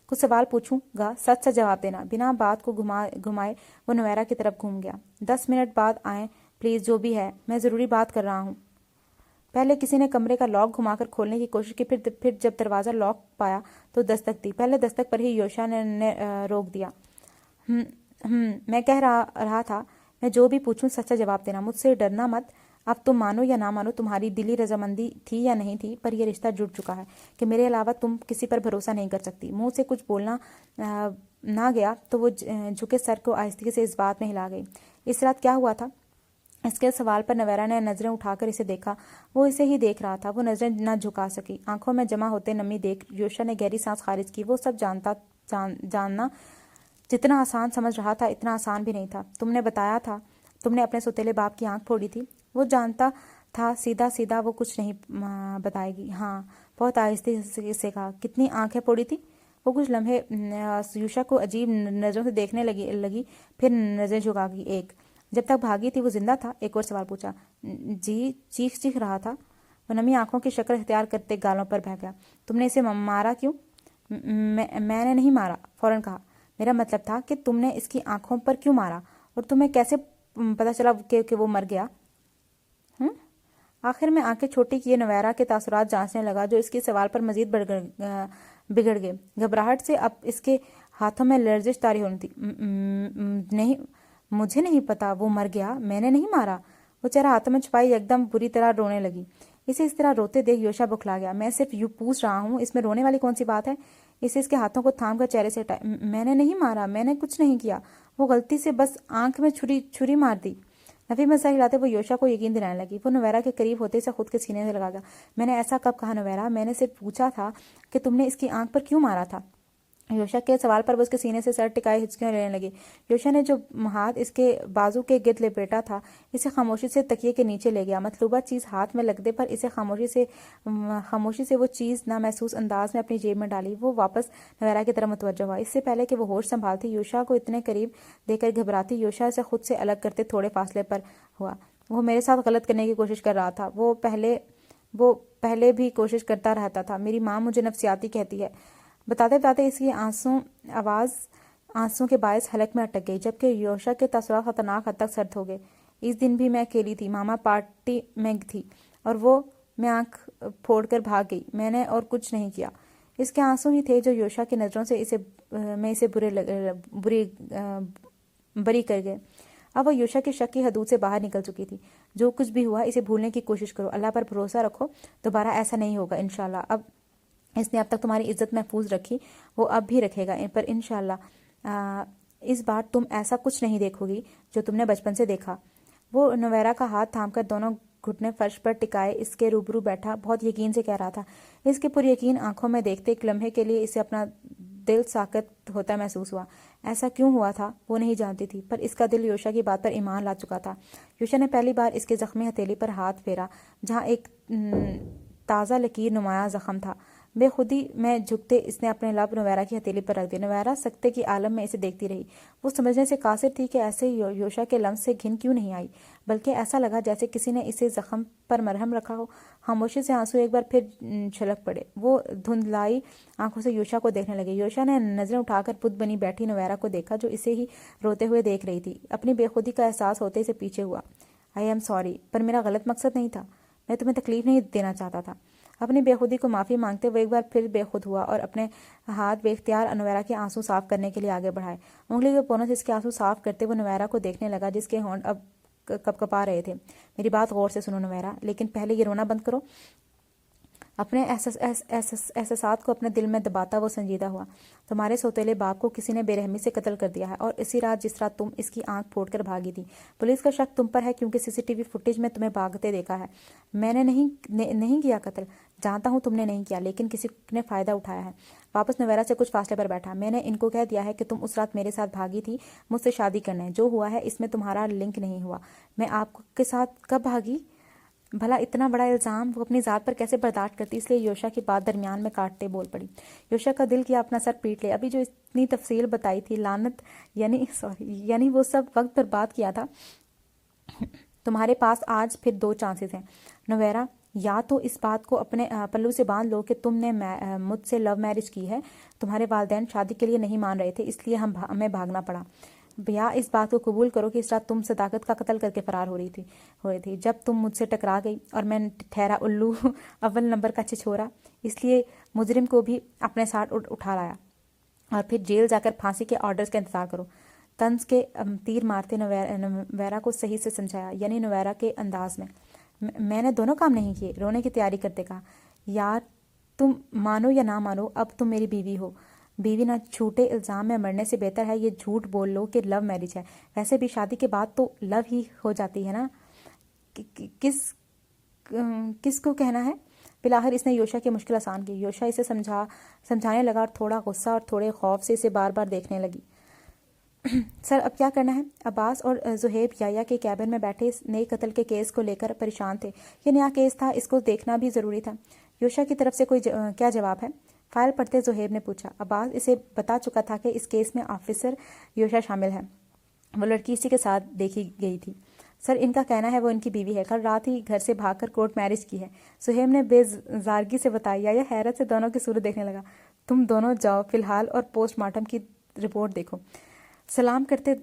کچھ سوال پوچھوں گا، سچ سچ جواب دینا۔ بنا بات کو گھمائے وہ نویرا کی طرف گھوم گیا۔ 10 منٹ بعد آئیں پلیز، جو بھی ہے، میں ضروری بات کر رہا ہوں۔ پہلے کسی نے کمرے کا لاک گھما کر کھولنے کی کوشش کی، پھر جب دروازہ لاک پایا تو دستک دی۔ پہلے دستک پر ہی یوشا نے روک دیا۔ میں کہہ رہا تھا میں جو بھی پوچھوں سچ سچ جواب دینا، مجھ سے ڈرنا مت۔ اب تم مانو یا نہ مانو، تمہاری دلی رضامندی تھی یا نہیں تھی، پر یہ رشتہ جڑ چکا ہے کہ میرے علاوہ تم کسی پر بھروسہ نہیں کر سکتی۔ منہ سے کچھ بولنا نہ گیا تو وہ جھکے سر کو آہستگی سے اس بات میں ہلا گئی۔ اس رات کیا ہوا تھا؟ اس کے سوال پر نویرا نے نظریں اٹھا کر اسے دیکھا۔ وہ اسے ہی دیکھ رہا تھا، وہ نظریں نہ جھکا سکی۔ آنکھوں میں جمع ہوتے نمی دیکھ یوشا نے گہری سانس خارج کی۔ وہ سب جاننا جتنا آسان سمجھ رہا تھا اتنا آسان بھی نہیں تھا۔ تم نے بتایا تھا تم نے اپنے سوتیلے باپ کی آنکھ پھوڑی تھی۔ وہ جانتا تھا سیدھا وہ کچھ نہیں بتائے گی۔ ہاں، بہت آہستہ سے کہا۔ کتنی آنکھیں پھوڑی تھی؟ وہ کچھ لمحے یوشا کو عجیب نظروں سے دیکھنے لگی، پھر نظریں جھکا گئی۔ ایک، جب تک بھاگی تھی وہ زندہ تھا؟ ایک اور سوال پوچھا۔ جی، چیخ رہا تھا۔ وہ نمی آنکھوں کی شکل اختیار کرتے گالوں پر بہہ گیا۔ تم نے اسے مارا کیوں؟ میں نے نہیں مارا، فوراً کہا۔ میرا مطلب تھا کہ تم نے اس کی آنکھوں پر کیوں مارا، اور تمہیں کیسے پتا چلا کہ وہ مر گیا؟ آخر میں آنکھیں چھوٹی کیے نویرا کے تاثرات جانچنے لگا، جو اس کے سوال پر مزید بگڑ گئے۔ گھبراہٹ سے اب اس کے ہاتھوں میں لرزش طاری ہونے تھی۔ نہیں، مجھے نہیں پتا وہ مر گیا، میں نے نہیں مارا۔ وہ چہرہ ہاتھوں میں چھپائی یکدم بری طرح رونے لگی۔ اسے اس طرح روتے دیکھ یوشا بکھلا گیا۔ میں صرف یوں پوچھ رہا ہوں، اس میں رونے والی کون سی بات ہے؟ اسے اس کے ہاتھوں کو تھام کر چہرے سے ہٹایا۔ میں نے نہیں مارا، میں نے کچھ نہیں کیا، وہ غلطی سے بس آنکھ میں چھری مار دی۔ نفی میں سر ہلاتے وہ یوشا کو یقین دلانے لگی۔ وہ نویرا کے قریب ہوتے سے خود کے سینے سے لگا گیا۔ میں نے ایسا کب کہا نویرا؟ میں نے صرف پوچھا تھا کہ تم نے اس کی آنکھ پر کیوں مارا تھا؟ یوشا کے سوال پر وہ اس کے سینے سے سر ٹکائے ہچکیاں لینے لگی۔ یوشا نے جو ہاتھ اس کے بازو کے گرد لپیٹا تھا اسے خاموشی سے تکیے کے نیچے لے گیا۔ مطلوبہ چیز ہاتھ میں لگنے پر اسے خاموشی سے وہ چیز نامحسوس انداز میں اپنی جیب میں ڈالی۔ وہ واپس نویرا کی طرف متوجہ ہوا۔ اس سے پہلے کہ وہ ہوش سنبھالتی یوشا کو اتنے قریب دیکھ کر گھبراتی یوشا سے خود سے الگ کرتے تھوڑے فاصلے پر ہوا۔ وہ میرے ساتھ غلط کرنے کی کوشش کر رہا تھا۔ وہ پہلے بھی کوشش کرتا رہتا تھا۔ میری ماں مجھے نفسیاتی کہتی ہے۔ بتاتے بتاتے اس کی آواز آنسوں کے باعث حلق میں اٹک گئی، جبکہ یوشا کے تاثرات خطرناک حد تک سرد ہو گئے۔ اس دن بھی میں اکیلی تھی، ماما پارٹی میں تھی اور میں آنکھ پھوڑ کر بھاگ گئی۔ میں نے اور کچھ نہیں کیا۔ اس کے آنسو ہی تھے جو یوشا کی نظروں سے اسے بری کر گئے۔ اب وہ یوشا کی شک کی حدود سے باہر نکل چکی تھی۔ جو کچھ بھی ہوا اسے بھولنے کی کوشش کرو، اللہ پر بھروسہ رکھو، دوبارہ ایسا نہیں ہوگا انشاءاللہ۔ اس نے اب تک تمہاری عزت محفوظ رکھی، وہ اب بھی رکھے گا، پر انشاءاللہ اس بار تم ایسا کچھ نہیں دیکھو گی جو تم نے بچپن سے دیکھا۔ وہ نویرا کا ہاتھ تھام کر دونوں گھٹنے فرش پر ٹکائے اس کے روبرو بیٹھا، بہت یقین سے کہہ رہا تھا۔ اس کے پر یقین آنکھوں میں دیکھتے ایک لمحے کے لیے اسے اپنا دل ساکت ہوتا محسوس ہوا۔ ایسا کیوں ہوا تھا وہ نہیں جانتی تھی، پر اس کا دل یوشا کی بات پر ایمان لا چکا تھا۔ یوشا نے پہلی بار اس کے زخمی ہتھیلی پر ہاتھ پھیرا جہاں ایک تازہ لکیر نمایاں زخم تھا۔ بے خودی میں جھکتے اس نے اپنے لب نویرا کی ہتھیلی پر رکھ دیے۔ نویرا سکتے کی عالم میں اسے دیکھتی رہی۔ وہ سمجھنے سے قاصر تھی کہ ایسے یوشا کے لمس سے گھن کیوں نہیں آئی، بلکہ ایسا لگا جیسے کسی نے اسے زخم پر مرہم رکھا ہو۔ خاموشی سے آنسو ایک بار پھر چھلک پڑے۔ وہ دھندلائی آنکھوں سے یوشا کو دیکھنے لگے۔ یوشا نے نظریں اٹھا کر بت بنی بیٹھی نویرا کو دیکھا، جو اسے ہی روتے ہوئے دیکھ رہی تھی۔ اپنی بے خودی کا احساس ہوتے اسے پیچھے ہوا۔ آئی ایم سوری، پر میرا غلط مقصد نہیں تھا، میں تمہیں تکلیف نہیں دینا چاہتا تھا۔ اپنی بے خودی کو معافی مانگتے وہ ایک بار پھر بے خود ہوا اور اپنے ہاتھ بے اختیار نویرا کے آنسو صاف کرنے کے لیے آگے بڑھائے۔ انگلی کے پونوں سے اس کے آنسو صاف کرتے وہ نویرا کو دیکھنے لگا، جس کے ہونٹ اب کپکپا رہے تھے۔ میری بات غور سے سنو نویرا، لیکن پہلے یہ رونا بند کرو۔ اپنے احساسات کو اپنے دل میں دباتا وہ سنجیدہ ہوا۔ تمہارے سوتیلے باپ کو کسی نے بے رحمی سے قتل کر دیا ہے، اور اسی رات جس رات تم اس کی آنکھ پھوڑ کر بھاگی تھی۔ پولیس کا شک تم پر ہے کیونکہ CCTV فوٹیج میں تمہیں بھاگتے دیکھا ہے۔ میں نے نہیں کیا قتل۔ जानता हूँ तुमने नहीं किया, लेकिन किसी ने फ़ायदा उठाया है। वापस नवेरा से कुछ फासले पर बैठा। मैंने इनको कह दिया है कि तुम उस रात मेरे साथ भागी थी मुझसे शादी करने। जो हुआ है इसमें तुम्हारा लिंक नहीं हुआ। मैं आपके साथ कब भागी? भला इतना बड़ा इल्ज़ाम वो अपनी ज़ात पर कैसे बर्दाश्त करती? इसलिए योशा की बात दरमियान में काटते बोल पड़ी। योशा का दिल किया अपना सर पीट ले। अभी जो इतनी तफसील बताई थी, लानत, यानी वो सब वक्त बर्बाद किया था। तुम्हारे पास आज फिर 2 चांसेस हैं नवेरा। या तो इस बात को अपने पल्लू से बांध लो कि तुमने मुझसे लव मैरिज की है, तुम्हारे वालिदैन शादी के लिए नहीं मान रहे थे, इसलिए हमें भागना पड़ा। या इस बात को कबूल करो कि इस रात तुम सदाकत का कत्ल करके फरार हो रही थी जब तुम मुझसे टकरा गई और मैं ठहरा उल्लू अव्वल नंबर का छिछोरा, इसलिए मुजरिम को भी अपने साथ उठा लाया और फिर जेल जाकर फांसी के ऑर्डर्स का इंतजार करो। तंज के तीर मारते नवेरा को सही से समझाया, यानी नवेरा के अंदाज में। मैंने दोनों काम नहीं किए, रोने की तैयारी करते कहा। यार तुम मानो या ना मानो, अब तुम मेरी बीवी हो। बीवी ना छूटे इल्ज़ाम में मरने से बेहतर है ये झूठ बोल लो कि लव मैरिज है। वैसे भी शादी के बाद तो लव ही हो जाती है ना। किसको कहना है? बिलाखिर इसने योशा की मुश्किल आसान की। योशा इसे समझाने लगा और थोड़ा गुस्सा और थोड़े खौफ से इसे बार बार देखने लगी। सर अब क्या करना है? अब्बास और जुहैब याया के कैबिन में बैठे इस नए कत्ल के केस को लेकर परेशान थे। ये नया केस था, इसको देखना भी ज़रूरी था। योशा की तरफ से क्या जवाब है? फाइल पढ़ते जुहैब ने पूछा। अब्बास इसे बता चुका था कि इस केस में ऑफिसर योशा शामिल है। वो लड़की इसी के साथ देखी गई थी। सर इनका कहना है वो इनकी बीवी है, कल रात ही घर से भागकर कोर्ट मैरिज की है। सुहेब ने बेजारगी से बताया। या हैरत से दोनों की सूरत देखने लगा। तुम दोनों जाओ फिलहाल और पोस्टमार्टम की रिपोर्ट देखो। सलाम करते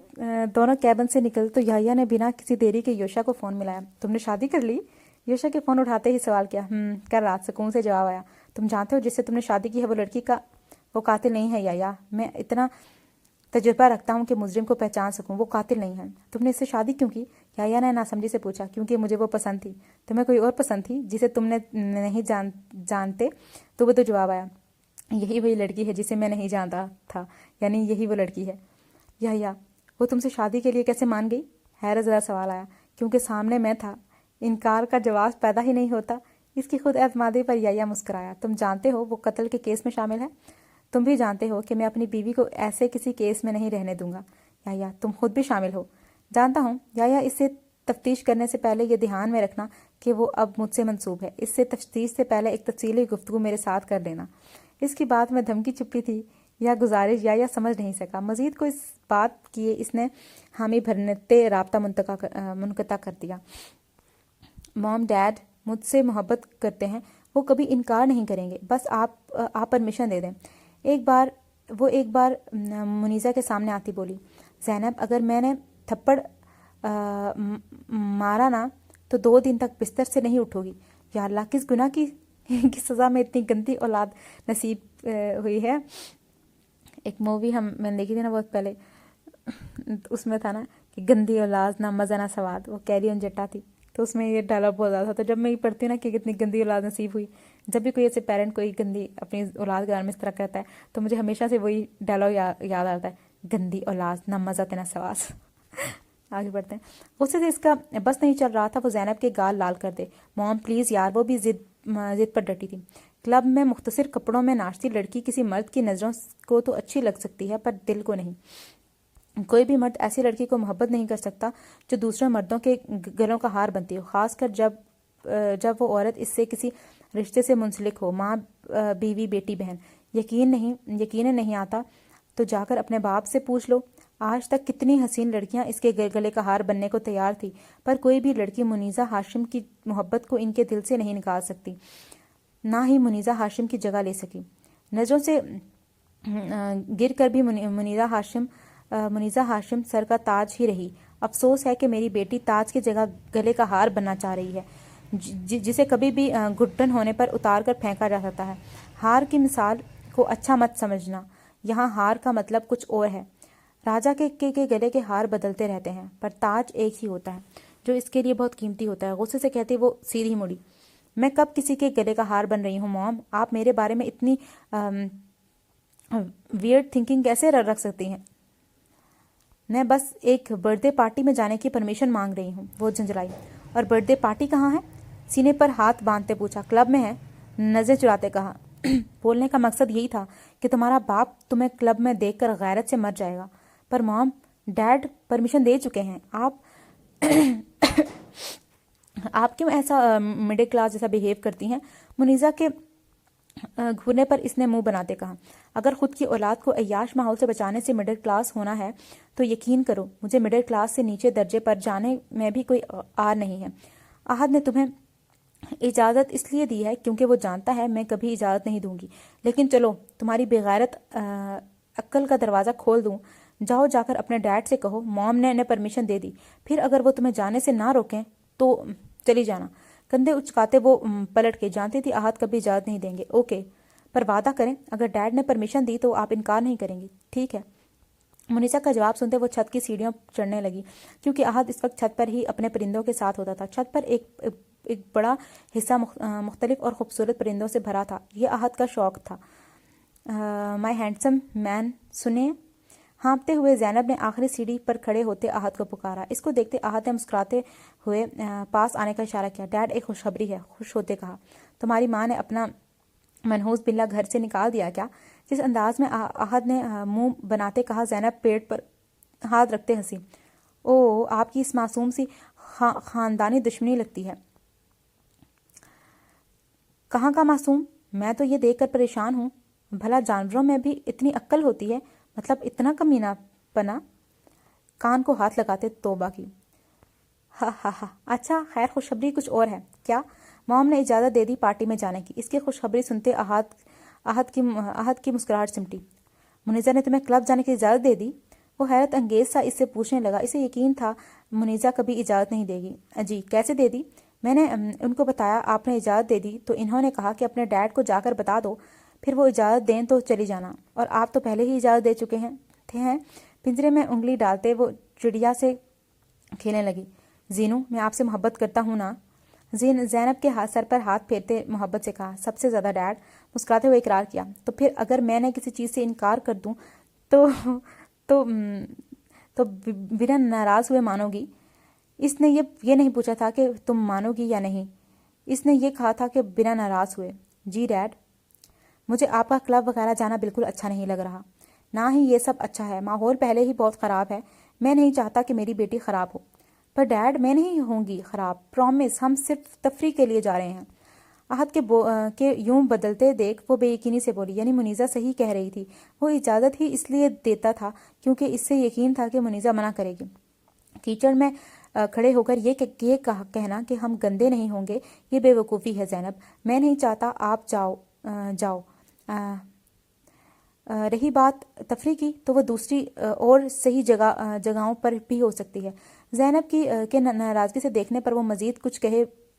दोनों कैबिन से निकले तो याया ने बिना किसी देरी के योशा को फ़ोन मिलाया। तुमने शादी कर ली? योशा के फ़ोन उठाते ही सवाल किया। कल रात सुकून से जवाब आया। तुम जानते हो जिससे तुमने शादी की है वो लड़की का वो कातिल नहीं है याया। मैं इतना तजुर्बा रखता हूँ कि मुजरिम को पहचान सकूँ, वो कातिल नहीं है। तुमने इससे शादी क्यों की? याया ने नासमझी से पूछा। क्योंकि मुझे वो पसंद थी। तुम्हें कोई और पसंद थी जिसे तुमने नहीं जानते? तो वो तो जवाब आया। यही वही लड़की है जिसे मैं नहीं जानता था, यानी यही वो लड़की है। या वो तुमसे शादी के लिए कैसे मान गई? हैरत ज़रा सवाल आया। क्योंकि सामने मैं था। इनकार का जवाब पैदा ही नहीं होता। इसकी खुद एतमादी पर याया मुस्कुराया। तुम जानते हो वो कत्ल के केस में शामिल है। तुम भी जानते हो कि मैं अपनी बीवी को ऐसे किसी केस में नहीं रहने दूंगा। याया तुम खुद भी शामिल हो। जानता हूँ याया, इससे तफ्तीश करने से पहले ये ध्यान में रखना कि वो अब मुझसे मंसूब है। इससे तफ्तीश से पहले एक तफसीली गुफ्तगू मेरे साथ कर लेना। इसकी बात में धमकी छुपी थी या गुजारिश या समझ नहीं सका। मजीद को इस बात किए इसने हामी भरते राब्ता मुनक़ता कर दिया। मॉम डैड मुझसे मोहब्बत करते हैं, वो कभी इनकार नहीं करेंगे, बस आप परमिशन दे दें। एक बार मुनीज़ा के सामने आती बोली। ज़ैनब अगर मैंने थप्पड़ मारा ना तो 2 दिन तक बिस्तर से नहीं उठोगी। या अल्लाह किस गुनाह की सज़ा में इतनी गंदी औलाद नसीब हुई है। एक मूवी मैंने देखी थी ना बहुत पहले, उसमें था ना कि गंदी औलाद ना मज़ा ना सवाद, वो कैरी ऑन जट्टा थी। तो उसमें ये डायलॉग बहुत ज़्यादा था। तो जब मैं ये पढ़ती हूँ ना कि कितनी गंदी औलाद नसीब हुई, जब भी कोई ऐसे पेरेंट कोई गंदी अपनी औलाद के बारे में इस तरह कहता है तो मुझे हमेशा से वही डायलॉग याद आता है, गंदी औलाद ना मज़ा तेना सवास। आगे बढ़ते हैं। उससे से इसका बस नहीं चल रहा था, वो ज़ैनब के गाल लाल कर दे। मॉम प्लीज़ यार, वो भी जिद पर डटी थी। क्लब में मुख्तसर कपड़ों में नाचती लड़की किसी मर्द की नज़रों को तो अच्छी लग सकती है, पर दिल को नहीं। कोई भी मर्द ऐसी लड़की को मोहब्बत नहीं कर सकता जो दूसरे मर्दों के गलों का हार बनती हो, खासकर जब वो औरत इससे किसी रिश्ते से मुंसलिक हो, माँ, बीवी, बेटी, बहन। यकीन नहीं आता तो जाकर अपने बाप से पूछ लो। आज तक कितनी हसीन लड़कियां इसके गले का हार बनने को तैयार थी, पर कोई भी लड़की मुनीज़ा हाशिम की मोहब्बत को इनके दिल से नहीं निकाल सकती। ना ही मुनीज़ा हाशिम की जगह ले सकी। नज़रों से गिर कर भी मुनीज़ा हाशिम सर का ताज ही रही। अफसोस है कि मेरी बेटी ताज की जगह गले का हार बनना चाह रही है, जिसे कभी भी घुटन होने पर उतार कर फेंका जा सकता है। हार की मिसाल को अच्छा मत समझना, यहाँ हार का मतलब कुछ और है। राजा के गले के हार बदलते रहते हैं, पर ताज एक ही होता है जो इसके लिए बहुत कीमती होता है। गुस्से से कहती वो सीधी मुड़ी। मैं कब किसी के गले का हार बन रही हूँ मॉम? आप मेरे बारे में इतनी वियर्ड थिंकिंग कैसे रख सकती हैं? मैं बस एक बर्थडे पार्टी में जाने की परमिशन मांग रही हूँ, वो झंझलाई। और बर्थडे पार्टी कहाँ है? सीने पर हाथ बांधते पूछा। क्लब में है। नजर चुराते कहा। बोलने का मकसद यही था कि तुम्हारा बाप तुम्हें क्लब में देखकर गैरत से मर जाएगा। पर मॉम, डैड परमिशन दे चुके हैं। आप क्यों ऐसा मिडिल क्लास जैसा बिहेव करती हैं? मुनीजा के घूरने पर इसने मुंह बनाते कहा। अगर खुद की औलाद को अय्याश माहौल से बचाने से मिडिल क्लास होना है तो यकीन करो मुझे मिडिल क्लास से नीचे दर्जे पर जाने में भी कोई आर नहीं है। आहद ने तुम्हें इजाज़त इसलिए दी है क्योंकि वो जानता है मैं कभी इजाज़त नहीं दूंगी। लेकिन चलो तुम्हारी बेगैरत अक्ल का दरवाज़ा खोल दूं। जाओ जाकर अपने डैड से कहो मॉम ने इन्हें परमिशन दे दी। फिर अगर वो तुम्हें जाने से ना रोकें तो चली जाना। कंधे उचकाते वो पलट के, जानती थी आहद कभी इजाज़त नहीं देंगे। ओके, पर वादा करें अगर डैड ने परमिशन दी तो आप इनकार नहीं करेंगी, ठीक है? मुनीसा का जवाब सुनते वो छत की सीढ़ियों चढ़ने लगी, क्योंकि आहद इस वक्त छत पर ही अपने परिंदों के साथ होता था। छत पर एक बड़ा हिस्सा मुख्तलिफ और खूबसूरत परिंदों से भरा था। यह आहद का शौक था। माय हैंडसम मैन, सुनिए। हाँपते हुए ज़ैनब ने आखिरी सीढ़ी पर खड़े होते आहद को पुकारा। इसको देखते आहद ने मुस्कुराते हुए पास आने का इशारा किया। डैड, एक खुशखबरी है, खुश होते कहा। तुम्हारी माँ ने अपना मनहूस बिल्ला घर से निकाल दिया क्या? जिस अंदाज में आहद ने मुंह बनाते कहा, ज़ैनब पेट पर हाथ रखते हंसी। ओह, आपकी इस मासूम सी खानदानी दुश्मनी लगती है। कहाँ का मासूम? मैं तो ये देखकर परेशान हूँ। भला जानवरों में भी इतनी अक्ल होती है? मतलब इतना कमीनापना? कान को हाथ लगाते तौबा की। हा हा हा, अच्छा खैर, खुशखबरी कुछ और है क्या? मॉम ने इजाज़त दे दी पार्टी में जाने की। इसकी खुशखबरी सुनते आहद की मुस्कुराहट सिमटी। मुनीजा ने तुम्हें क्लब जाने की इजाज़त दे दी? वो हैरत अंगेज सा इससे पूछने लगा। इसे यकीन था मुनीजा कभी इजाज़त नहीं देगी। अजी, कैसे दे दी? मैंने उनको बताया आपने इजाज़त दे दी तो इन्होंने कहा कि अपने डैड को जाकर बता दो, फिर वो इजाज़त दें तो चली जाना। और आप तो पहले ही इजाज़त दे चुके हैं। पिंजरे में उंगली डालते वो चिड़िया से खेलने लगी। जीनू, मैं आपसे मोहब्बत करता हूँ ना? ज़ैनब के सर पर हाथ फेरते मोहब्बत से कहा। सबसे ज़्यादा डैड। मुस्कुराते हुए इकरार किया। तो फिर अगर मैंने किसी चीज़ से इनकार कर दूँ तो तो तो बिना नाराज़ हुए मानोगी? इसने ये नहीं पूछा था कि तुम मानोगी या नहीं, इसने ये कहा था कि बिना नाराज़ हुए। जी डैड। मुझे आपका क्लब वगैरह जाना बिल्कुल अच्छा नहीं लग रहा। ना ही ये सब अच्छा है, माहौल पहले ही बहुत ख़राब है। मैं नहीं चाहता कि मेरी बेटी ख़राब हो। पर डैड, मैं नहीं होंगी ख़राब, प्रॉमिस। हम सिर्फ तफरी के लिए जा रहे हैं। आहद के यूं बदलते देख वो बेयकीनी से बोली, यानी मुनीज़ा सही कह रही थी। वो इजाज़त ही इसलिए देता था क्योंकि इससे यकीन था कि मुनीज़ा मना करेगी। कीचड़ में खड़े होकर ये कहना कि हम गंदे नहीं होंगे, ये बेवकूफ़ी है ज़ैनब। मैं नहीं चाहता आप जाओ। रही बात तफरी की, तो वो दूसरी और सही जगहों पर भी हो सकती है। ज़ैनब के नाराज़गी से देखने पर वो मज़ीद कुछ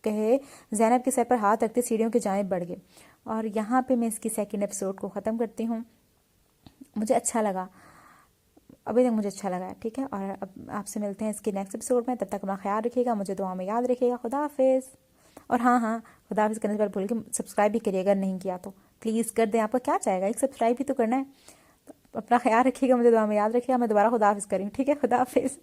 कहे ज़ैनब के सर पर हाथ रखते सीढ़ियों की जानिब बढ़ गए। और यहाँ पे मैं इसकी सेकंड एपिसोड को ख़त्म करती हूँ। मुझे अच्छा लगा, अभी तक मुझे अच्छा लगा है, ठीक है। और अब आपसे मिलते हैं इसके नेक्स्ट एपिसोड में। तब तक अपना ख्याल रखिएगा, मुझे दुआ में याद रखिएगा। खुदा हाफिज़। और हाँ, खुदा हाफिज़ करने से पहले भूल के सब्सक्राइब भी करिएगा, नहीं किया तो प्लीज़ कर दें। आपका क्या चाहेगा, एक सब्सक्राइब भी तो करना है। तो अपना ख्याल रखिएगा, मुझे दुआ में याद रखिएगा। मैं दोबारा खुदा हाफिज़ करूँ, ठीक है। खुदा हाफिज़।